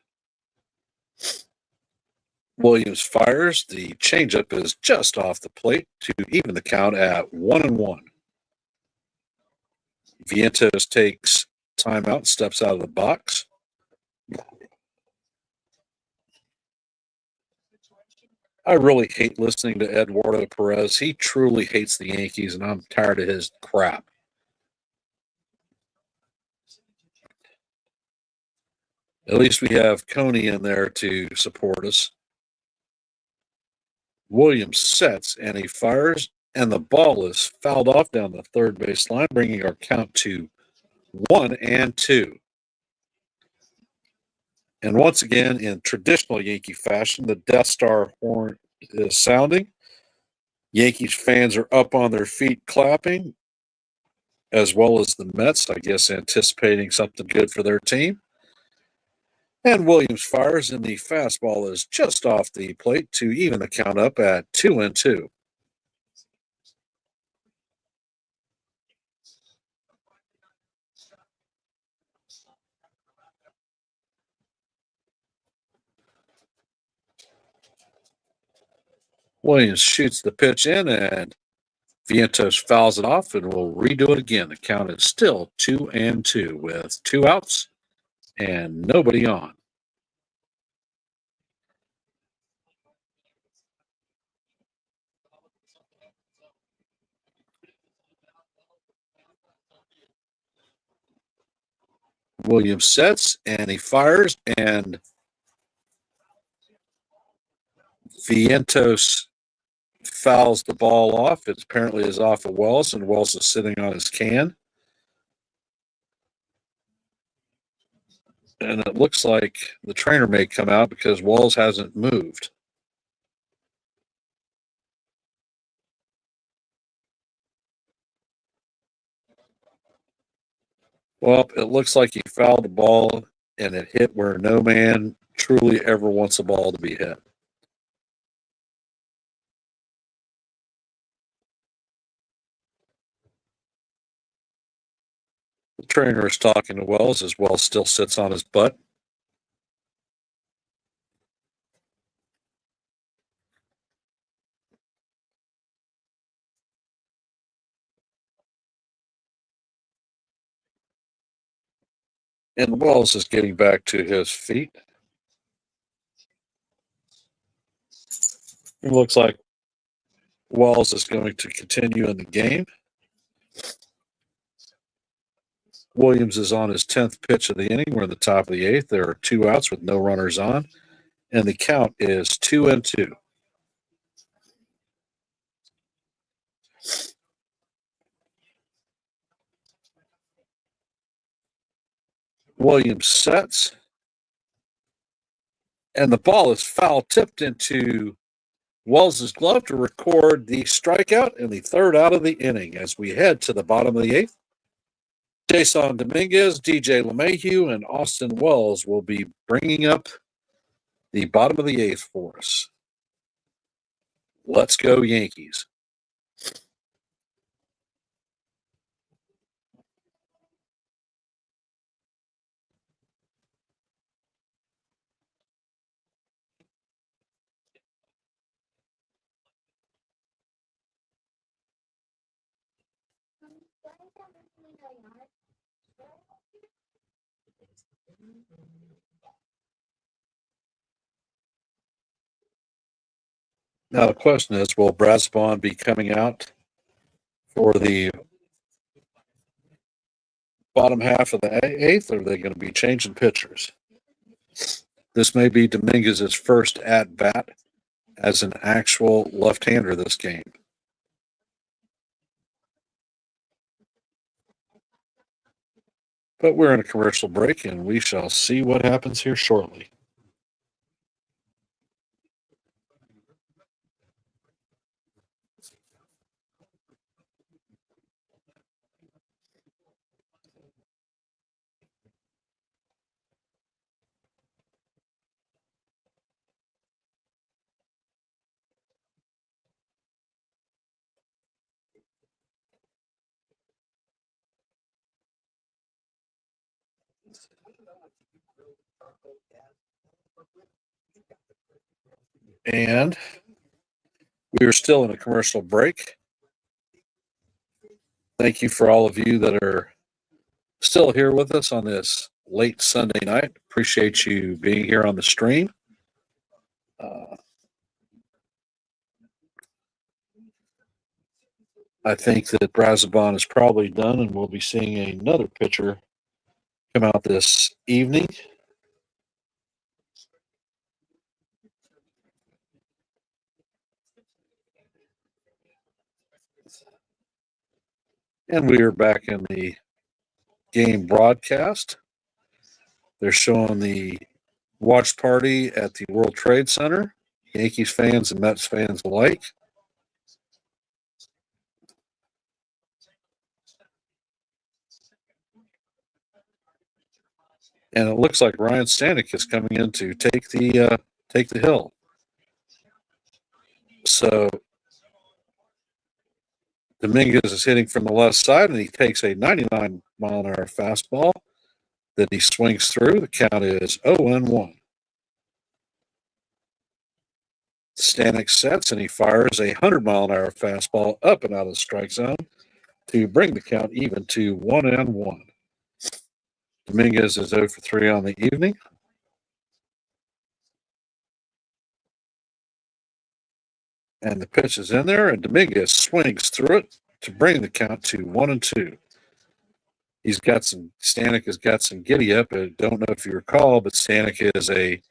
Williams fires. The changeup is just off the plate to even the count at 1-1. Vientos takes timeout, steps out of the box. I really hate listening to Eduardo Perez. He truly hates the Yankees, and I'm tired of his crap. At least we have Coney in there to support us. Williams sets, and he fires, and the ball is fouled off down the third base line, bringing our count to 1-2. And once again, in traditional Yankee fashion, the Death Star horn is sounding. Yankees fans are up on their feet clapping, as well as the Mets, I guess, anticipating something good for their team. And Williams fires, and the fastball is just off the plate to even the count up at 2-2. Williams shoots the pitch in, and Vientos fouls it off, and we'll redo it again. The count is still 2-2 with 2 outs and nobody on. Williams sets, and he fires, and Vientos fouls the ball off. It apparently is off of Wells, and Wells is sitting on his can. And it looks like the trainer may come out because Wells hasn't moved. Well, it looks like he fouled the ball, and it hit where no man truly ever wants a ball to be hit. The trainer is talking to Wells as Wells still sits on his butt. And Wells is getting back to his feet. It looks like Wells is going to continue in the game. Williams is on his 10th pitch of the inning. We're in the top of the 8th. There are 2 outs with no runners on, and the count is 2-2. Williams sets. And the ball is foul tipped into Wells' glove to record the strikeout in the third out of the inning as we head to the bottom of the eighth. Jason Dominguez, DJ LeMahieu, and Austin Wells will be bringing up the bottom of the eighth for us. Let's go, Yankees. Now the question is, will Brasbon be coming out for the bottom half of the eighth, or are they going to be changing pitchers? This may be Dominguez's first at bat as an actual left-hander this game. But we're in a commercial break, and we shall see what happens here shortly. And we are still in a commercial break. Thank you for all of you that are still here with us on this late Sunday night. Appreciate you being here on the stream. I think that Brasbon is probably done, and we'll be seeing another pitcher come out this evening. And we are back in the game broadcast. They're showing the watch party at the World Trade Center, Yankees fans and Mets fans alike. And it looks like Ryan Stanek is coming in to take the hill. So Dominguez is hitting from the left side, and he takes a 99-mile-an-hour fastball that he swings through. The count is 0-1. Stanek sets, and he fires a 100-mile-an-hour fastball up and out of the strike zone to bring the count even to 1-1. Dominguez is 0 for 3 on the evening. And the pitch is in there, and Dominguez swings through it to bring the count to 1-2. Stanek has got some giddy up. I don't know if you recall, but Stanek is a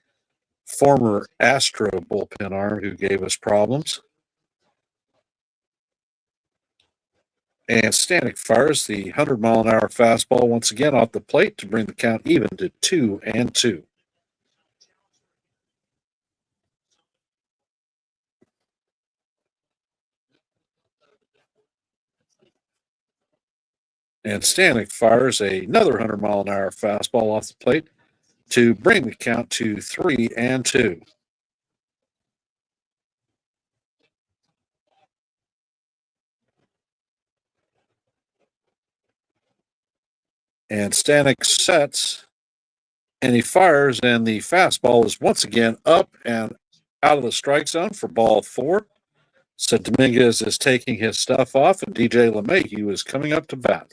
former Astro bullpen arm who gave us problems. And Stanek fires the 100-mile-an-hour fastball once again off the plate to bring the count even to 2-2. And Stanek fires another 100-mile-an-hour fastball off the plate to bring the count to 3-2. And Stanek sets, and he fires, and the fastball is once again up and out of the strike zone for ball 4. So Dominguez is taking his stuff off, and DJ LeMahieu is coming up to bat.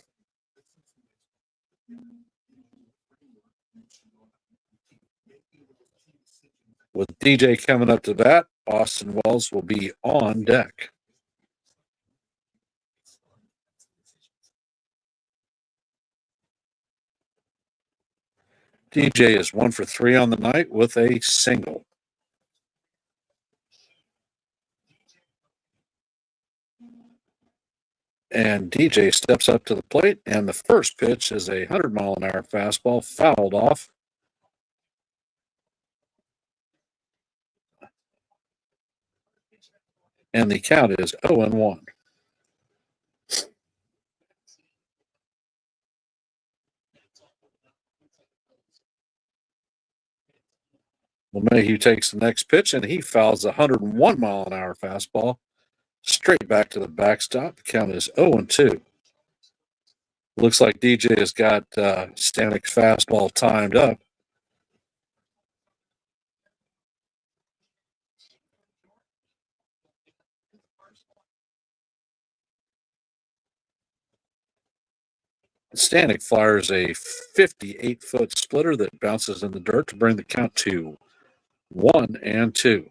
With DJ coming up to bat, Austin Wells will be on deck. DJ is 1 for 3 on the night with a single. And DJ steps up to the plate, and the first pitch is a 100-mile-an-hour fastball fouled off. And the count is 0-1. LeMahieu takes the next pitch, and he fouls a 101-mile-an-hour fastball straight back to the backstop. The count is 0-2. Looks like DJ has got Stanek's fastball timed up. Stanek fires a 58-foot splitter that bounces in the dirt to bring the count to 1-2.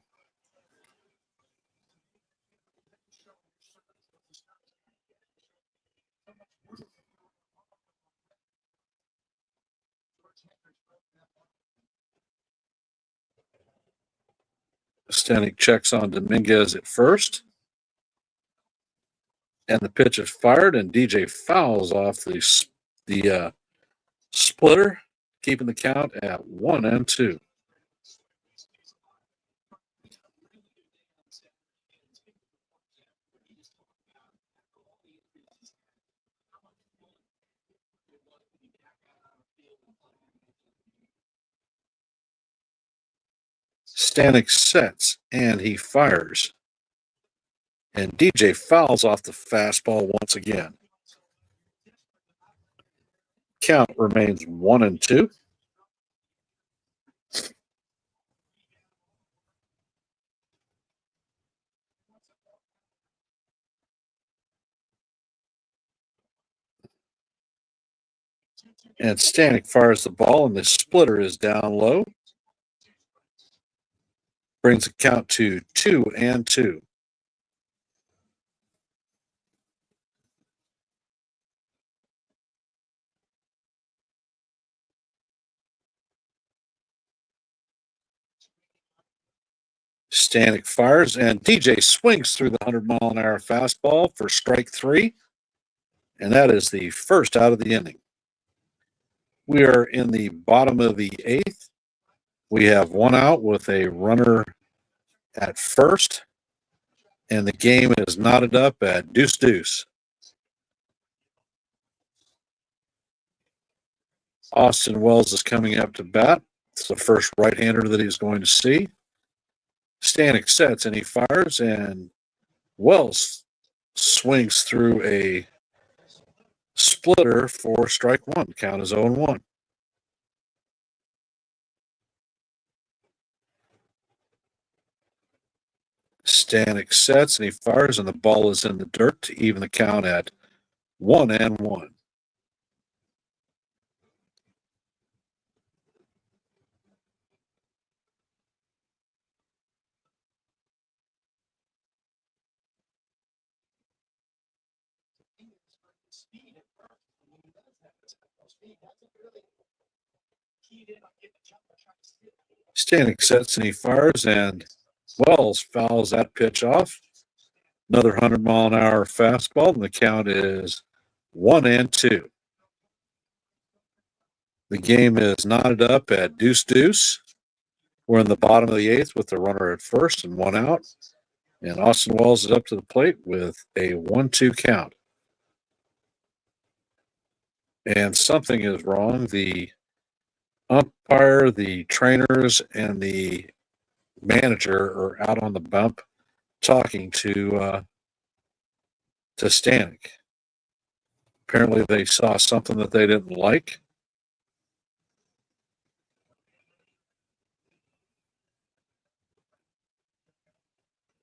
Stanek checks on Dominguez at first. And the pitch is fired, and DJ fouls off the splitter, keeping the count at 1-2. Stanek sets, and he fires. And DJ fouls off the fastball once again. Count remains 1-2. And Stanek fires the ball, and the splitter is down low. Brings the count to 2-2. Stanek fires, and DJ swings through the 100-mile-an-hour fastball for strike 3. And that is the first out of the inning. We are in the bottom of the 8th. We have one out with a runner at first. And the game is knotted up at deuce. Austin Wells is coming up to bat. It's the first right-hander that he's going to see. Stanek sets, and he fires, and Wells swings through a splitter for strike 1. Count is 0-1. Stanek sets, and he fires, and the ball is in the dirt to even the count at 1-1. Stanek sets, and he fires, and Wells fouls that pitch off. Another 100-mile-an-hour fastball, and the count is 1-2. The game is knotted up at deuce. We're in the bottom of the 8th with the runner at first and one out. And Austin Wells is up to the plate with a 1-2 count. And something is wrong. The umpire, the trainers, and the manager are out on the bump talking to Stanek. Apparently they saw something that they didn't like.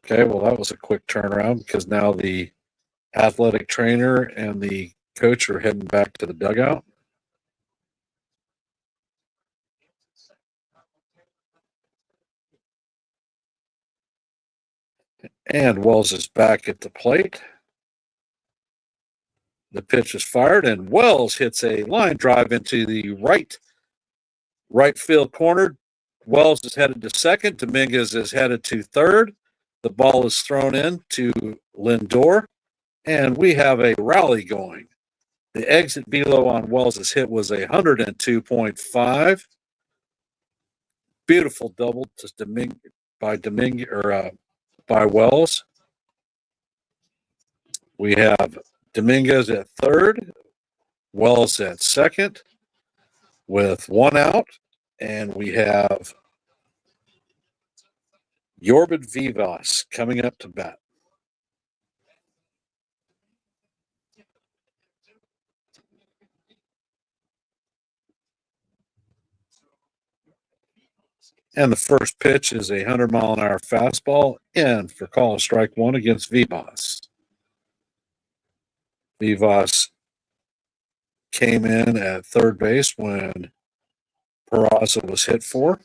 Okay, well, that was a quick turnaround because now the athletic trainer and the coach are heading back to the dugout. And Wells is back at the plate. The pitch is fired, and Wells hits a line drive into the right field corner. Wells is headed to second. Dominguez is headed to third. The ball is thrown in to Lindor, And we have a rally going. The exit velo on Wells' hit was 102.5. Beautiful double to by Wells. We have Dominguez at third, Wells at second, with one out, and we have Yorbid Vivas coming up to bat. And the first pitch is a 100-mile-an-hour fastball in for call strike one against Vivas. Vivas came in at third base when Peraza was hit for.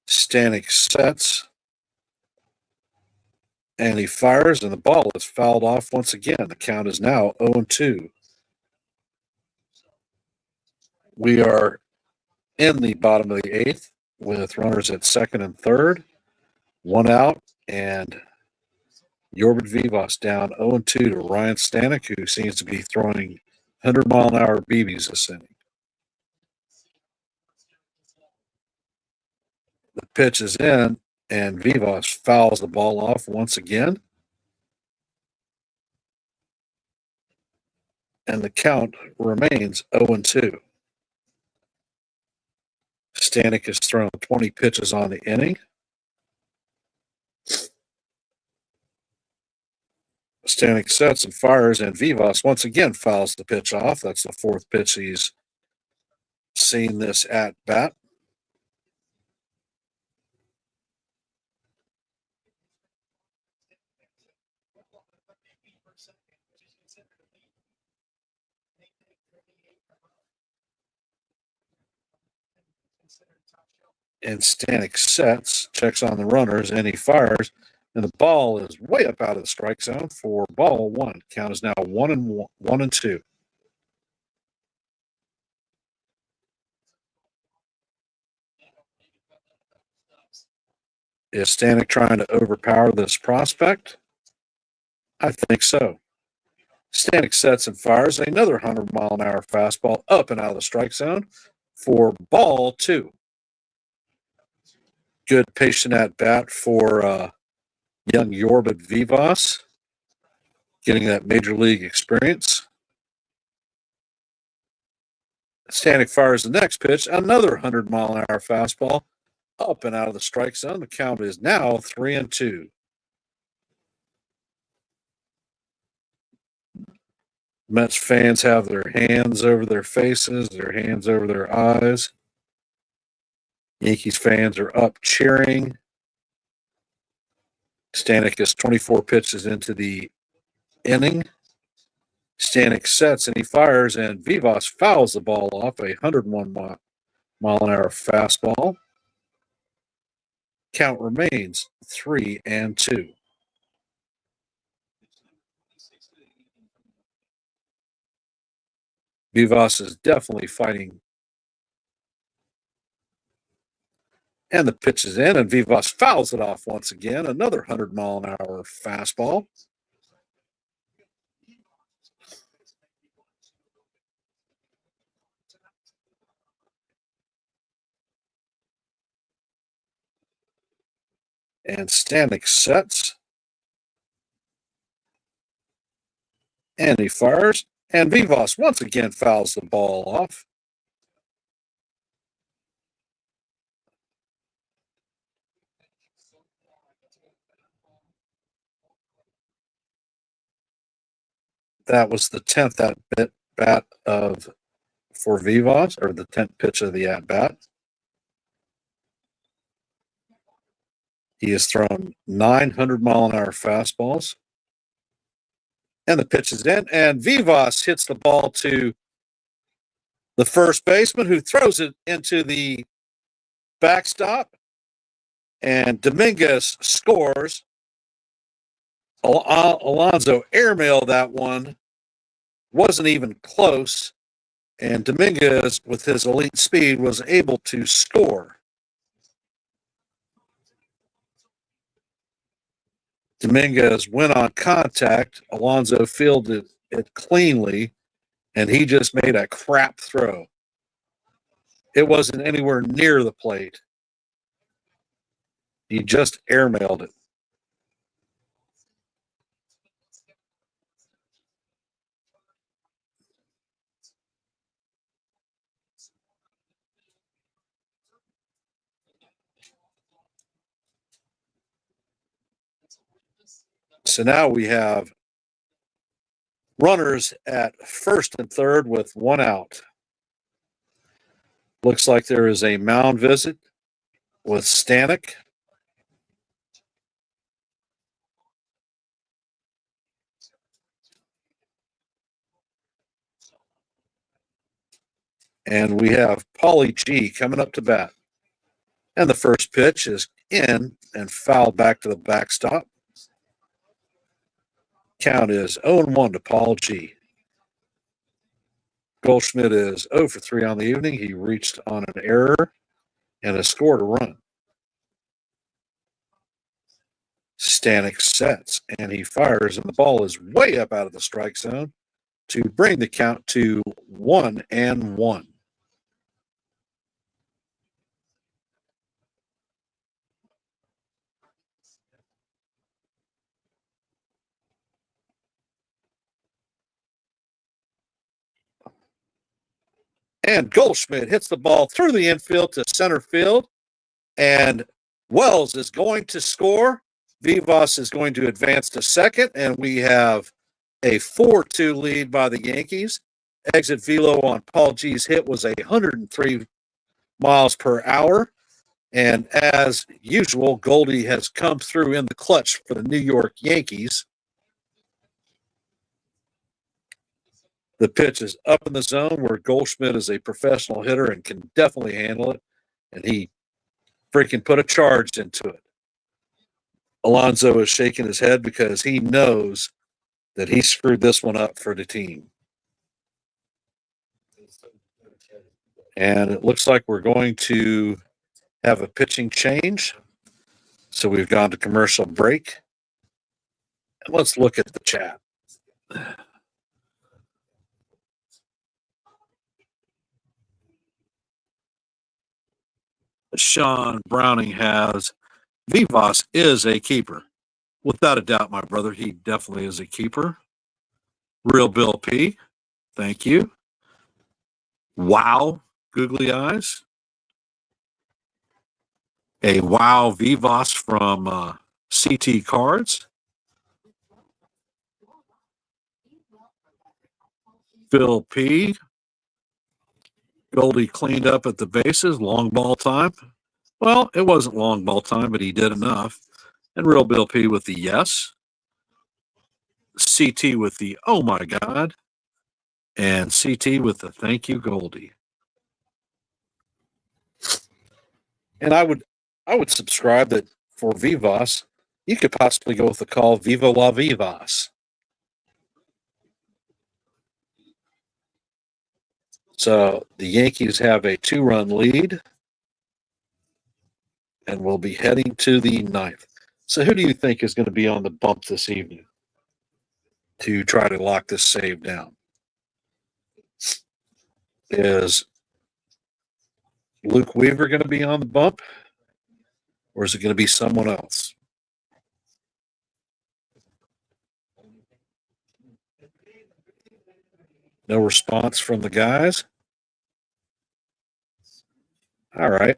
Stanek sets, and he fires, and the ball is fouled off once again. The count is now 0-2. We are in the bottom of the eighth with runners at second and third, one out, and Yorbid Vivas down 0-2 to Ryan Stanek, who seems to be throwing 100-mile-an-hour BBs this inning. The pitch is in, and Vivas fouls the ball off once again. And the count remains 0-2. Stanek has thrown 20 pitches on the inning. Stanek sets and fires, and Vivas once again fouls the pitch off. That's the fourth pitch he's seen this at bat. And Stanek sets, checks on the runners, and he fires. And the ball is way up out of the strike zone for ball one. Count is now 1-2. Is Stanek trying to overpower this prospect? I think so. Stanek sets and fires another 100-mile-an-hour fastball up and out of the strike zone for ball two. Good patient at bat for young Yorbid Vivas, getting that major league experience. Stanek fires the next pitch, another 100-mile-an-hour fastball up and out of the strike zone. The count is now 3-2. Mets fans have their hands over their faces, their hands over their eyes. Yankees fans are up cheering. Stanek is 24 pitches into the inning. Stanek sets and he fires, and Vivas fouls the ball off a 101-mile-an-hour fastball. Count remains 3-2. Vivas is definitely fighting. And the pitch is in, and Vivas fouls it off once again. Another 100-mile-an-hour fastball. And Stanek sets. And he fires. And Vivas once again fouls the ball off. That was the 10th at-bat for Vivas, or the 10th pitch of the at-bat. He has thrown 900-mile-an-hour fastballs. And the pitch is in, and Vivas hits the ball to the first baseman, who throws it into the backstop. And Dominguez scores. Alonso airmailed that one. Wasn't even close. And Dominguez, with his elite speed, was able to score. Dominguez went on contact. Alonso fielded it cleanly, and he just made a crap throw. It wasn't anywhere near the plate. He just airmailed it. So now we have runners at first and third with one out. Looks like there is a mound visit with Stanek. And we have Paulie G coming up to bat. And the first pitch is in and fouled back to the backstop. Count is 0-1 to Paul G. Goldschmidt is 0 for 3 on the evening. He reached on an error and has scored a run. Stanek sets and he fires, and the ball is way up out of the strike zone to bring the count to 1-1. And Goldschmidt hits the ball through the infield to center field. And Wells is going to score. Vivas is going to advance to second. And we have a 4-2 lead by the Yankees. Exit velo on Paul G's hit was 103 miles per hour. And as usual, Goldie has come through in the clutch for the New York Yankees. The pitch is up in the zone where Goldschmidt is a professional hitter and can definitely handle it. And he freaking put a charge into it. Alonso is shaking his head because he knows that he screwed this one up for the team. And it looks like we're going to have a pitching change. So we've gone to commercial break. And let's look at the chat. Sean Browning has Vivas is a keeper. Without a doubt, my brother, he definitely is a keeper. Real Bill P, thank you. Wow, googly eyes. A wow Vivas from CT Cards. Phil P. Goldie cleaned up at the bases. Long ball time. Well, it wasn't long ball time, but he did enough. And Real Bill P with the yes. CT with the oh my God. And CT with the thank you, Goldie. And I would subscribe that for Vivas, you could possibly go with the call Viva la Vivas. So the Yankees have a 2-run lead and will be heading to the ninth. So who do you think is going to be on the bump this evening to try to lock this save down? Is Luke Weaver going to be on the bump, or is it going to be someone else? No response from the guys. All right.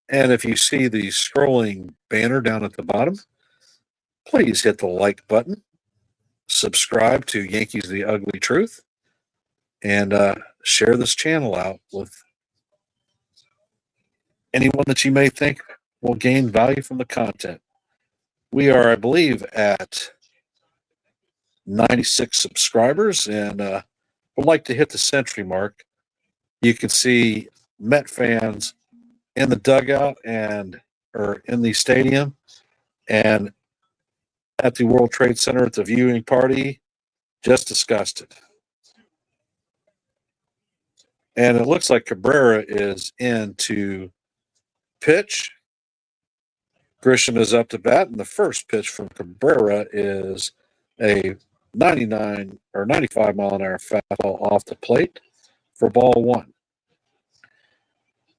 And if you see the scrolling banner down at the bottom, please hit the like button, subscribe to Yankees The Ugly Truth, and share this channel out with anyone that you may think will gain value from the content. We are, I believe, at 96 subscribers, and would like to hit the century mark. You can see Met fans in the dugout or in the stadium and at the World Trade Center at the viewing party, just disgusted. And it looks like Cabrera is in to pitch. Grisham is up to bat, and the first pitch from Cabrera is a 99 or 95 mile an hour fastball off the plate for ball one.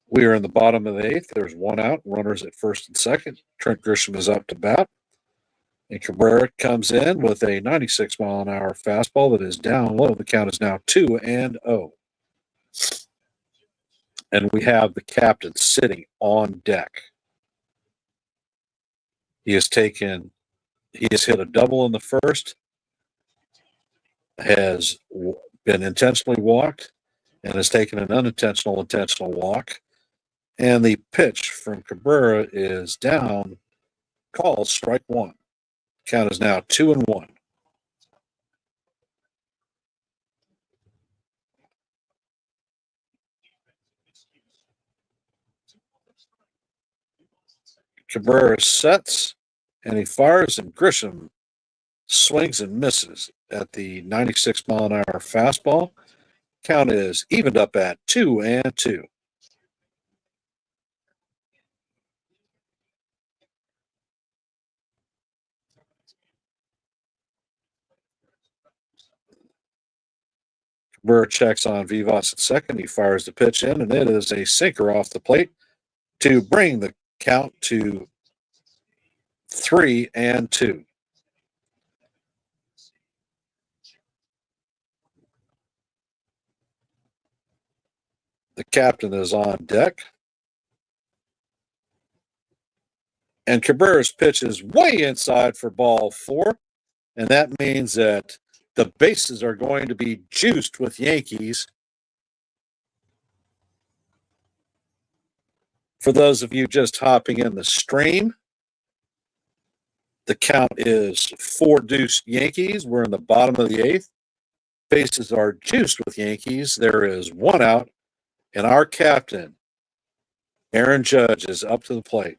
We are in the bottom of the eighth. There's one out, runners at first and second. Trent Grisham is up to bat. And Cabrera comes in with a 96 mile an hour fastball that is down low. The count is now 2-0. And we have the captain sitting on deck. He has hit a double in the first, has been intentionally walked, and has taken an intentional walk. And the pitch from Cabrera is down, called strike one. Count is now 2-1. Cabrera sets and he fires, and Grisham swings and misses at the 96 mile an hour fastball. Count is evened up at 2-2. Cabrera checks on Vivas at second. He fires the pitch in, and it is a sinker off the plate to bring the count to 3-2. The captain is on deck. And Cabrera's pitch is way inside for ball four. And that means that the bases are going to be juiced with Yankees. For those of you just hopping in the stream, the count is 4-2 Yankees. We're in the bottom of the eighth. Bases are juiced with Yankees. There is one out, and our captain, Aaron Judge, is up to the plate.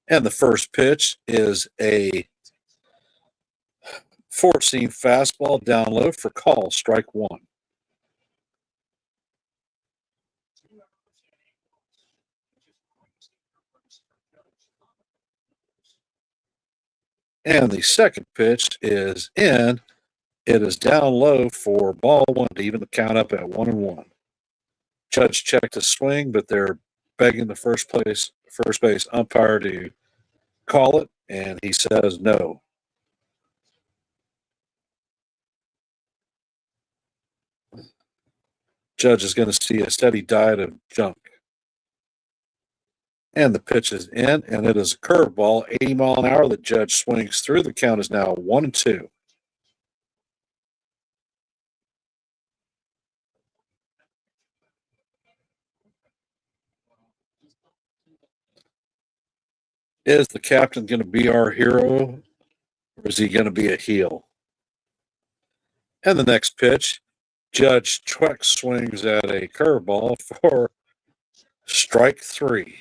And the first pitch is a 14 fastball down low for call, strike one. And the second pitch is in. It is down low for ball one to even the count up at 1-1. Judge checked a swing, but they're begging the first base umpire to call it, and he says no. Judge is going to see a steady diet of junk. And the pitch is in, and it is a curveball, 80 mile an hour. The Judge swings through. The count is now 1-2. Is the captain going to be our hero, or is he going to be a heel? And the next pitch, Judge Tweck swings at a curveball for strike three.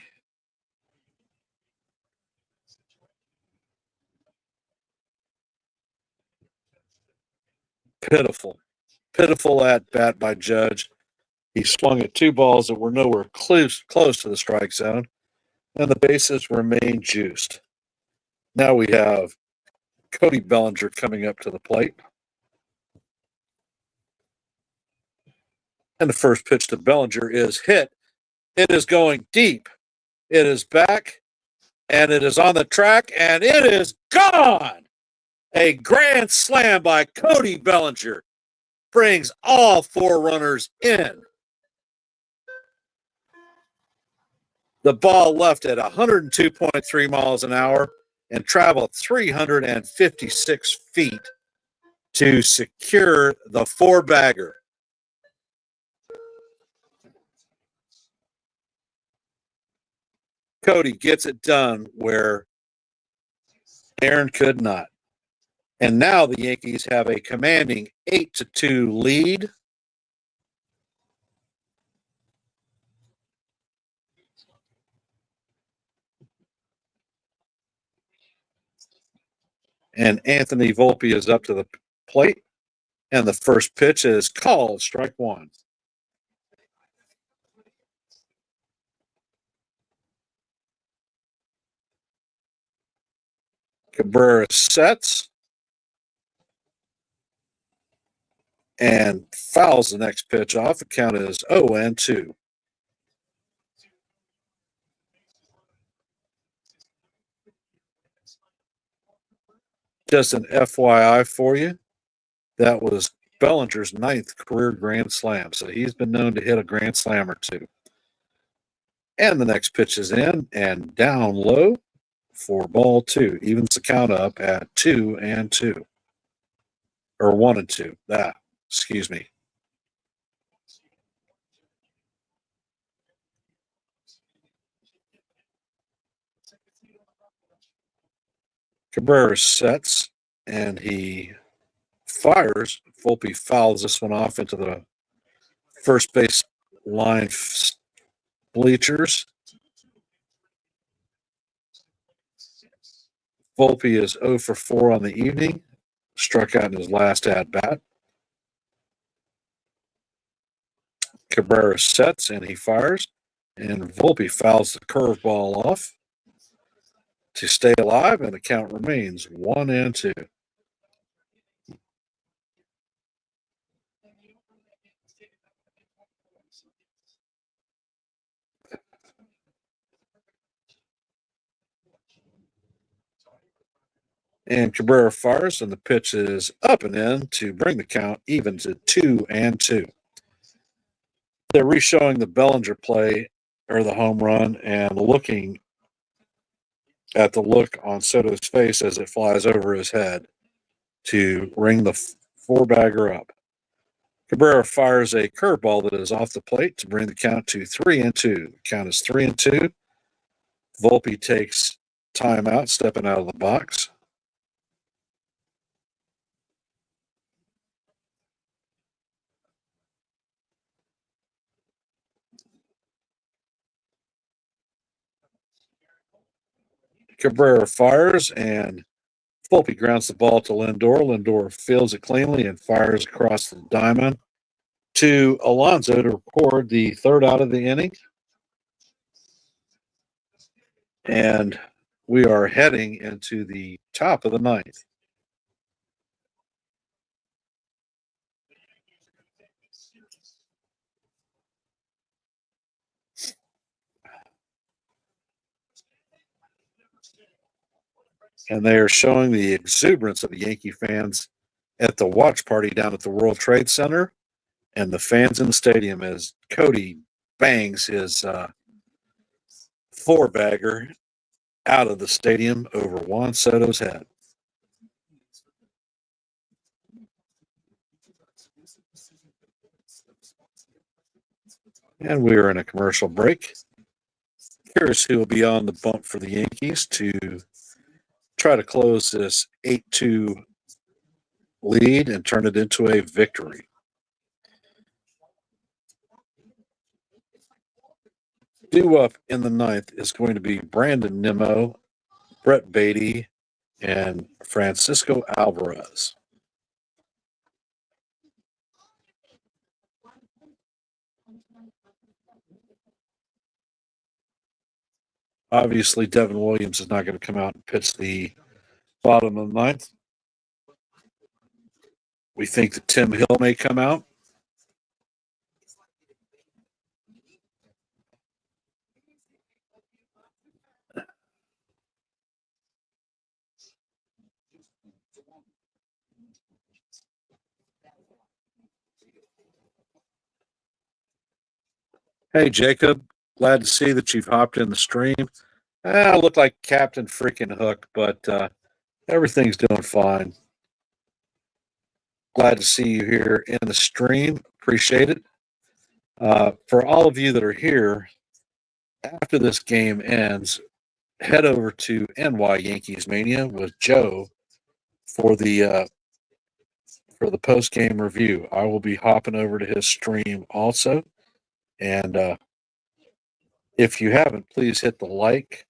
Pitiful at bat by Judge. He swung at two balls that were nowhere close to the strike zone, and the bases remain juiced. Now we have Cody Bellinger coming up to the plate. And the first pitch to Bellinger is hit. It is going deep. It is back, and it is on the track, and it is gone. A grand slam by Cody Bellinger brings all four runners in. The ball left at 102.3 miles an hour and traveled 356 feet to secure the four-bagger. Cody gets it done where Aaron could not. And now the Yankees have a commanding 8-2 lead. And Anthony Volpe is up to the plate. And the first pitch is called, strike one. Cabrera sets and fouls the next pitch off. The count is 0-2. Just an FYI for you, that was Bellinger's 9th career grand slam. So he's been known to hit a grand slam or two. And the next pitch is in and down low for ball 2. Evens the count up at 2-2. Or 1-2. Excuse me. Cabrera sets and he fires. Volpe fouls this one off into the first base line bleachers. Volpe is 0 for 4 on the evening, struck out in his last at bat. Cabrera sets and he fires, and Volpe fouls the curveball off to stay alive, and the count remains 1-2. And Cabrera fires, and the pitch is up and in to bring the count even to 2-2. They're re-showing the Bellinger play, or the home run, and looking at the look on Soto's face as it flies over his head to ring the four-bagger up. Cabrera fires a curveball that is off the plate to bring the count to 3-2. The count is 3-2. Volpe takes timeout, stepping out of the box. Cabrera fires, and Volpe grounds the ball to Lindor. Lindor fields it cleanly and fires across the diamond to Alonso to record the third out of the inning. And we are heading into the top of the ninth. And they are showing the exuberance of the Yankee fans at the watch party down at the World Trade Center, and the fans in the stadium as Cody bangs his four-bagger out of the stadium over Juan Soto's head. And we are in a commercial break. Curious who will be on the bump for the Yankees to try to close this 8-2 lead and turn it into a victory. Due up in the ninth is going to be Brandon Nimmo, Brett Beatty, and Francisco Alvarez. Obviously, Devin Williams is not going to come out and pitch the bottom of the ninth. We think that Tim Hill may come out. Hey, Jacob. Glad to see that you've hopped in the stream. I look like Captain freaking Hook, but everything's doing fine. Glad to see you here in the stream. Appreciate it. For all of you that are here, after this game ends, head over to NY Yankees Mania with Joe for the post-game review. I will be hopping over to his stream also. And if you haven't, please hit the like,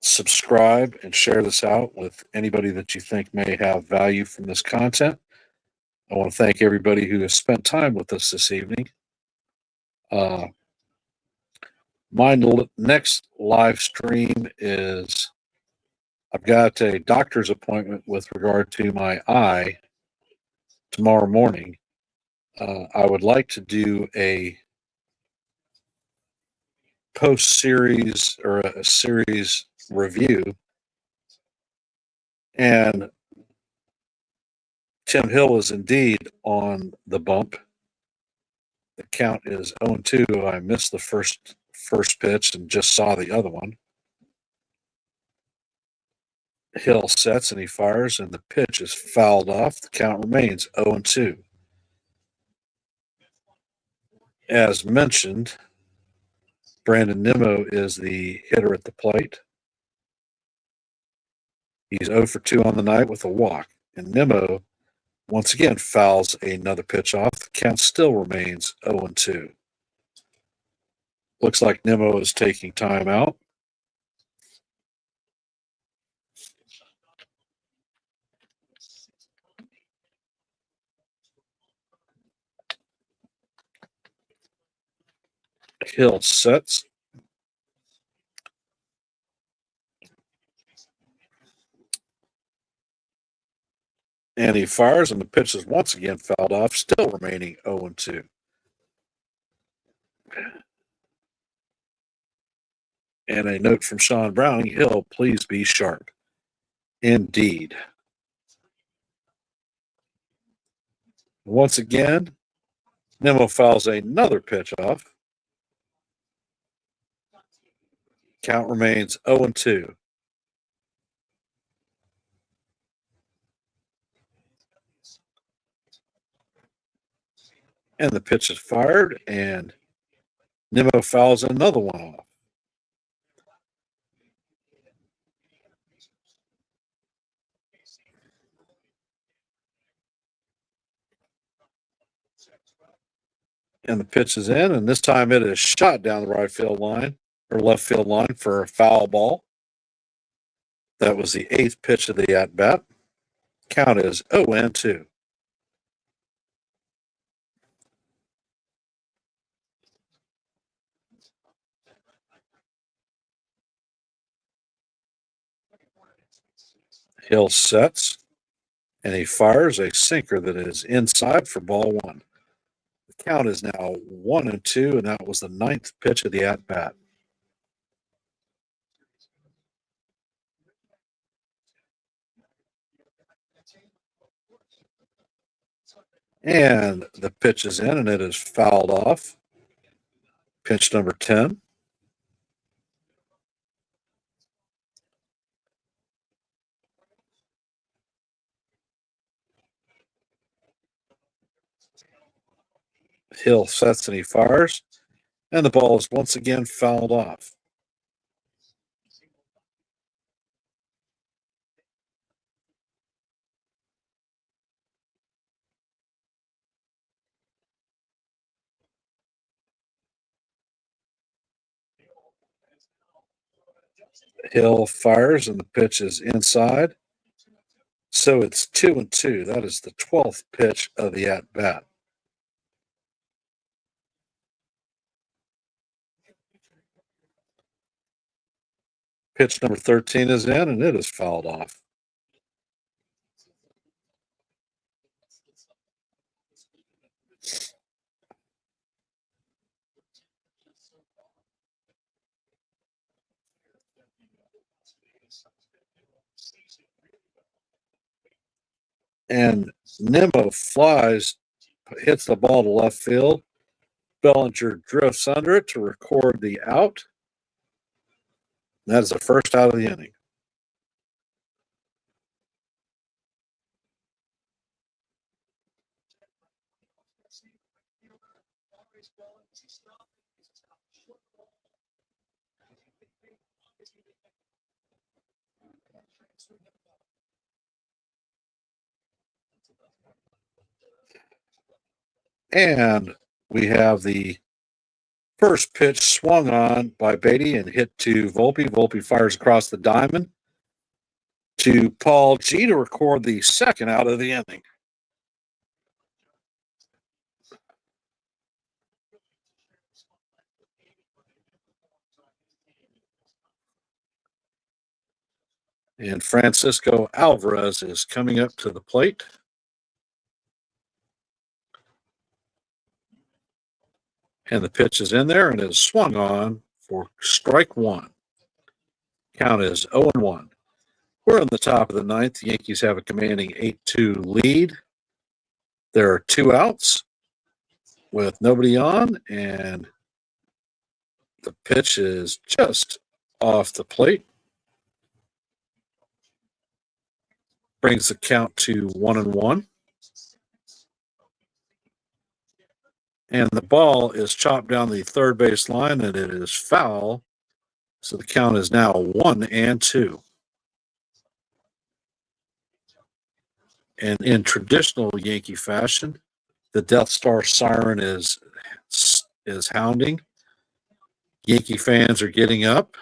subscribe, and share this out with anybody that you think may have value from this content. I want to thank everybody who has spent time with us this evening. My next live stream is I've got a doctor's appointment with regard to my eye tomorrow morning. I would like to do a post series or a series review. And Tim Hill is indeed on the bump. The count is 0-2. I missed the first pitch and just saw the other one. Hill sets and he fires, and the pitch is fouled off. The count remains 0-2. As mentioned, Brandon Nimmo is the hitter at the plate. He's 0 for 2 on the night with a walk. And Nimmo, once again, fouls another pitch off. The count still remains 0-2. Looks like Nimmo is taking time out. Hill sets. And he fires, and the pitch is once again fouled off, still remaining 0-2. And a note from Sean Browning, Hill, please be sharp. Indeed. Once again, Nimmo fouls another pitch off. Count remains 0-2. And the pitch is fired, and Nimmo fouls another one off. And the pitch is in, and this time it is shot down the right field line or left field line for a foul ball. That was the 8th pitch of the at-bat. Count is 0-2. Hill sets, and he fires a sinker that is inside for ball 1. The count is now 1-2, and that was the 9th pitch of the at-bat. And the pitch is in, and it is fouled off. Pitch number 10. Hill sets and he fires, and the ball is once again fouled off. Hill fires, and the pitch is inside. So it's 2-2. That is the 12th pitch of the at-bat. Pitch number 13 is in, and it is fouled off. And Nimmo flies, hits the ball to left field. Bellinger drifts under it to record the out. That is the first out of the inning. And we have the first pitch swung on by Beatty and hit to Volpe. Volpe fires across the diamond to Paul G to record the second out of the inning. And Francisco Alvarez is coming up to the plate. And the pitch is in there and is swung on for strike one. Count is 0-1. We're in the top of the ninth. The Yankees have a commanding 8-2 lead. There are 2 outs with nobody on, and the pitch is just off the plate. Brings the count to 1-1. And the ball is chopped down the third base line, and it is foul. So the count is now 1-2. And in traditional Yankee fashion, the Death Star siren is hounding. Yankee fans are getting up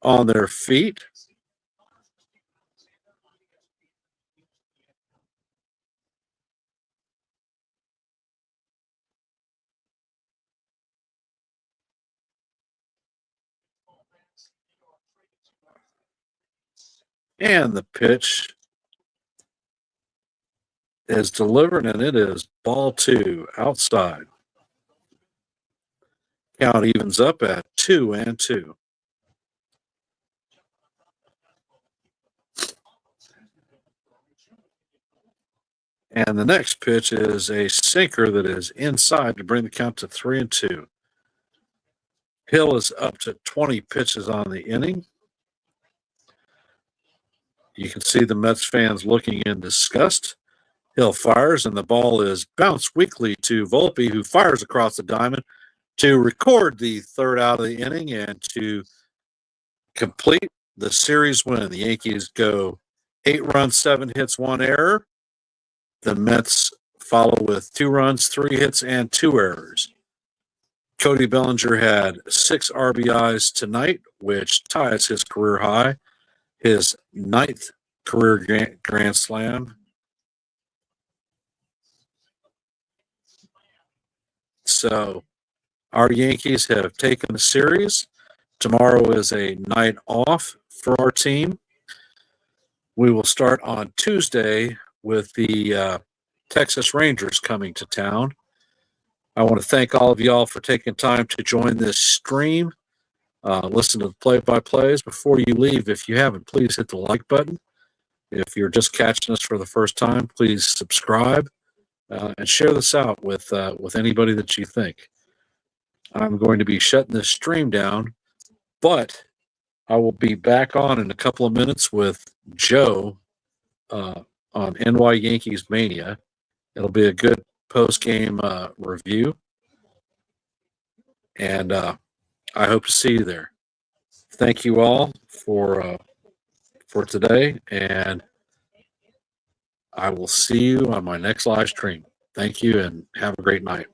on their feet. And the pitch is delivered, and it is ball 2 outside. Count evens up at 2-2. And the next pitch is a sinker that is inside to bring the count to 3-2. Hill is up to 20 pitches on the inning. You can see the Mets fans looking in disgust. Hill fires, and the ball is bounced weakly to Volpe, who fires across the diamond to record the third out of the inning and to complete the series win. The Yankees go 8 runs, 7 hits, 1 error. The Mets follow with 2 runs, 3 hits, and 2 errors. Cody Bellinger had 6 RBIs tonight, which ties his career high, his 9th career grand slam. So our Yankees have taken the series. Tomorrow is a night off for our team. We will start on Tuesday with the Texas Rangers coming to town. I want to thank all of y'all for taking time to join this stream. Listen to the play-by-plays. Before you leave, if you haven't, please hit the like button. If you're just catching us for the first time, please subscribe and share this out with anybody that you think. I'm going to be shutting this stream down, but I will be back on in a couple of minutes with Joe on NY Yankees Mania. It'll be a good post-game review, and I hope to see you there. Thank you all for today, and I will see you on my next live stream. Thank you, and have a great night.